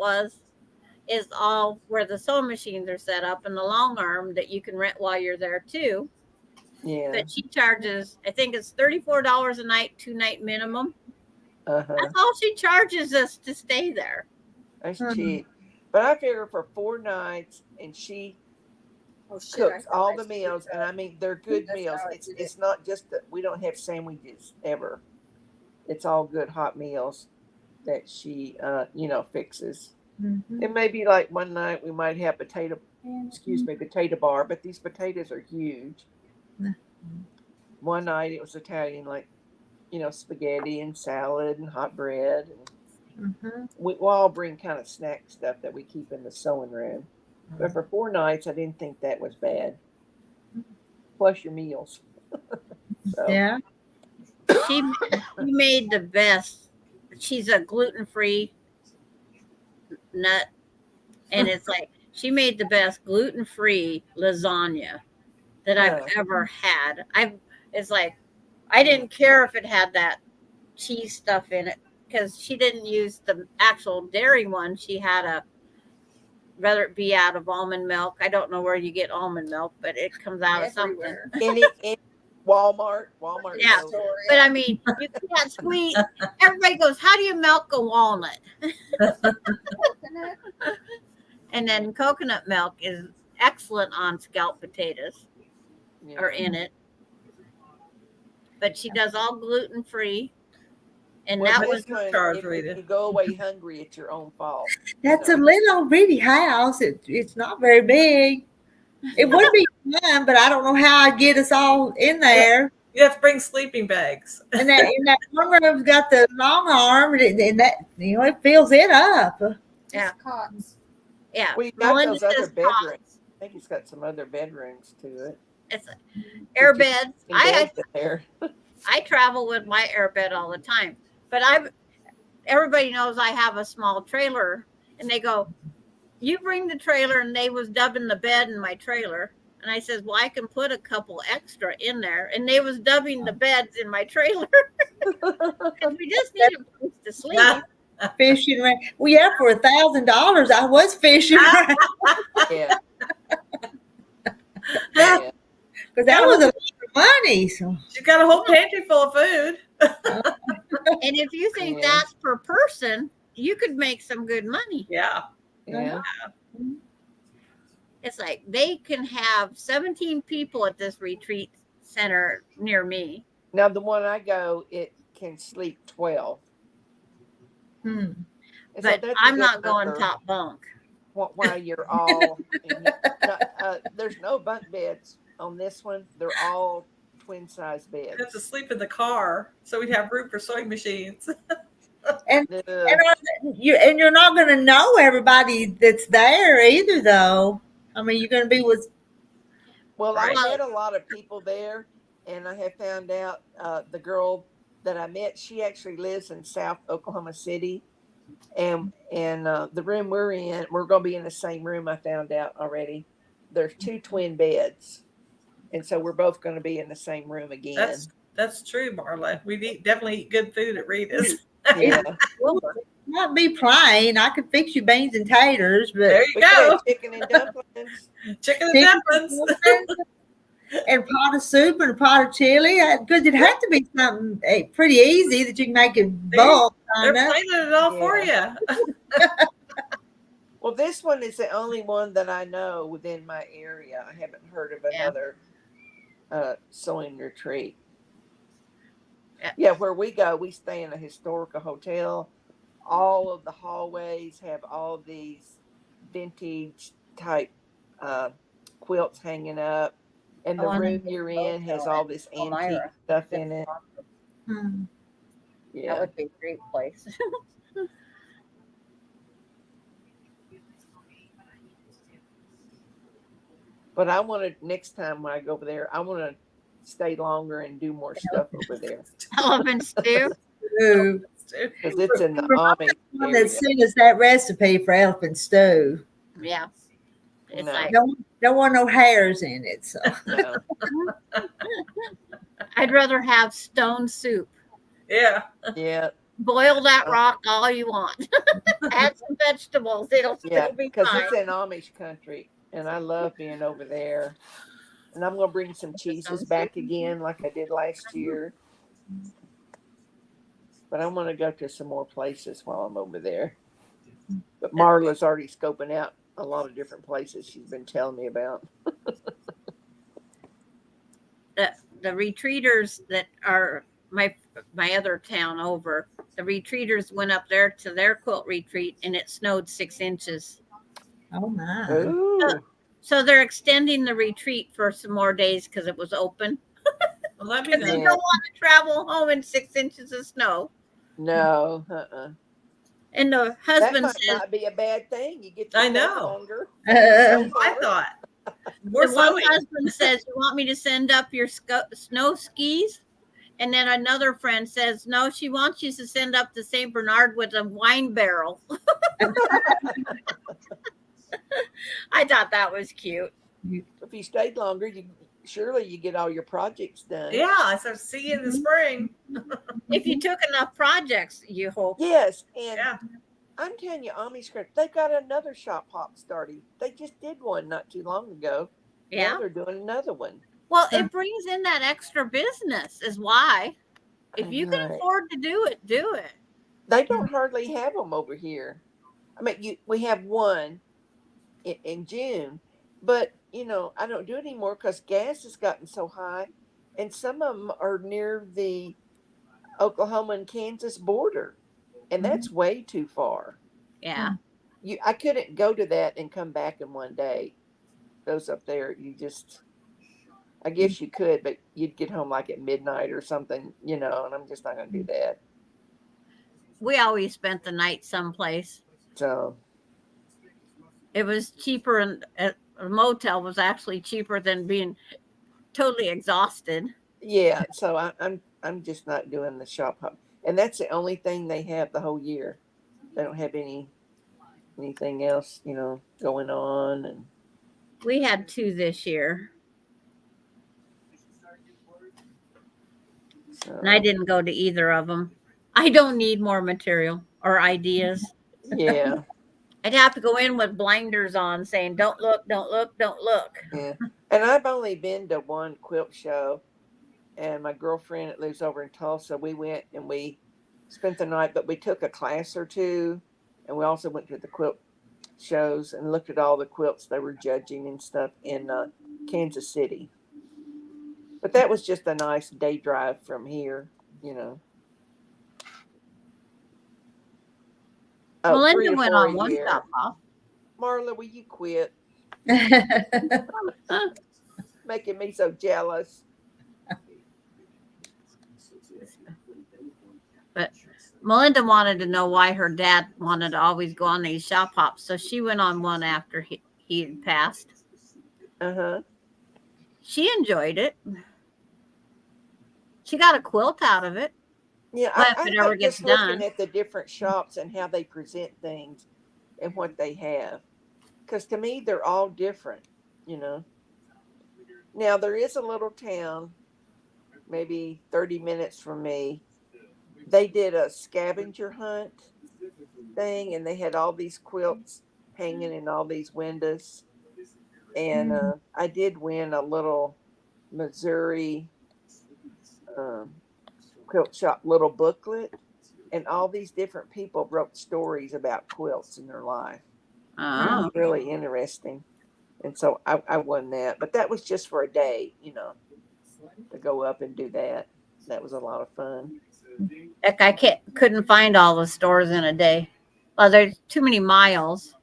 is all where the sewing machines are set up and the long arm that you can rent while you're there too. Yeah. But she charges, I think it's $34 a night, 2-night minimum. Uh-huh. That's all she charges us to stay there. That's Mhm. cheap. But I figure for 4 nights and she Oh, shit, cooks I all thought the I meals and I mean they're good That's meals. how I It's did it. it's not just that we don't have sandwiches ever. It's all good hot meals that she fixes. Mhm. It may be like one night we might have potato bar, but these potatoes are huge. Yeah. One night it was Italian, like, spaghetti and salad and hot bread. And Mhm. we'll all bring kind of snack stuff that we keep in the sewing room. But for 4 nights, I didn't think that was bad. Plus your meals. So, Yeah. She made the best. She's a gluten-free nut, and it's like she made the best gluten-free lasagna that I've Yeah. ever had. It's like I didn't care if it had that cheese stuff in it because she didn't use the actual dairy one. She had whether it be out of almond milk. I don't know where you get almond milk, but it comes out of something. Everywhere. any Walmart Yeah. sells it. But I mean, you can't squeeze. Everybody goes, "How do you milk a walnut?" Coconut. And then coconut milk is excellent on scalloped potatoes Yeah. or in it. But she does all gluten free. And Well, that this was one, charge, if Rita. you go away hungry, it's your own fault. That's You a know. little bitty house. It's not very big. It would be fun, but I don't know how I get us all in there. You have to bring sleeping bags. And that one room's got the long arm, and that it fills it up. Yeah. Just cots. yeah. Well, you got Melinda those other says bedrooms. cots. I think it's got some other bedrooms to it. It's air beds. And beds in there. I travel with my air bed all the time. But everybody knows I have a small trailer, and they go, "You bring the trailer," and they was dubbing the bed in my trailer. And I says, "Well, I can put a couple extra in there." And they was dubbing the beds in my trailer. We just need a place to sleep. Fishing around. Well, yeah, for $1,000, I was fishing around Yeah. Yeah. because that was a lot of money. So She's got a whole pantry full of food. And if you think Yeah. that's per person, you could make some good money. Yeah. Yeah. It's like they can have 17 people at this retreat center near me. Now the one I go, it can sleep 12. hmm. And so But that's a I'm good not going number top bunk. While you're all. There's no bunk beds on this one. They're all twin size We have to beds. sleep in the car so we'd have room for sewing machines. and Ugh. you're not going to know everybody that's there either, though. I mean, you're going to be with. Well, Right. I met a lot of people there, and I have found out the girl that I met, she actually lives in South Oklahoma City, and the room we're in, we're going to be in the same room. I found out already. There's 2 twin beds, and so we're both going to be in the same room again. That's true, Marla. We definitely eat good food at Rita's. Yeah, Not be plain. I could fix you beans and taters, but There you we could go. have chicken and dumplings. Chicken and dumplings. and a pot of soup and a pot of chili. Because it had to be something pretty easy that you can make in bulk. They're Kinda. planning it all for you. Well, this one is the only one that I know within my area. I haven't heard of Yeah. another sewing retreat. Yeah. Yeah, where we go, we stay in a historical hotel. All of the hallways have all these vintage type quilts hanging up, and the Oh, I know room you're in has all this antique Elmira. stuff in it. Hmm. That Yeah. would be a great place. But I want to, next time when I go over there, I want to stay longer and do more stuff over there Elephant stew. Ooh. because it's in the Amish One area. that sent us that recipe for elephant stew. Yeah. It's No. like Don't want no hairs in it. So No. I'd rather have stone soup. Yeah. Yeah, Boil that rock all you want. Add some vegetables. It'll yeah, still be because fine. it's in Amish country, and I love being over there. And I'm gonna bring some cheeses back again, like I did last year. But I want to go to some more places while I'm over there. But Marla's already scoping out a lot of different places she's been telling me about. The retreaters that are my other town over, the retreaters went up there to their quilt retreat and it snowed 6 inches. Oh my. Ooh. So they're extending the retreat for some more days because it was open. Well, that'd be Because they nice. Yeah. don't want to travel home in 6 inches of snow. No. And the That husband might says, not be a bad thing. You get to I stay know. longer. That's what I thought. More the one sewing. husband says, you want me to send up your snow skis? And then another friend says, no, she wants you to send up to St. Bernard with a wine barrel. I thought that was cute. If you stayed longer, surely you get all your projects done. Yeah, so see you in the spring. If you took enough projects, you hope. Yes, and Yeah. I'm telling you, Omniscript, they've got another shop hop starting. They just did one not too long ago. Yeah. Now they're doing another one. Well, it brings in that extra business, is why. If you can Right. afford to do it, do it. They don't hardly have them over here. I mean, we have one in June, but I don't do it anymore because gas has gotten so high, and some of them are near the Oklahoma and Kansas border, and that's way too far. Yeah. I couldn't go to that and come back in one day. Those up there, I guess you could, but you'd get home like at midnight or something, and I'm just not going to do that. We always spent the night someplace. So, It was cheaper, and a motel was actually cheaper than being totally exhausted. yeah, so I'm just not doing the shop hop, and that's the only thing they have the whole year. They don't have anything else, going on, and We had 2 this year, so, and I didn't go to either of them. I don't need more material or ideas. yeah, I'd have to go in with blinders on saying, don't look, don't look, don't look. yeah. And I've only been to one quilt show, and my girlfriend that lives over in Tulsa, we went and we spent the night, but we took a class or two, and we also went to the quilt shows and looked at all the quilts they were judging and stuff in Kansas City. But that was just a nice day drive from here, Oh, 3 Melinda to went 4 on a one year. shop off. Marla, will you quit making me so jealous? But Melinda wanted to know why her dad wanted to always go on these shop hops. So she went on one after he had passed. Uh-huh. She enjoyed it. She got a quilt out of it. Yeah, Well, if I it ever like gets just looking done. at the different shops and how they present things and what they have. Because to me, they're all different, Now, there is a little town, maybe 30 minutes from me. They did a scavenger hunt thing, and they had all these quilts hanging in all these windows. And I did win a little Missouri quilt shop little booklet, and all these different people wrote stories about quilts in their life. It was Oh, really interesting. And so I won that, but that was just for a day, to go up and do that. That was a lot of fun. heck, I couldn't find all the stores in a day. Well, there's too many miles.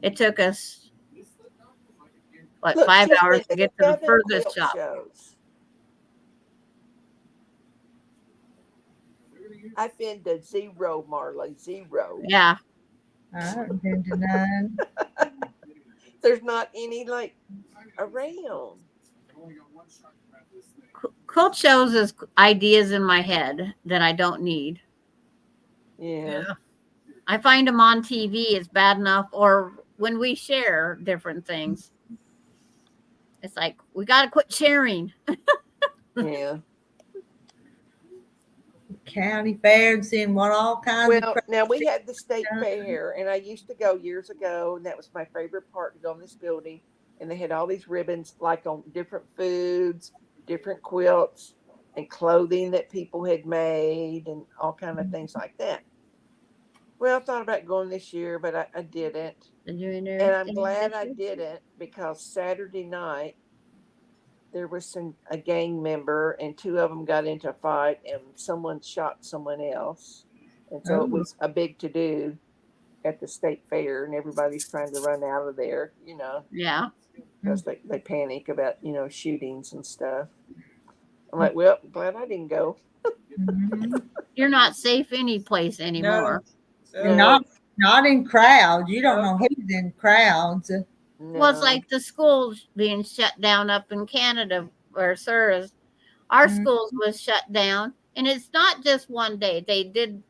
It took us Look, 5 she's hours been to get to the 7 furthest quilt shop. shows. I've been to 0, Marla, 0. Yeah, I haven't been to none. There's not any like around. quilt shows is ideas in my head that I don't need. Yeah. Yeah. I find them on TV is bad enough, or when we share different things. It's like, we got to quit sharing. Yeah. County fair and seeing what all kinds Well, of now we had the state Yeah. fair, and I used to go years ago, and that was my favorite part to go in this building. And they had all these ribbons, like on different foods, different quilts, and clothing that people had made, and all kind of things like that. Well, I thought about going this year, but I didn't. Did you enter And I'm anything glad this I year? didn't, because Saturday night there was a gang member, and two of them got into a fight, and someone shot someone else, and so it Oh. was a big to do at the state fair, and everybody's trying to run out of there, Yeah. because they panic about shootings and stuff. I'm like, well, glad I didn't go. Mhm. You're not safe any place anymore. And not in crowds. You don't know who's in crowds. Well, it's No. like the schools being shut down up in Canada where Sir is. Our Mhm. schools was shut down, and it's not just one day. They did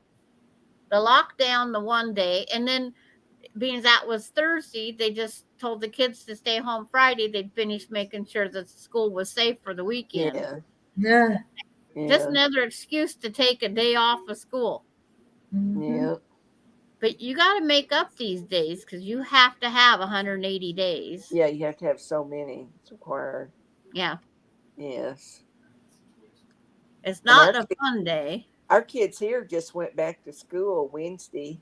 the lockdown the one day, and then being that was Thursday, they just told the kids to stay home Friday. They'd finish making sure that the school was safe for the weekend. Yeah. Yeah. Just Yeah. another excuse to take a day off of school. Mhm. Yeah. But you got to make up these days because you have to have 180 days. Yeah. You have to have so many. It's required. Yeah. Yes. It's And not a fun day. Our kids here just went back to school Wednesday.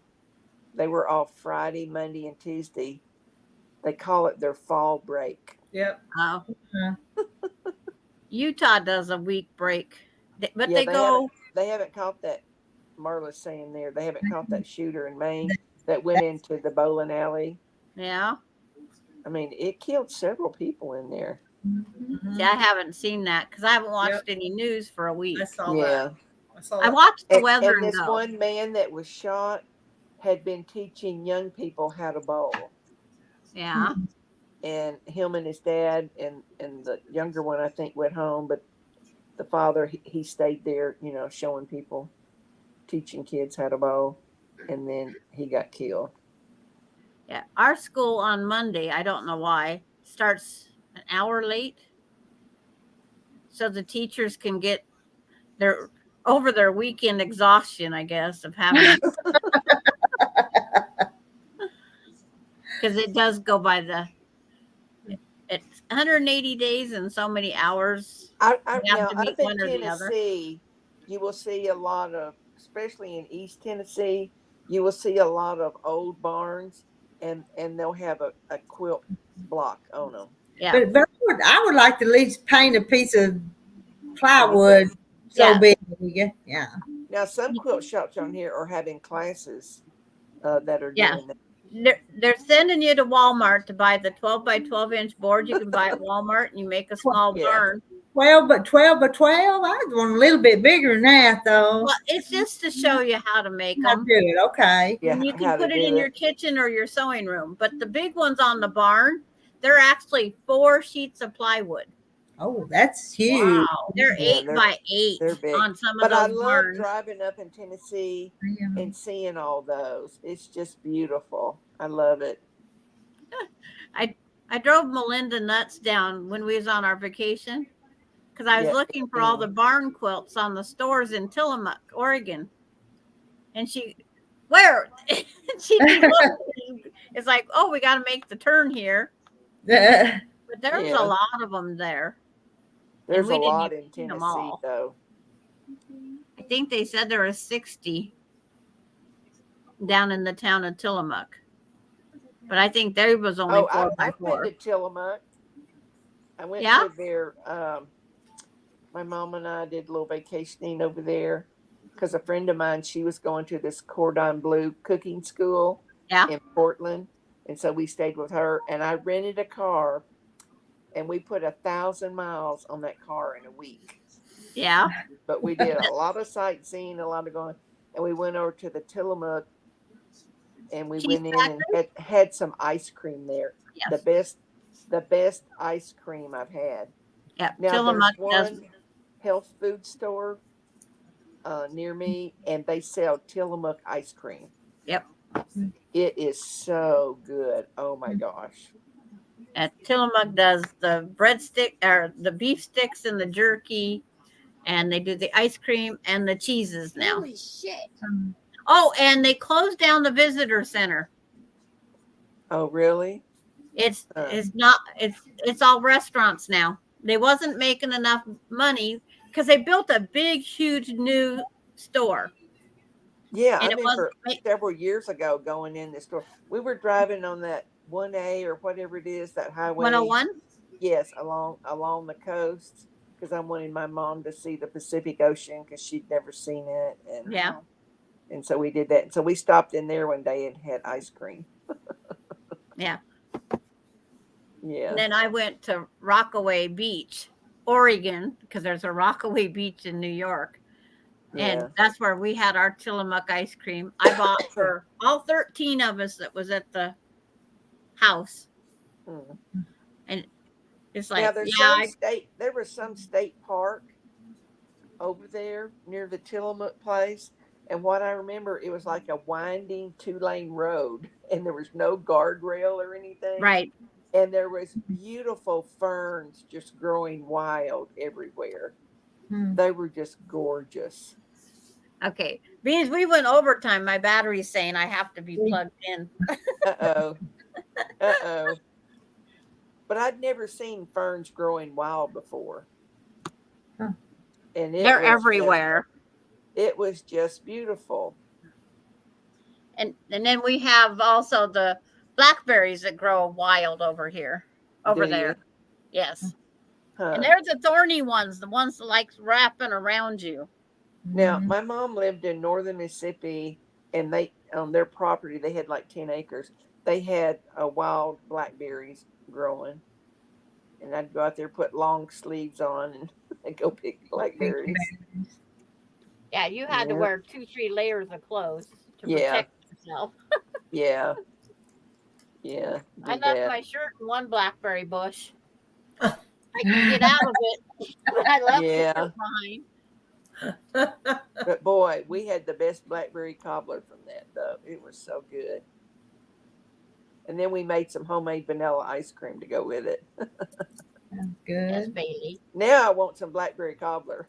They were off Friday, Monday, and Tuesday. They call it their fall break. Yep. Oh. Uh-huh. Utah does a week break, but Yeah, they go. They haven't caught that. Marla's saying there they haven't caught that shooter in Maine that went into the bowling alley. Yeah. I mean, it killed several people in there. Mhm. See, I haven't seen that because I haven't watched Yep. any news for a week. I saw Yeah. that. I saw I that. watched the And weather and this go. one man that was shot had been teaching young people how to bowl. Yeah. And him and his dad and the younger one, I think, went home, but the father, he stayed there, showing people, teaching kids how to bowl, and then he got killed. Yeah. Our school on Monday, I don't know why, starts an hour late. So the teachers can get over their weekend exhaustion, I guess, of having because it does go by it's 180 days and so many hours. Now, have to up meet in one or the other. Tennessee, you will see a lot of, especially in East Tennessee, you will see a lot of old barns, and they'll have a quilt block on them. Yeah. But I would like to at least paint a piece of plywood so Yeah. big. Yeah. Now, some quilt shops on here are having classes that are Yeah. doing that. They're sending you to Walmart to buy the 12 by 12 inch board you can buy at Walmart, and you make a small Yeah. barn. 12 by 12 by 12. I want a little bit bigger than that, though. Well, it's just to show you how to make I'll them. do it. Okay. Yeah, And you how can to put it do in your kitchen or your sewing room. But the big ones on the barn, they're actually 4 sheets of plywood. Oh, that's huge. Wow. They're Yeah, 8 by 8 they're big. on some of But I those love barns. driving up in Tennessee Yeah. and seeing all those. It's just beautiful. I love it. I drove Melinda nuts down when we was on our vacation because I was Yeah. looking for all the barn quilts on the stores in Tillamook, Oregon. And where? She it's like, oh, we got to make the turn here. But there's Yeah. a lot of them there. There's we a didn't lot even in see them Tennessee, all. though. I think they said there were 60 down in the town of Tillamook. But I think there was only 4 by I've 4. been to Tillamook. I went Yeah? to there. My mom and I did a little vacationing over there because a friend of mine, she was going to this Cordon Bleu cooking school Yeah. in Portland. And so we stayed with her, and I rented a car, and we put 1,000 miles on that car in a week. Yeah. But we did a lot of sightseeing, a lot of going, and we went over to the Tillamook, and we Cheese went in and had some ice cream there. Yes. The best ice cream I've had. Yeah. Now Tillamook there's does. one health food store near me, and they sell Tillamook ice cream. Yep. It is so good. Oh my gosh. Tillamook does the breadstick or the beef sticks and the jerky, and they do the ice cream and the cheeses now. Holy shit. Oh, and they closed down the visitor center. Oh really? It's all restaurants now. They wasn't making enough money because they built a big, huge new store. Yeah, And I it remember wasn't- several years ago going in the store. We were driving on that 1A or whatever it is, that highway. 101. Yes, along the coast, because I wanted my mom to see the Pacific Ocean because she'd never seen it, Yeah. and so we did that. And so we stopped in there one day and had ice cream. Yeah. Yeah, And then I went to Rockaway Beach, Oregon, because there's a Rockaway Beach in New York. yeah. And that's where we had our Tillamook ice cream. I bought for all 13 of us that was at the house. Mm. And it's Now like, yeah, there was some state park over there near the Tillamook place. And what I remember, it was like a winding 2-lane road, and there was no guardrail or anything. right. And there was beautiful ferns just growing wild everywhere. Hmm. They were just gorgeous. Okay. Because we went overtime, my battery's saying I have to be plugged in. Uh-oh. Uh-oh. But I'd never seen ferns growing wild before. Huh. And They're everywhere. It was just beautiful. And then we have also the blackberries that grow wild over here, over Do there. you? Yes. Huh. And there's the thorny ones, the ones that like wrapping around you. Now, Mhm. my mom lived in northern Mississippi, and they on their property they had like 10 acres. They had wild blackberries growing, and I'd go out there, put long sleeves on, and I'd go pick blackberries. Yeah, you had to Yeah. wear 2-3 layers of clothes to Yeah. protect yourself. Yeah, yeah. I do left that. my shirt in one blackberry bush. I could get out of it, but I left Yeah. the shirt behind. But boy, we had the best blackberry cobbler from that though. It was so good. And then we made some homemade vanilla ice cream to go with it. Sounds Yes, good. Bailey. Now I want some blackberry cobbler.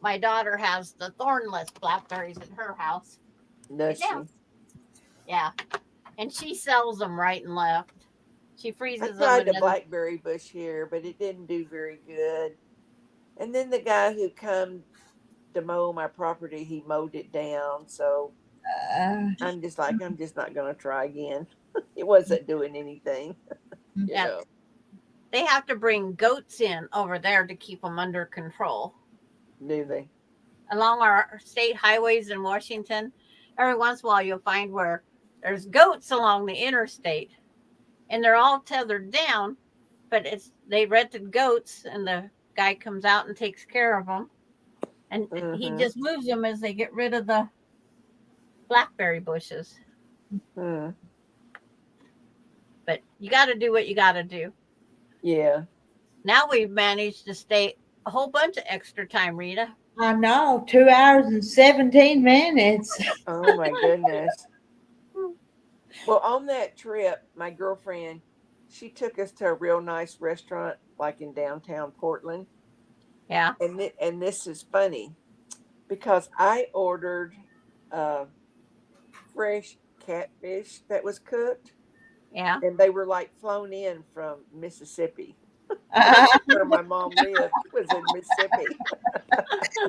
My daughter has the thornless blackberries in her house. Does she? Yeah. Yeah. And she sells them right and left. She I freezes them. tried And the then, blackberry bush here, but it didn't do very good. And then the guy who come to mow my property, he mowed it down. So I'm just not gonna try again. It wasn't doing anything. You Yeah. know. they have to bring goats in over there to keep them under control. Do they? Along our state highways in Washington, every once in a while you'll find where there's goats along the interstate, and they're all tethered down, but they rented goats, and the guy comes out and takes care of them, and he Mhm. just moves them as they get rid of the blackberry bushes. Hmm. But you got to do what you got to do. Yeah. Now we've managed to stay a whole bunch of extra time, Rita. I know, 2 hours and 17 minutes. Oh my goodness. Well, on that trip, my girlfriend, she took us to a real nice restaurant, like in downtown Portland. Yeah. And this is funny because I ordered fresh catfish that was cooked, Yeah. and they were like flown in from Mississippi. Where my mom lived was in Mississippi.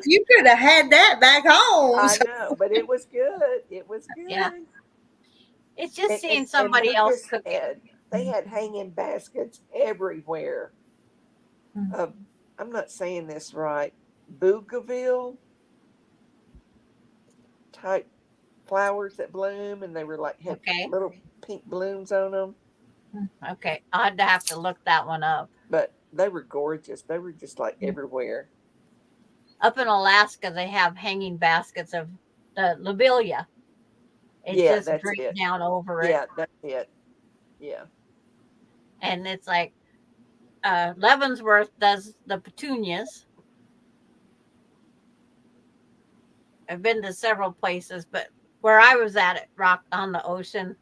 You could have had that back home. I know, but it was good. It was good. Yeah. It's just And- seeing and somebody they else just cook it. they had hanging baskets everywhere. Hmm. I'm not saying this right. Bougainville type flowers that bloom, and they were like had Okay. little pink blooms on them, Okay. I'd have to look that one up. but they were gorgeous. They were just like Mm. everywhere. Up in Alaska, they have hanging baskets of the lobelia. It Yeah, just that's drapes it. down over it. Yeah, that's it. Yeah. And it's like Leavenworth does the petunias. I've been to several places, but where I was at Rock on the Ocean,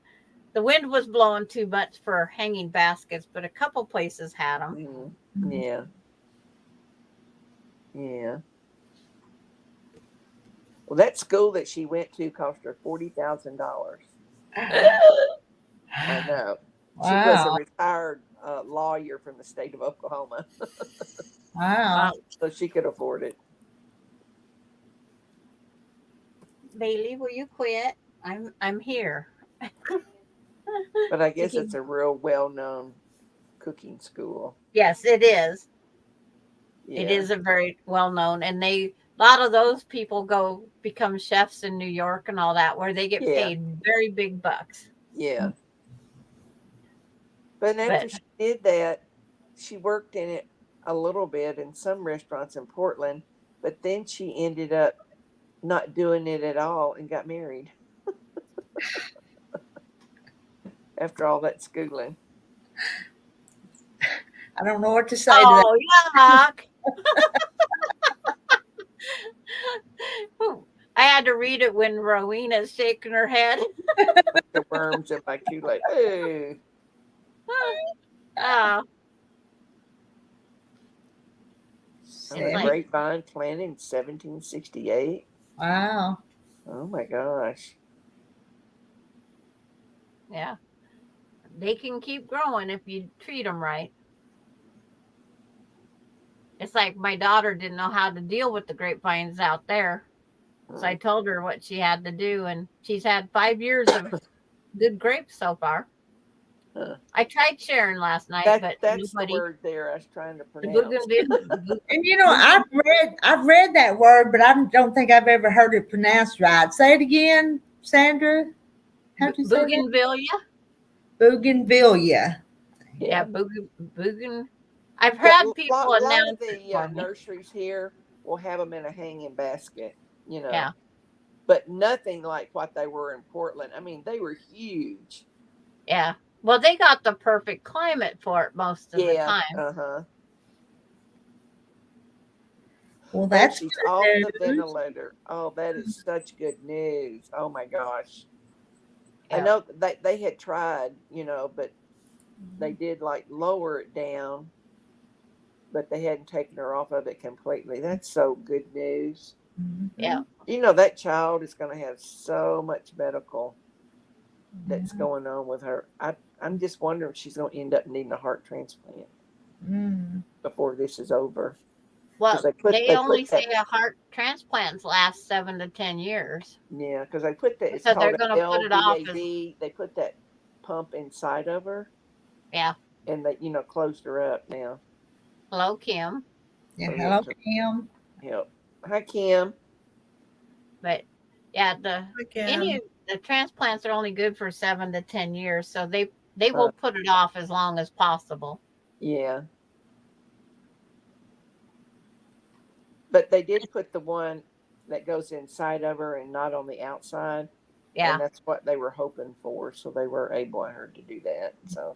the wind was blowing too much for hanging baskets, but a couple places had them. Mhm. Yeah. Yeah. Well, that school that she went to cost her $40,000. I know. She was a Wow. retired lawyer from the state of Oklahoma, Wow. so she could afford it. Bailey, will you quit? I'm here. But I guess keep- it's a real well-known cooking school. Yes, it is. It Yeah. is a very well known, and a lot of those people go become chefs in New York and all that, where they get Yeah. paid very big bucks. Yeah. But after But she did that, she worked in it a little bit in some restaurants in Portland, but then she ended up not doing it at all and got married after all that schooling. I don't know what to say to that. oh, yuck! I had to read it when Rowena's shaking her head. The worms in my Kool-Aid. Ooh. Oh, And It's a like- grapevine planted in 1768. Wow. Oh my gosh. yeah. They can keep growing if you treat them right. It's like my daughter didn't know how to deal with the grapevines out there. So I told her what she had to do, and she's had 5 years of good grapes so far. Huh. I tried sharing last night, but That's the nobody. word there I was trying to The pronounce. bougainvillea. And you know, I've read that word, but I don't think I've ever heard it pronounced right. Say it again, Sandra. How'd you say that? Bougainvillea. Bougainvillea. Yeah, bougain. I've Yeah, had a people lot of announce the it for me. nurseries here will have them in a hanging basket, you know. Yeah. But nothing like what they were in Portland. I mean, they were huge. Yeah. Well, they got the perfect climate for it most of the Yeah. time. Uh-huh. Well, And that's she's good off the news. ventilator. Oh, that is such good news. Oh my gosh. I Yeah. know they had tried, you know, but they did like lower it down, but they hadn't taken her off of it completely. That's so good news. Mhm. Yeah. You know, that child is going to have so much medical that's Mm-hmm. going on with her. I'm just wondering if she's going to end up needing a heart transplant Mm. before this is over. Well, 'Cause they they only put that- say a heart transplants last 7 to 10 years. Yeah, because they put that. It's So they're called an gonna put it off as- LVAD. They put that pump inside of her, Yeah. and they, closed her up now. Hello, Kim. Yeah. Oh, Hello, yeah. Kim. Yep. Hi, Kim. But yeah, the transplants are only good for 7 to 10 years, so they will put it off as long as possible. Yeah. But they did put the one that goes inside of her and not on the outside. Yeah. And that's what they were hoping for. So they were able her to do that. So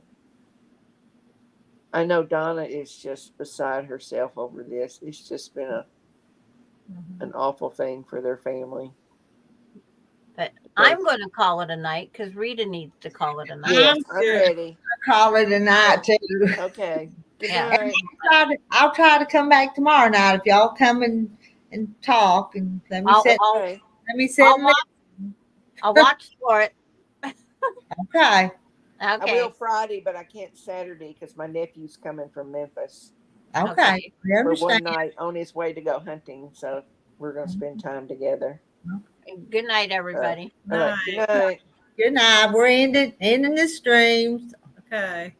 I know Donna is just beside herself over this. It's just been an awful thing for their family. But I'm going to call it a night because Rita needs to call it a night. Yes, I'm ready. Call it a night too. Okay. Good Yeah. night. I'll try to come back tomorrow night if y'all come and talk and let me sit. Okay. Let me sit. I'll and watch, I'll watch for it. listen. Okay. I Okay. will Friday, but I can't Saturday because my nephew's coming from Memphis Okay. Okay. We for one understand. night on his way to go hunting. So we're going to spend time together. Good night, everybody. All right. Good night. Good night. We're ending the stream. Okay.